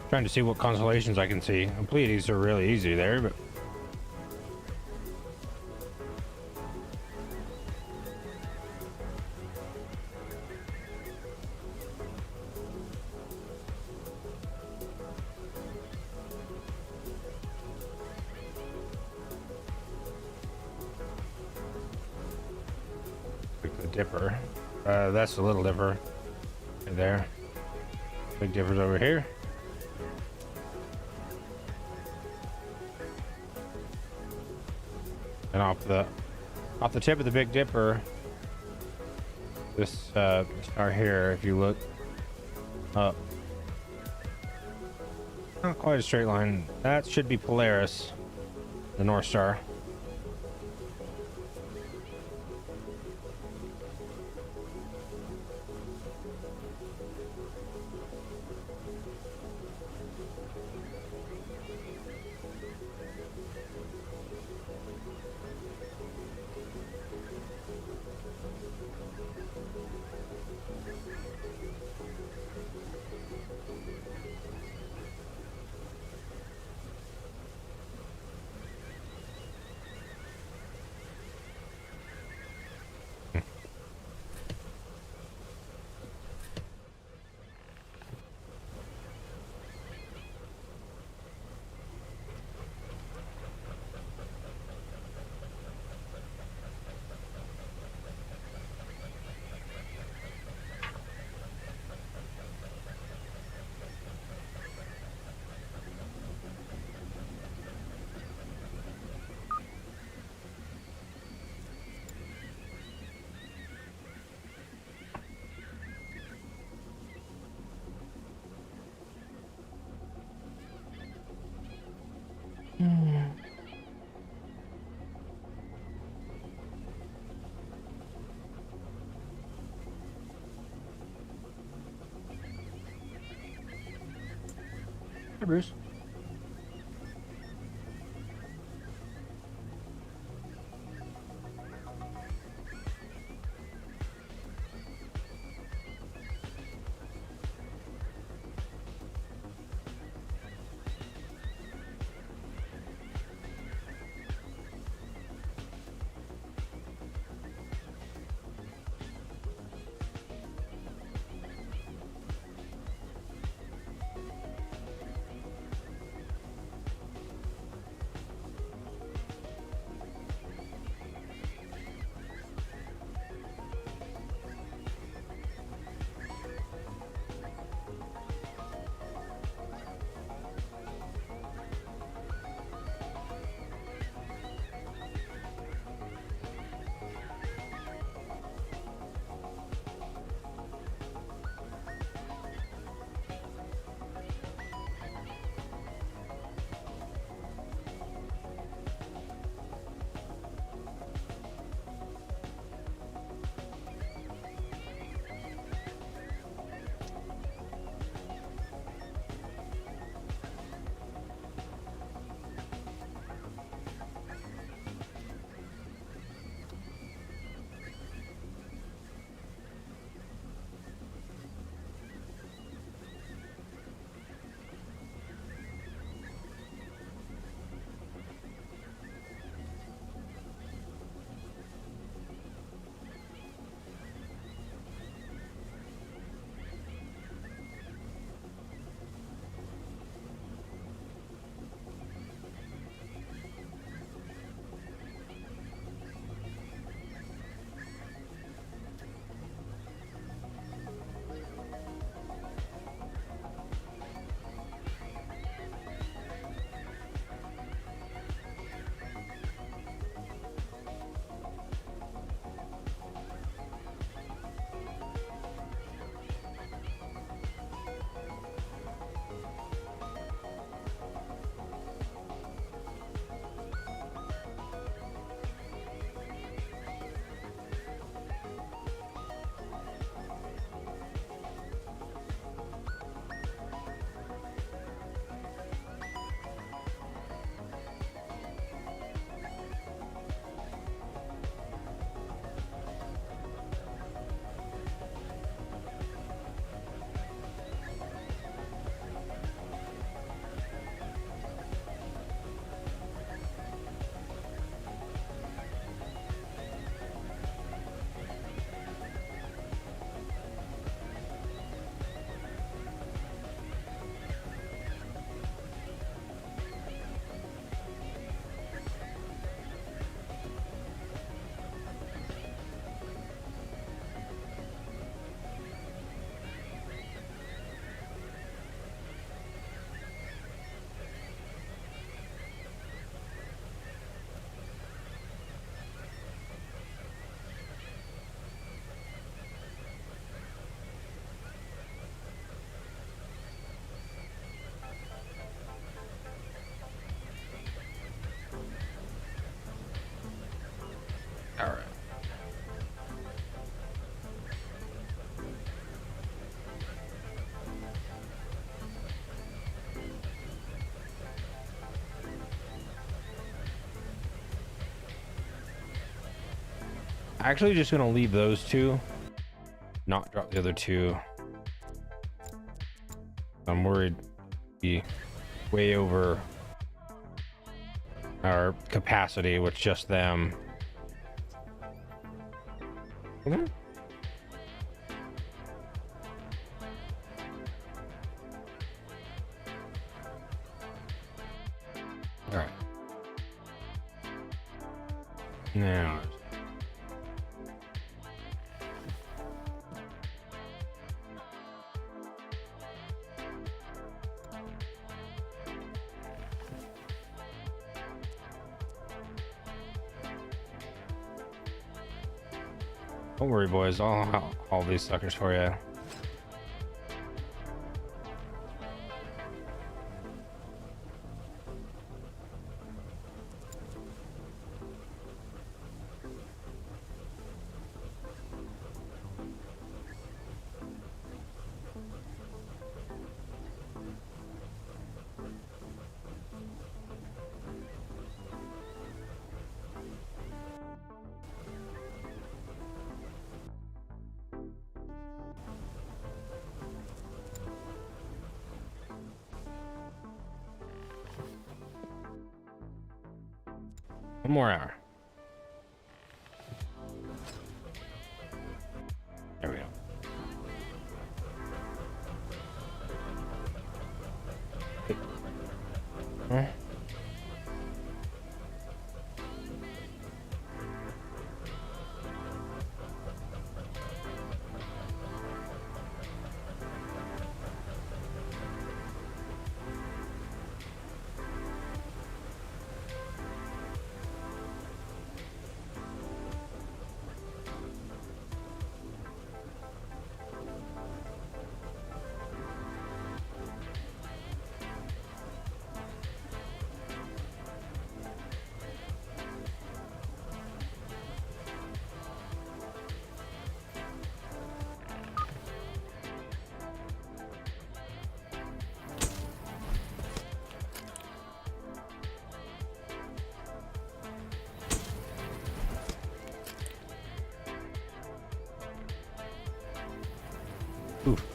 Trying to see what constellations I can see. The Pleiades are really easy there, but like the Dipper. That's the Little Dipper right there. Big Dipper's over here. And off the tip of the Big Dipper, this star here, if you look up, not quite a straight line. That should be Polaris, the North Star. Hi, Bruce. All right. Actually, just gonna leave those two, not drop the other two. I'm worried be way over our capacity with just them. Mhm. All right. Now. Don't worry, boys. I'll haul these suckers for you. One more hour. There we go. Huh? Oof.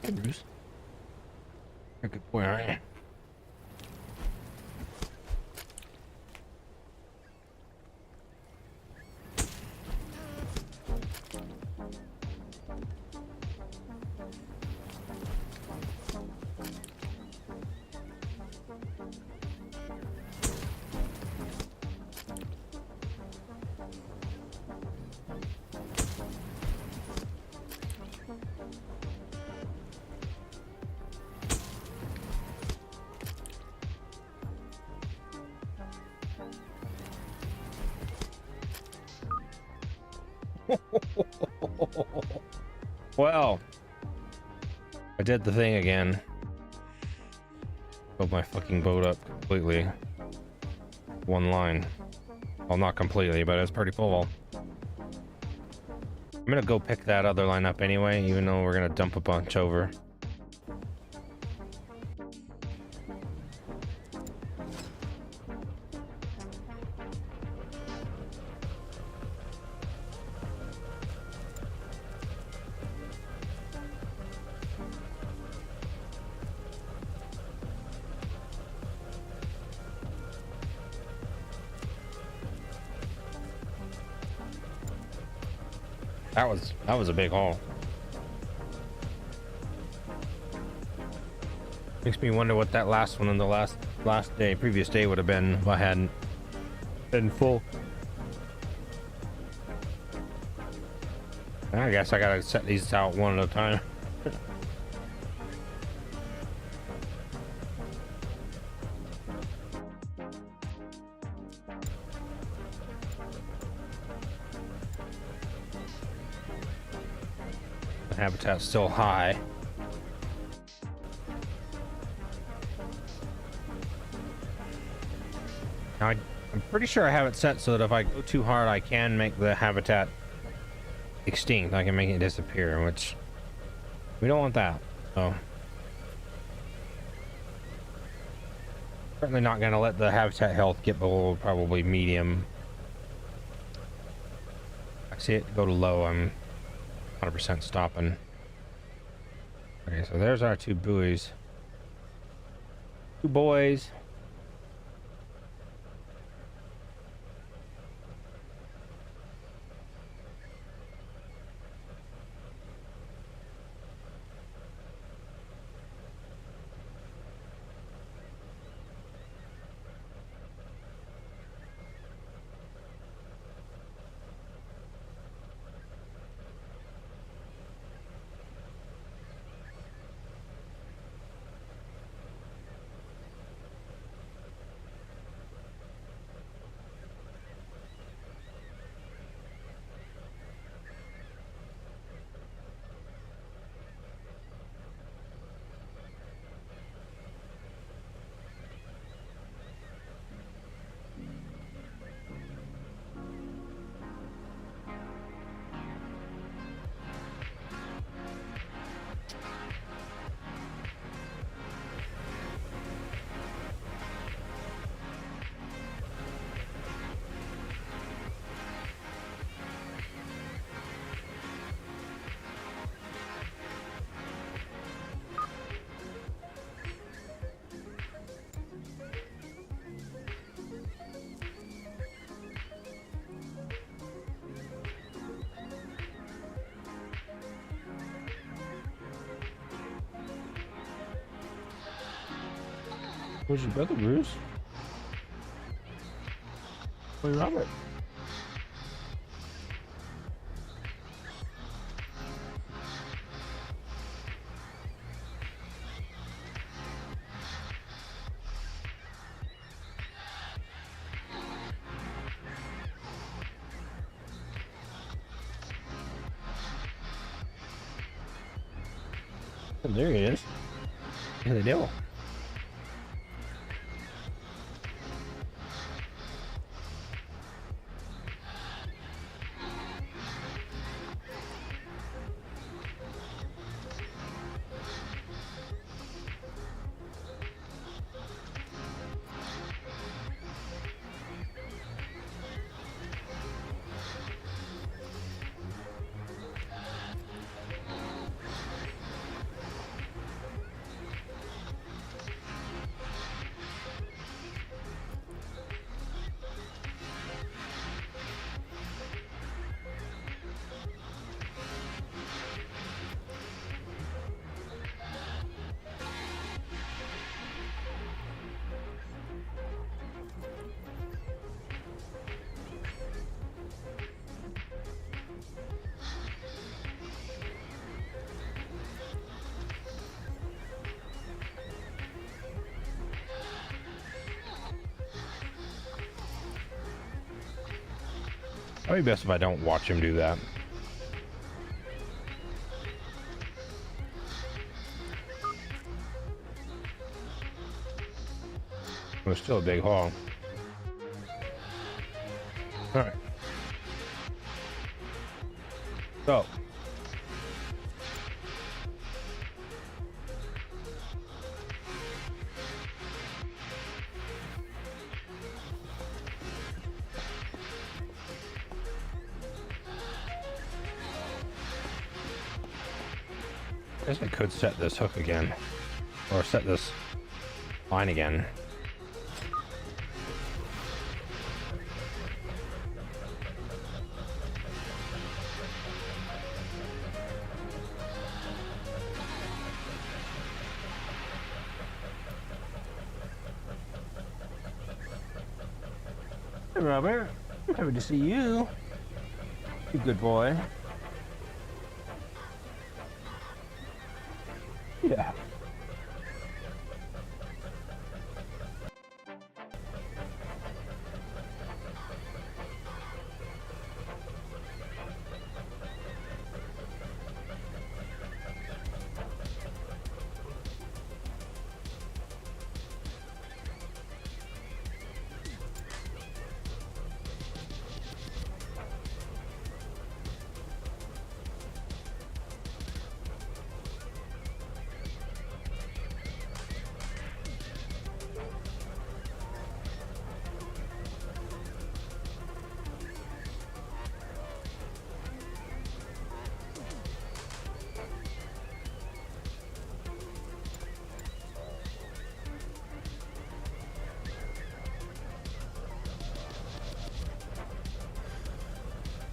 Hey, Bruce. You're a good boy, aren't you? Well, I did the thing again. Filled my fucking boat up completely. One line. Well, not completely, but it's pretty full. I'm gonna go pick that other line up anyway, even though we're gonna dump a bunch over. That was a big haul. Makes me wonder what that last one on the last previous day would have been if I hadn't been full. I guess I gotta set these out one at a time. The habitat's still high. Now, I'm pretty sure I have it set so that if I go too hard, I can make the habitat extinct. I can make it disappear, which we don't want that. So certainly not going to let the habitat health get below probably medium. I see it go to low. I'm 100% stopping. Okay, so there's our two buoys. Two boys. Where's your brother, Bruce? Where's Robert? Oh, there he is. Yeah, the devil. Probably best if I don't watch him do that. It was still a big haul. All right. So. I guess I could set this hook again, or set this line again. Hey, Robert. I'm happy to see you. You good boy. Yeah.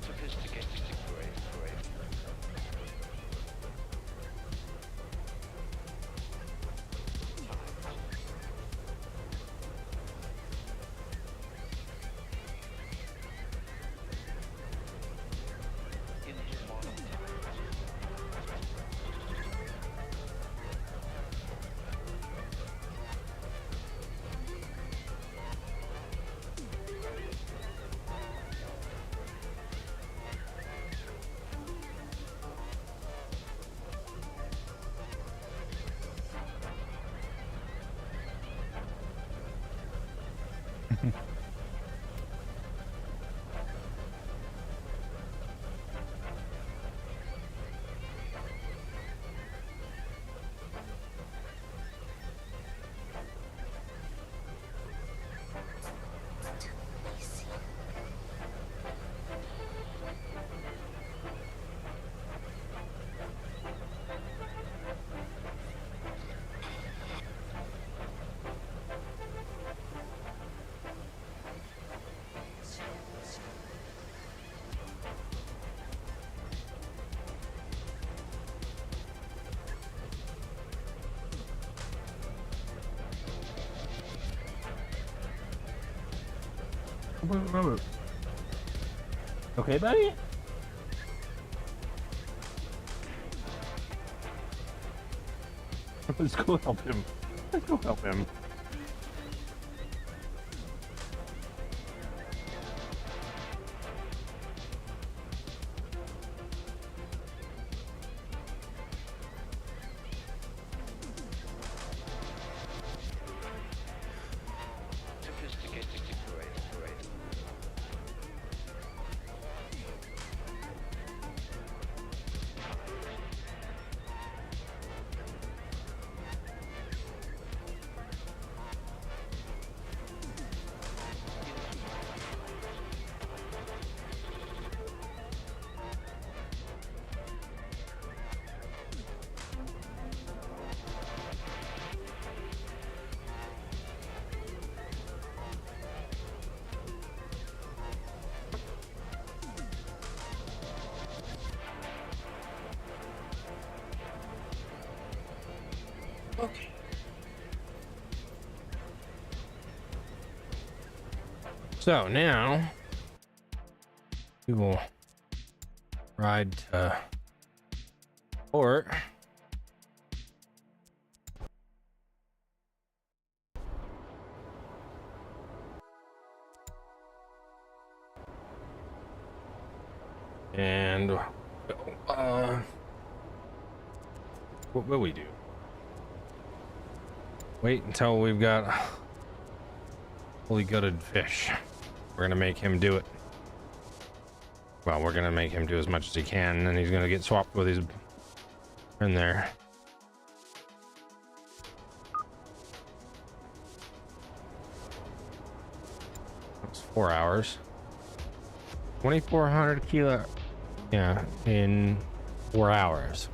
Sophisticated parade. Into modern times. Okay, buddy? Let's go help him. Let's go help him. Sophisticated parade. Okay. So now we will ride to port. And what will we do? Wait until we've got fully gutted fish. We're gonna make him do it. Well, we're gonna make him do as much as he can, and then he's gonna get swapped with his in there. That's 4 hours. 2,400 kilo. Yeah, in 4 hours.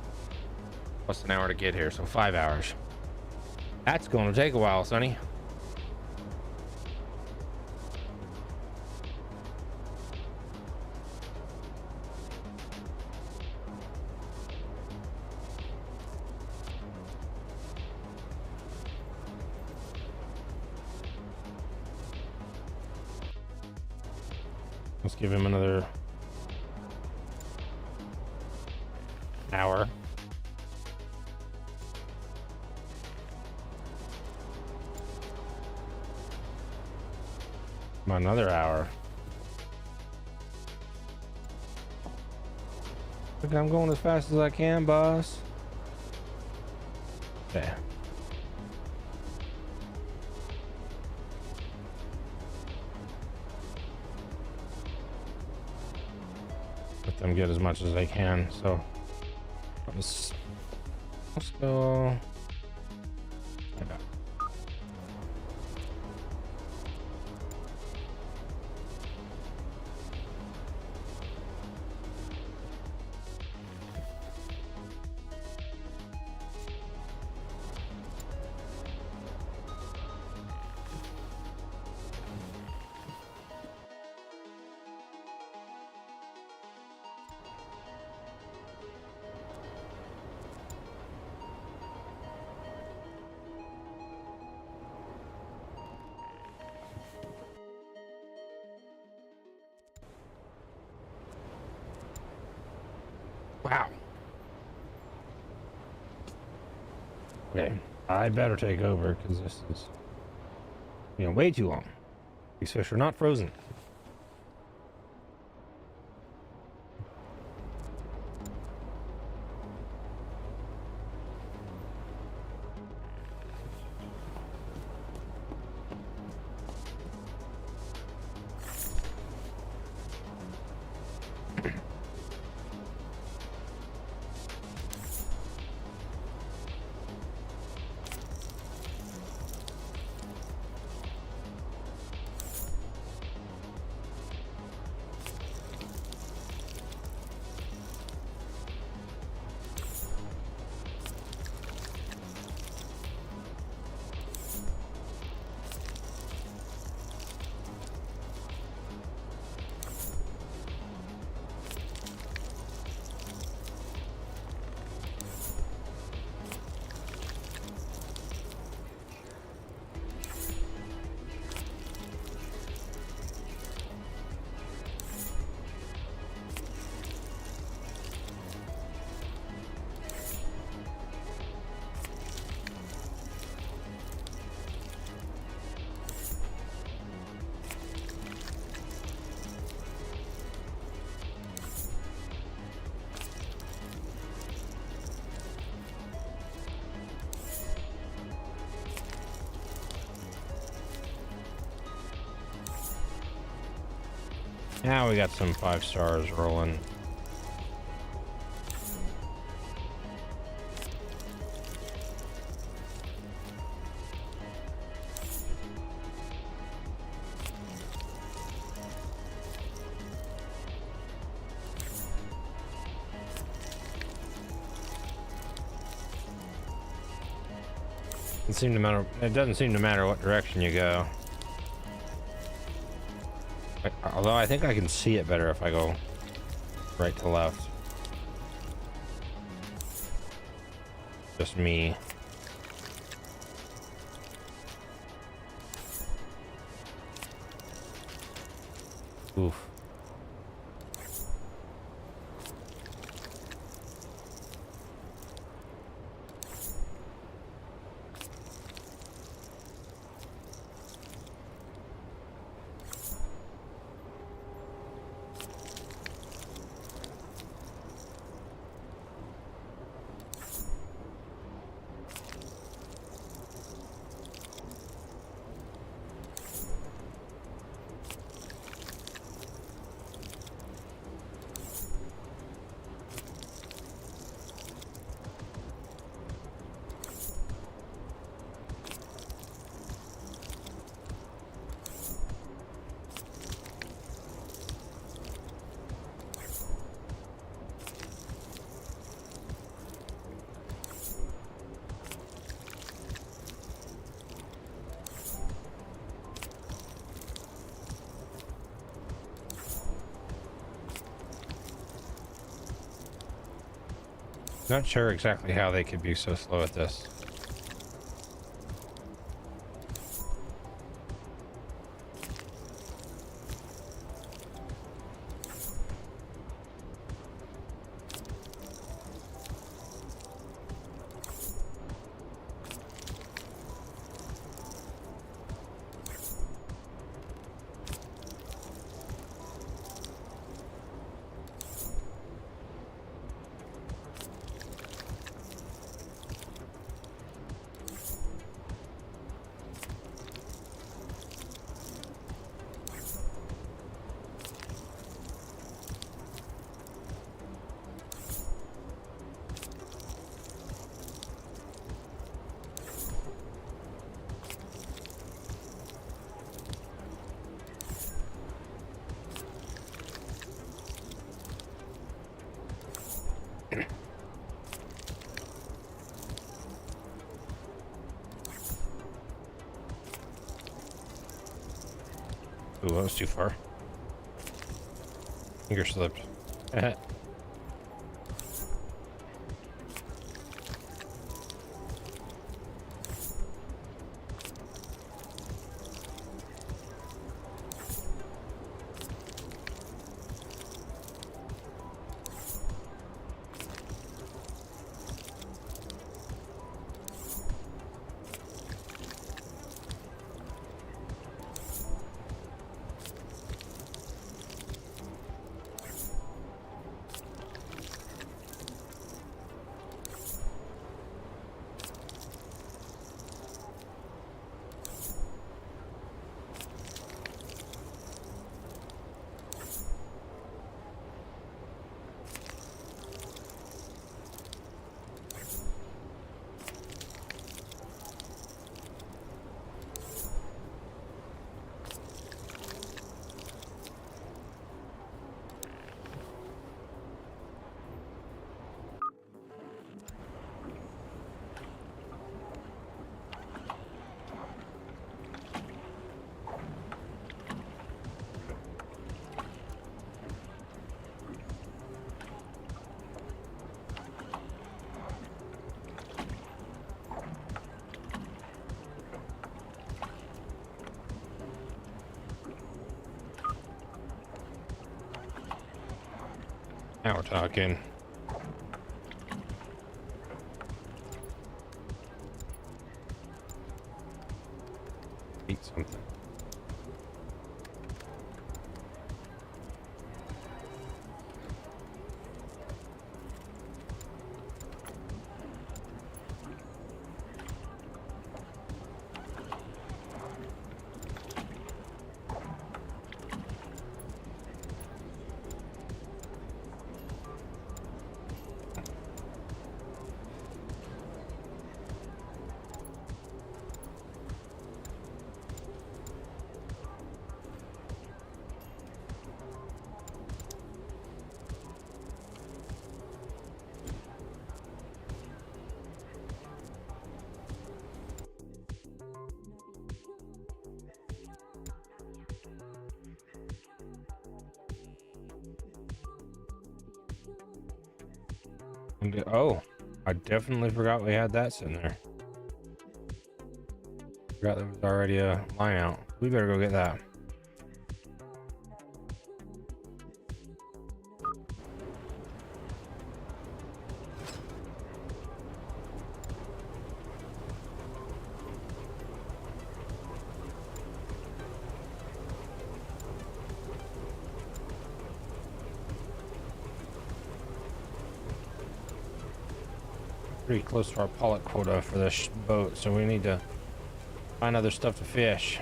Plus an hour to get here, so 5 hours. That's gonna take a while, Sonny. Let's give him another hour. Another hour. Look, I'm going as fast as I can, boss. Okay. Let them get as much as they can. So let's go. Wow. Okay, I better take over because this is, way too long. These fish are not frozen. Now we got some 5 stars rolling. It doesn't seem to matter what direction you go. Although I think I can see it better if I go right to left. Just me. Oof. Not sure exactly how they could be so slow at this. that was too far. Finger slipped. Now we're talking. Eat something. Oh, I definitely forgot we had that sitting there. Forgot there was already a line out. We better go get that. Pretty close to our pollock quota for this boat, so we need to find other stuff to fish.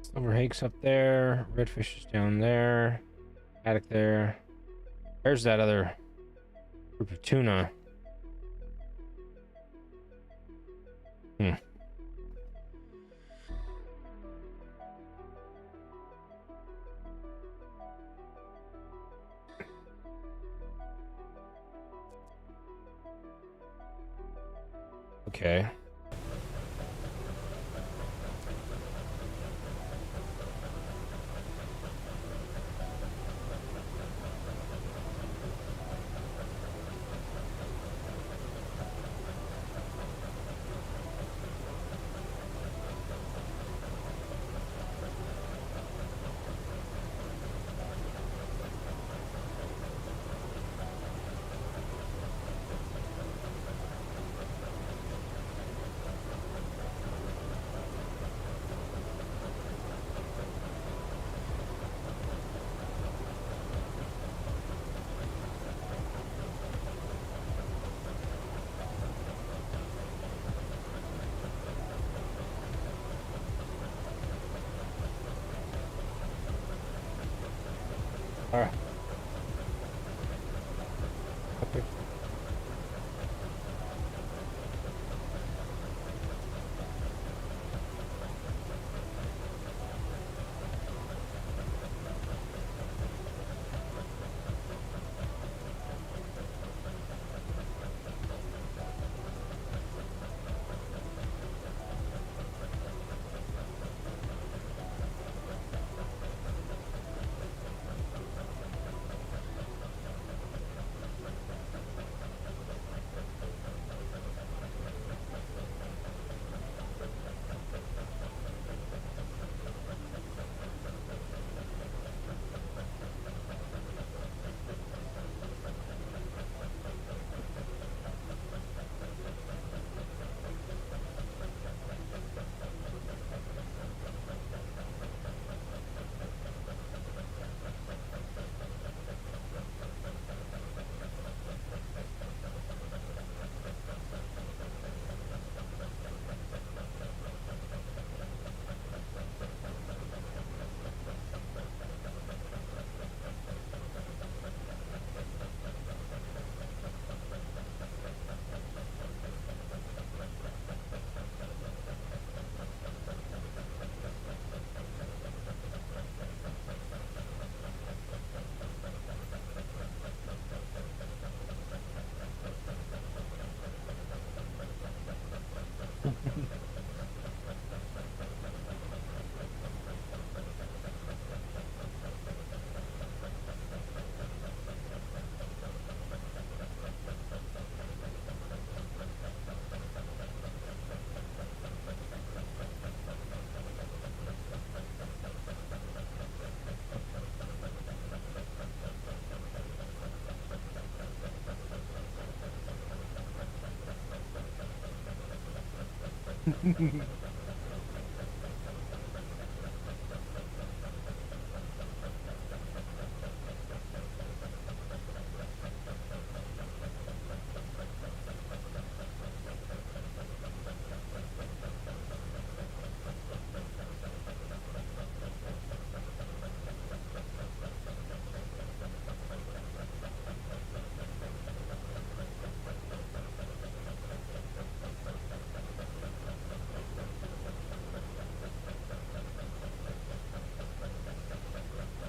Silver hake's up there. Redfish is down there. Attic there. There's that other group of tuna. Okay.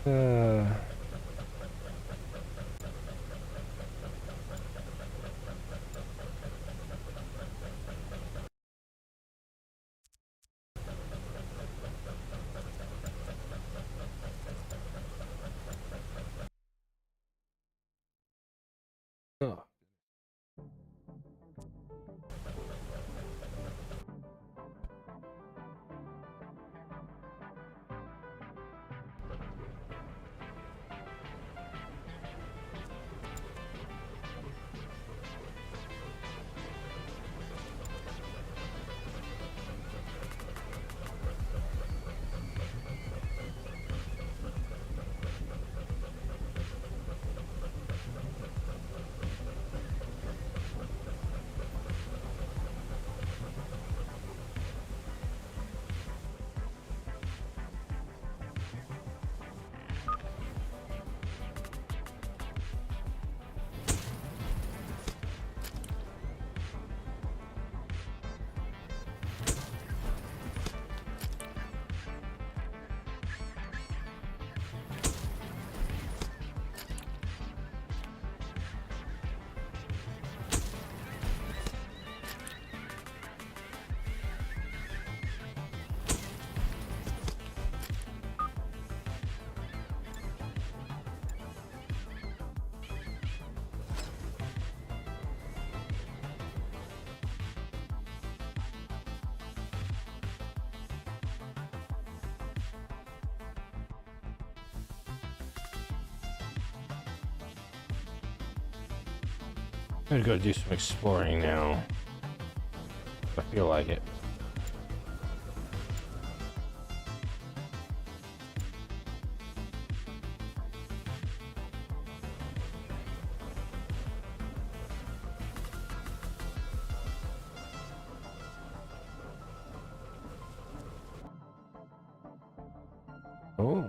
Uh, oh. I'm gonna go do some exploring now. I feel like it. Oh.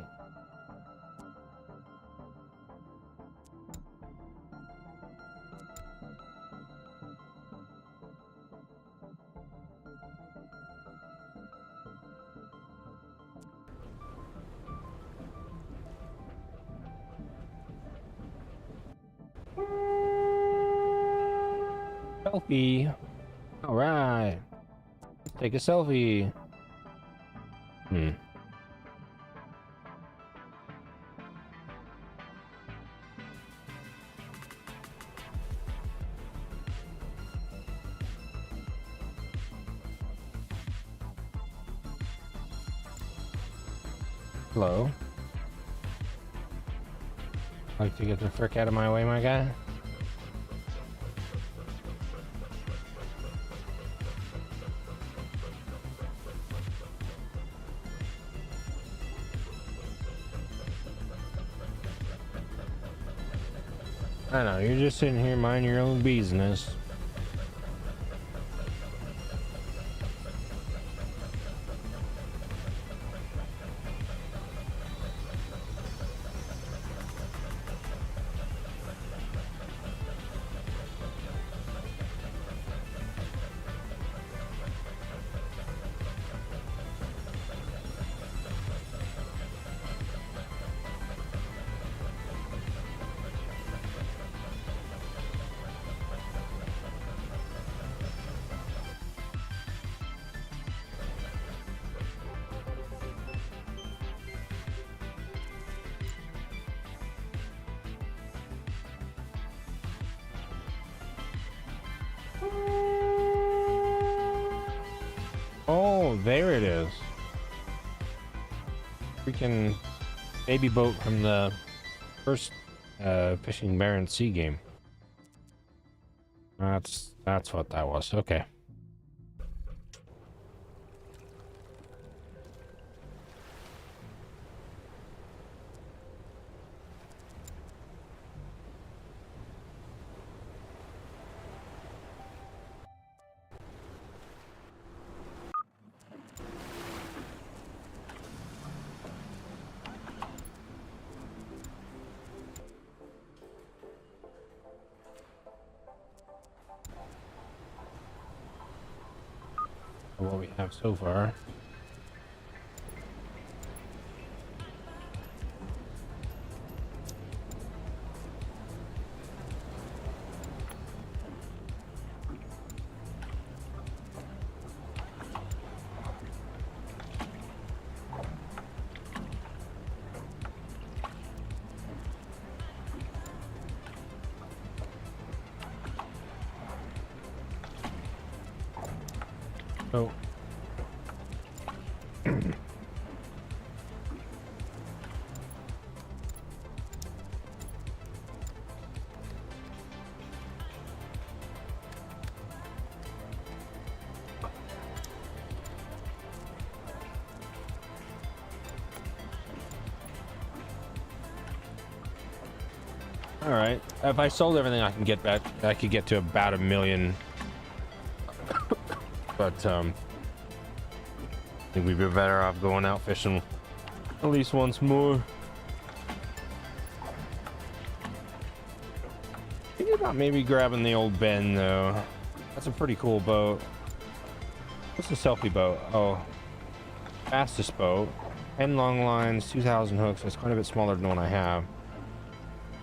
Selfie. All right. Let's take a selfie. Hmm. Hello. Like to get the frick out of my way, my guy? I know, you're just sitting here minding your own business. Oh, there it is. Freaking baby boat from the first Fishing Barents Sea game. That's what that was. Okay. What we have so far. Oh. All right. If I sold everything, I can get back. I could get to about 1 million. But I think we'd be better off going out fishing at least once more. Thinking about maybe grabbing the old Ben though. That's a pretty cool boat. What's the selfie boat? Oh, fastest boat. 10 long lines, 2,000 hooks. It's quite a bit smaller than the one I have.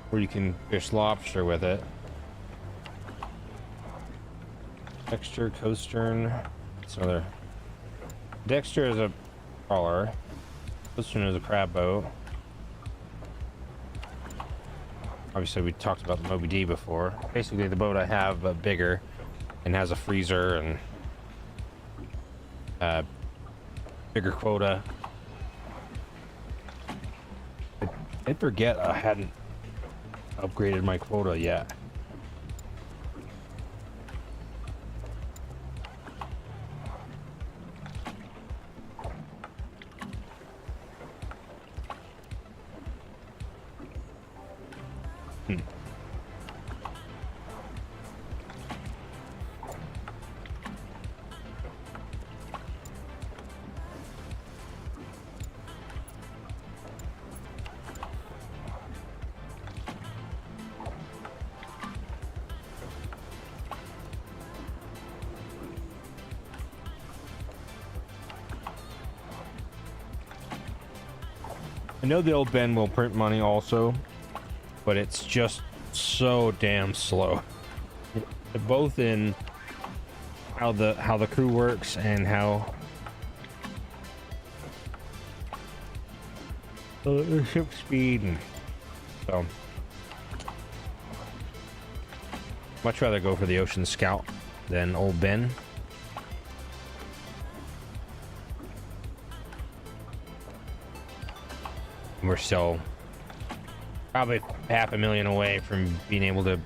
Where you can fish lobster with it. Dexter, Coastern. That's another. Dexter is a trawler. Coastern is a crab boat. Obviously, we talked about the Moby D before. Basically, the boat I have, but bigger, and has a freezer and bigger quota. I forget I hadn't upgraded my quota yet. I know the old Ben will print money also, but it's just so damn slow. both in how the crew works and how the ship speed, and so much rather go for the Ocean Scout than old Ben. We're still probably 500,000 away from being able to.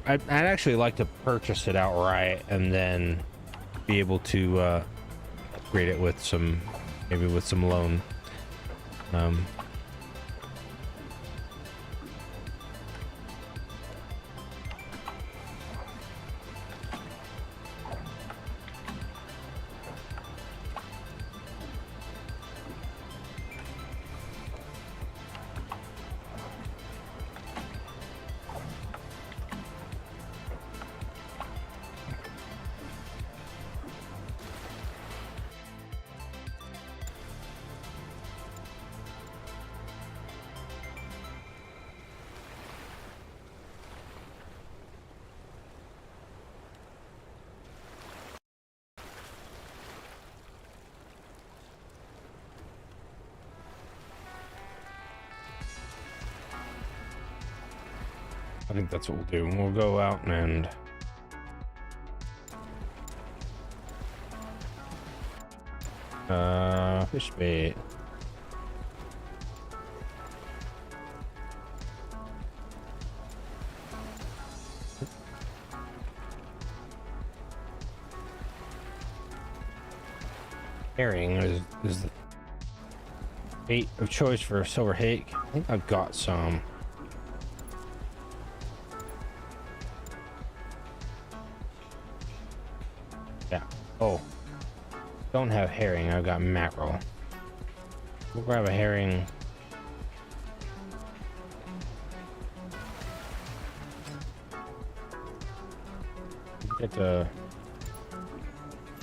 I'd actually like to purchase it outright and then be able to upgrade it with some, maybe with some loan. I think that's what we'll do. We'll go out and fish bait. Herring is the bait of choice for silver hake. I think I've got some. Yeah. Oh, don't have herring. I've got mackerel. We'll grab a herring. Get the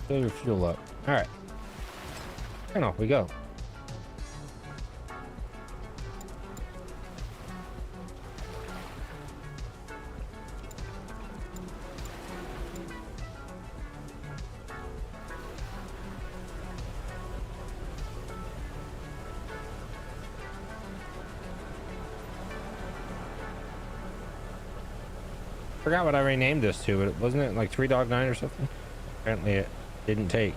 fill your fuel up. All right, and off we go. Forgot what I renamed this to, but wasn't it like 3-Dog-9 or something? Apparently it didn't take.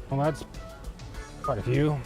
Well, that's quite a few.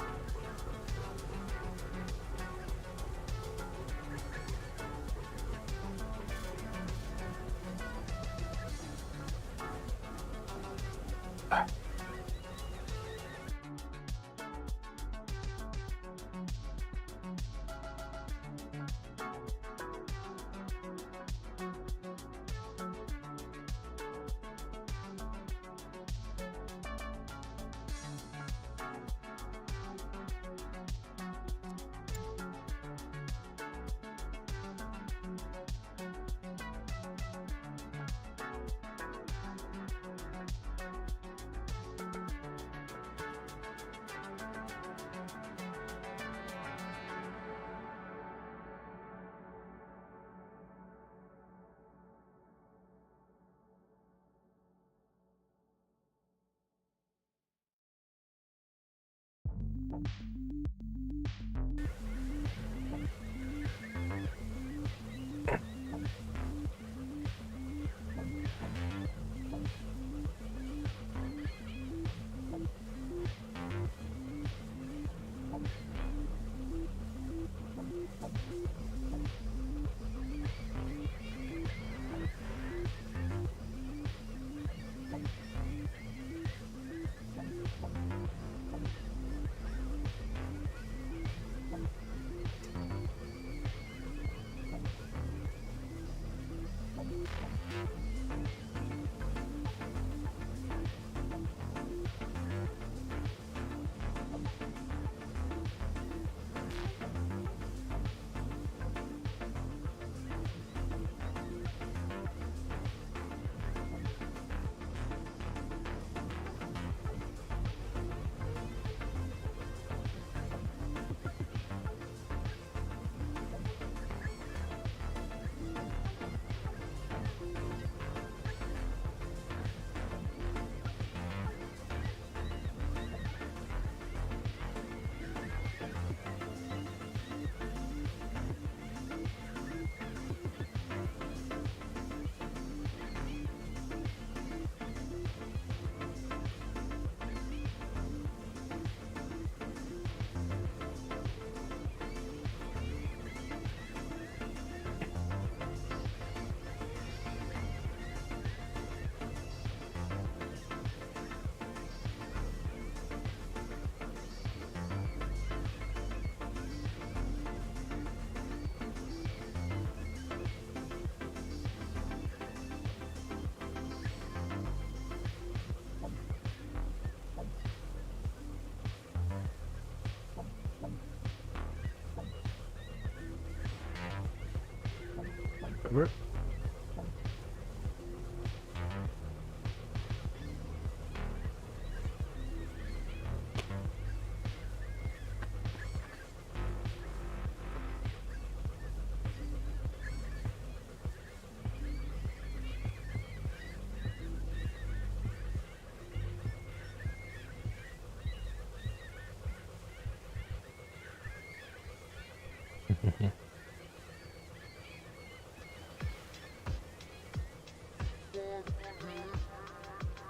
Over.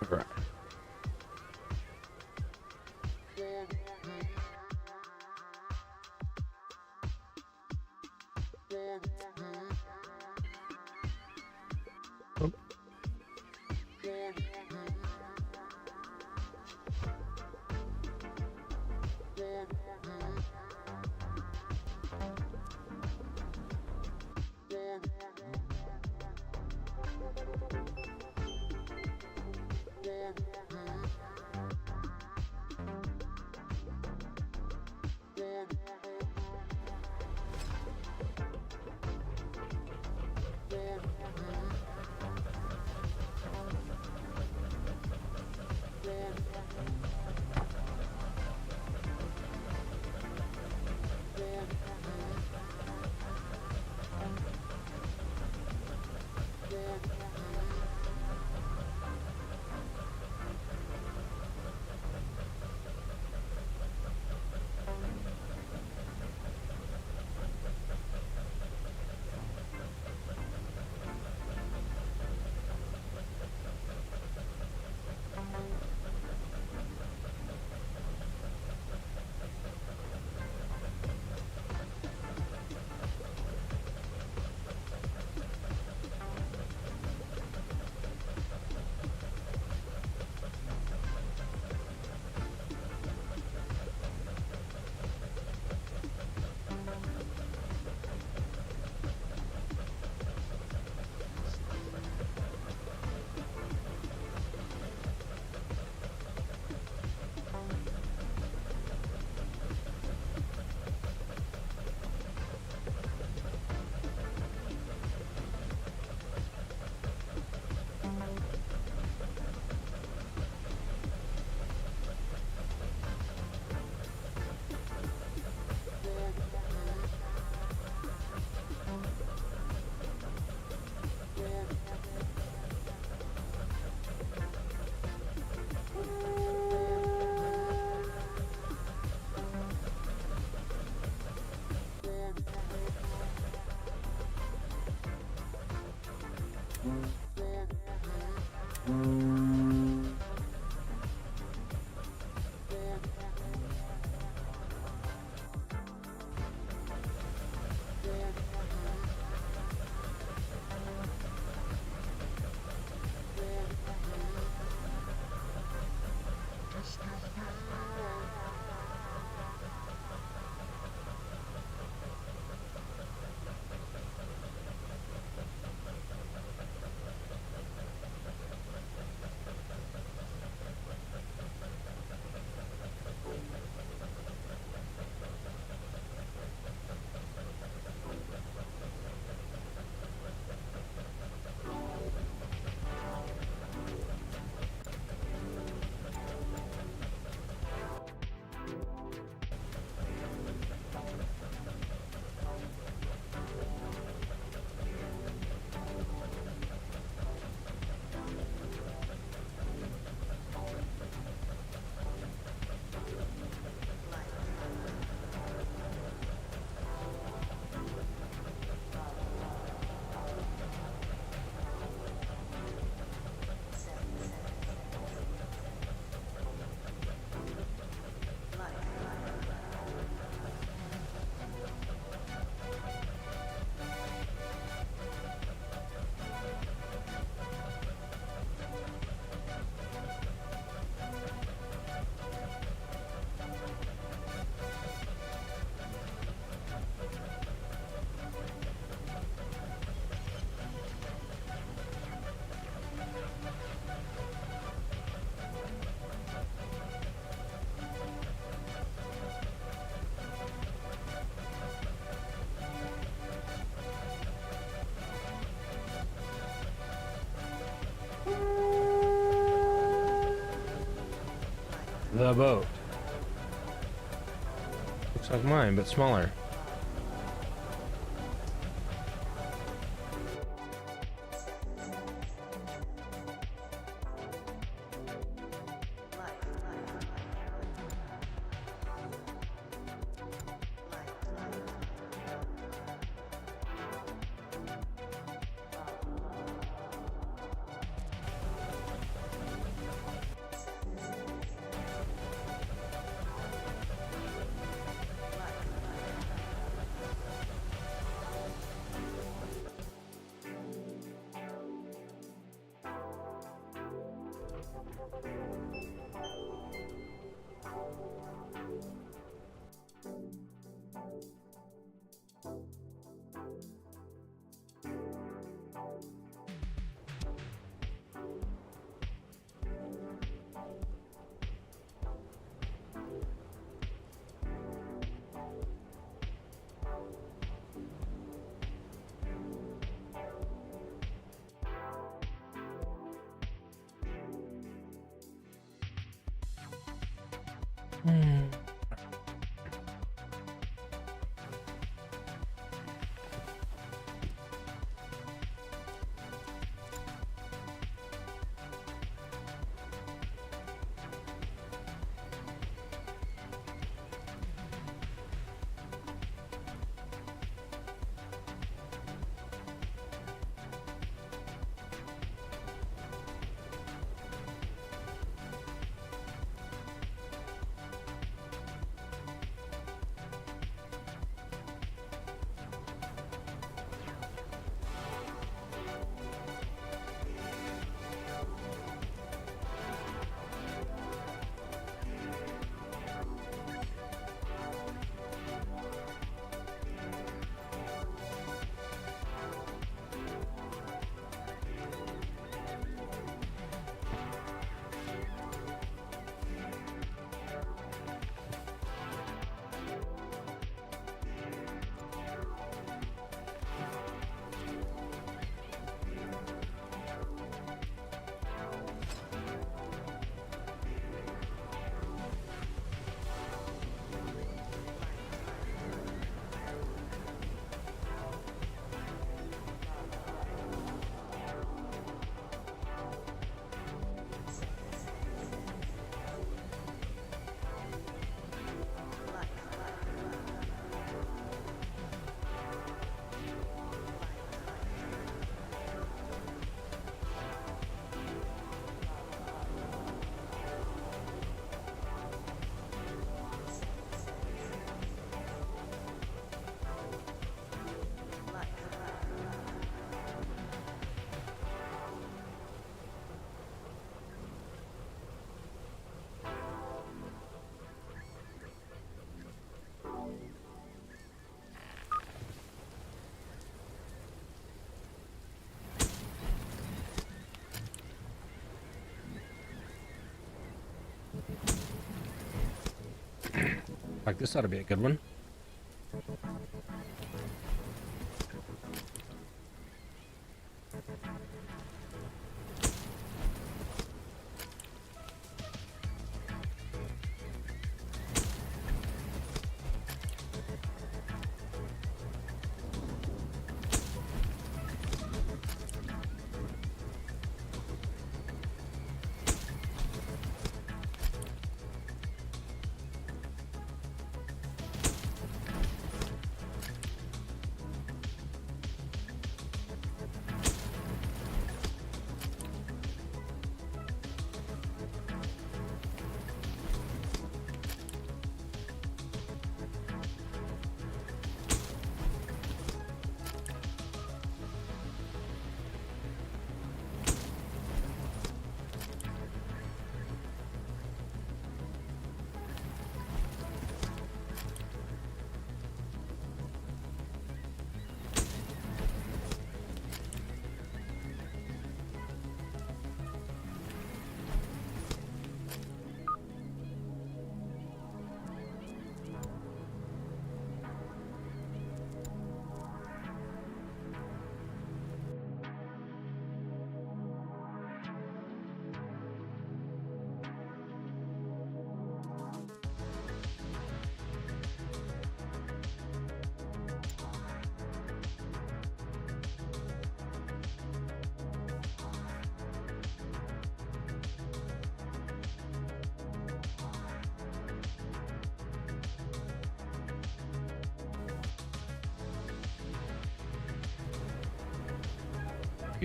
Right. Oh. The boat. Looks like mine, but smaller. Like this ought to be a good one.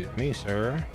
Excuse me, sir.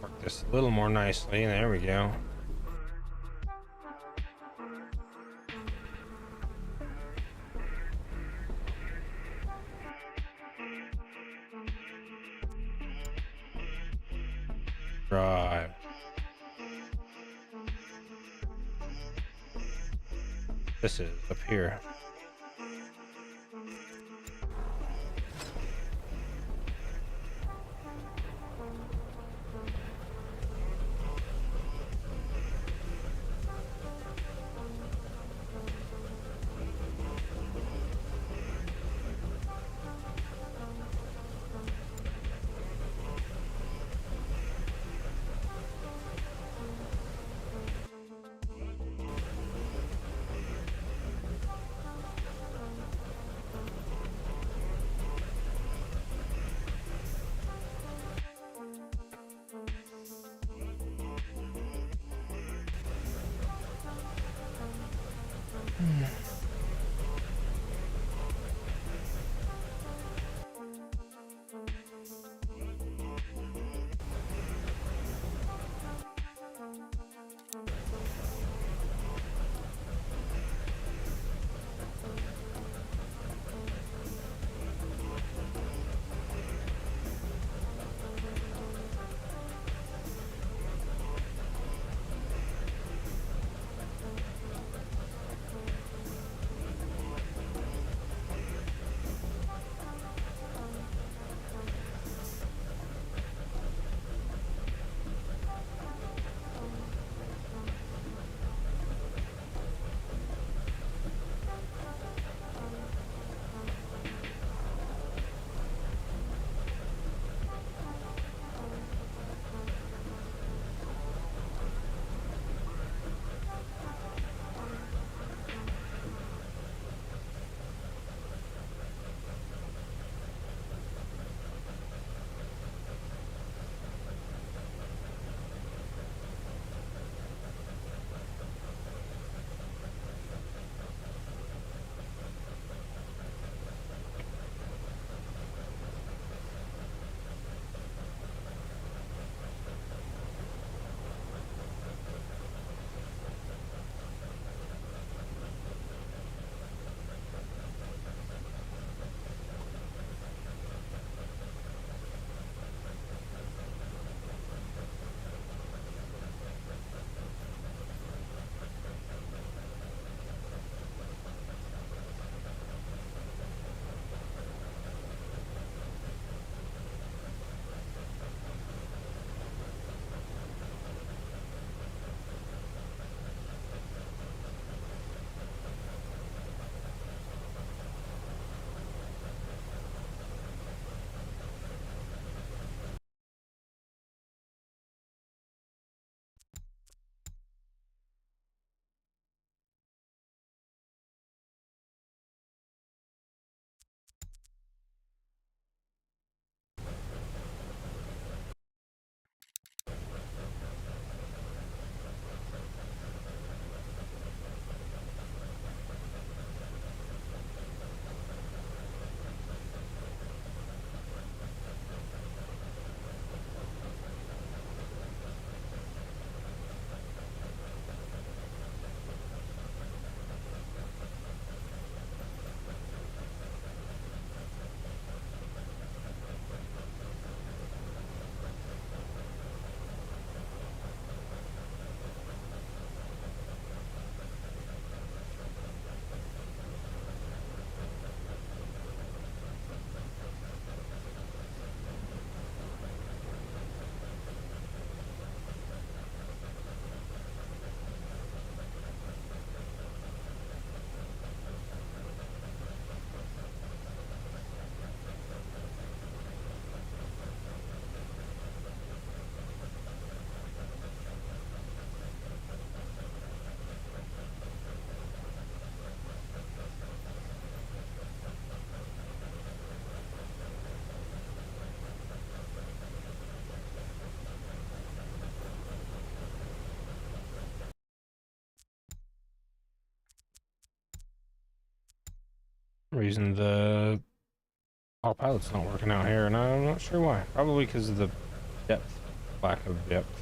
Work this a little more nicely. There we go. Drive. This is up here. some reason the autopilot's not working out here, and I'm not sure why. Probably because of the depth, lack of depth.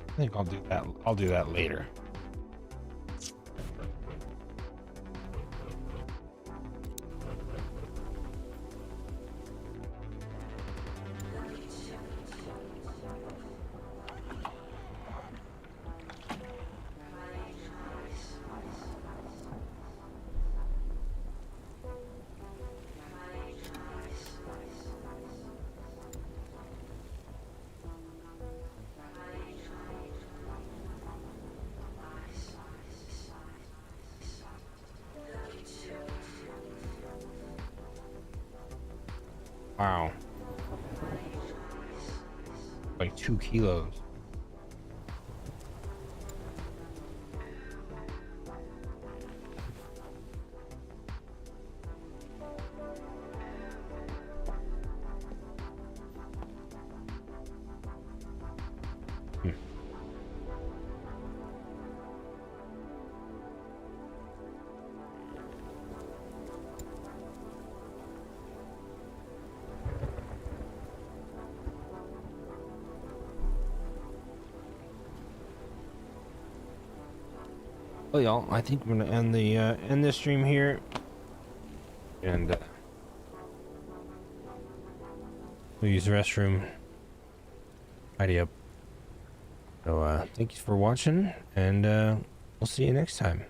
I think I'll do that. I'll do that later. Wow. Like 2 kilos. Well, y'all, I think we're gonna end this stream here, and we'll use the restroom, tidy up. So, thank you for watching, and we'll see you next time.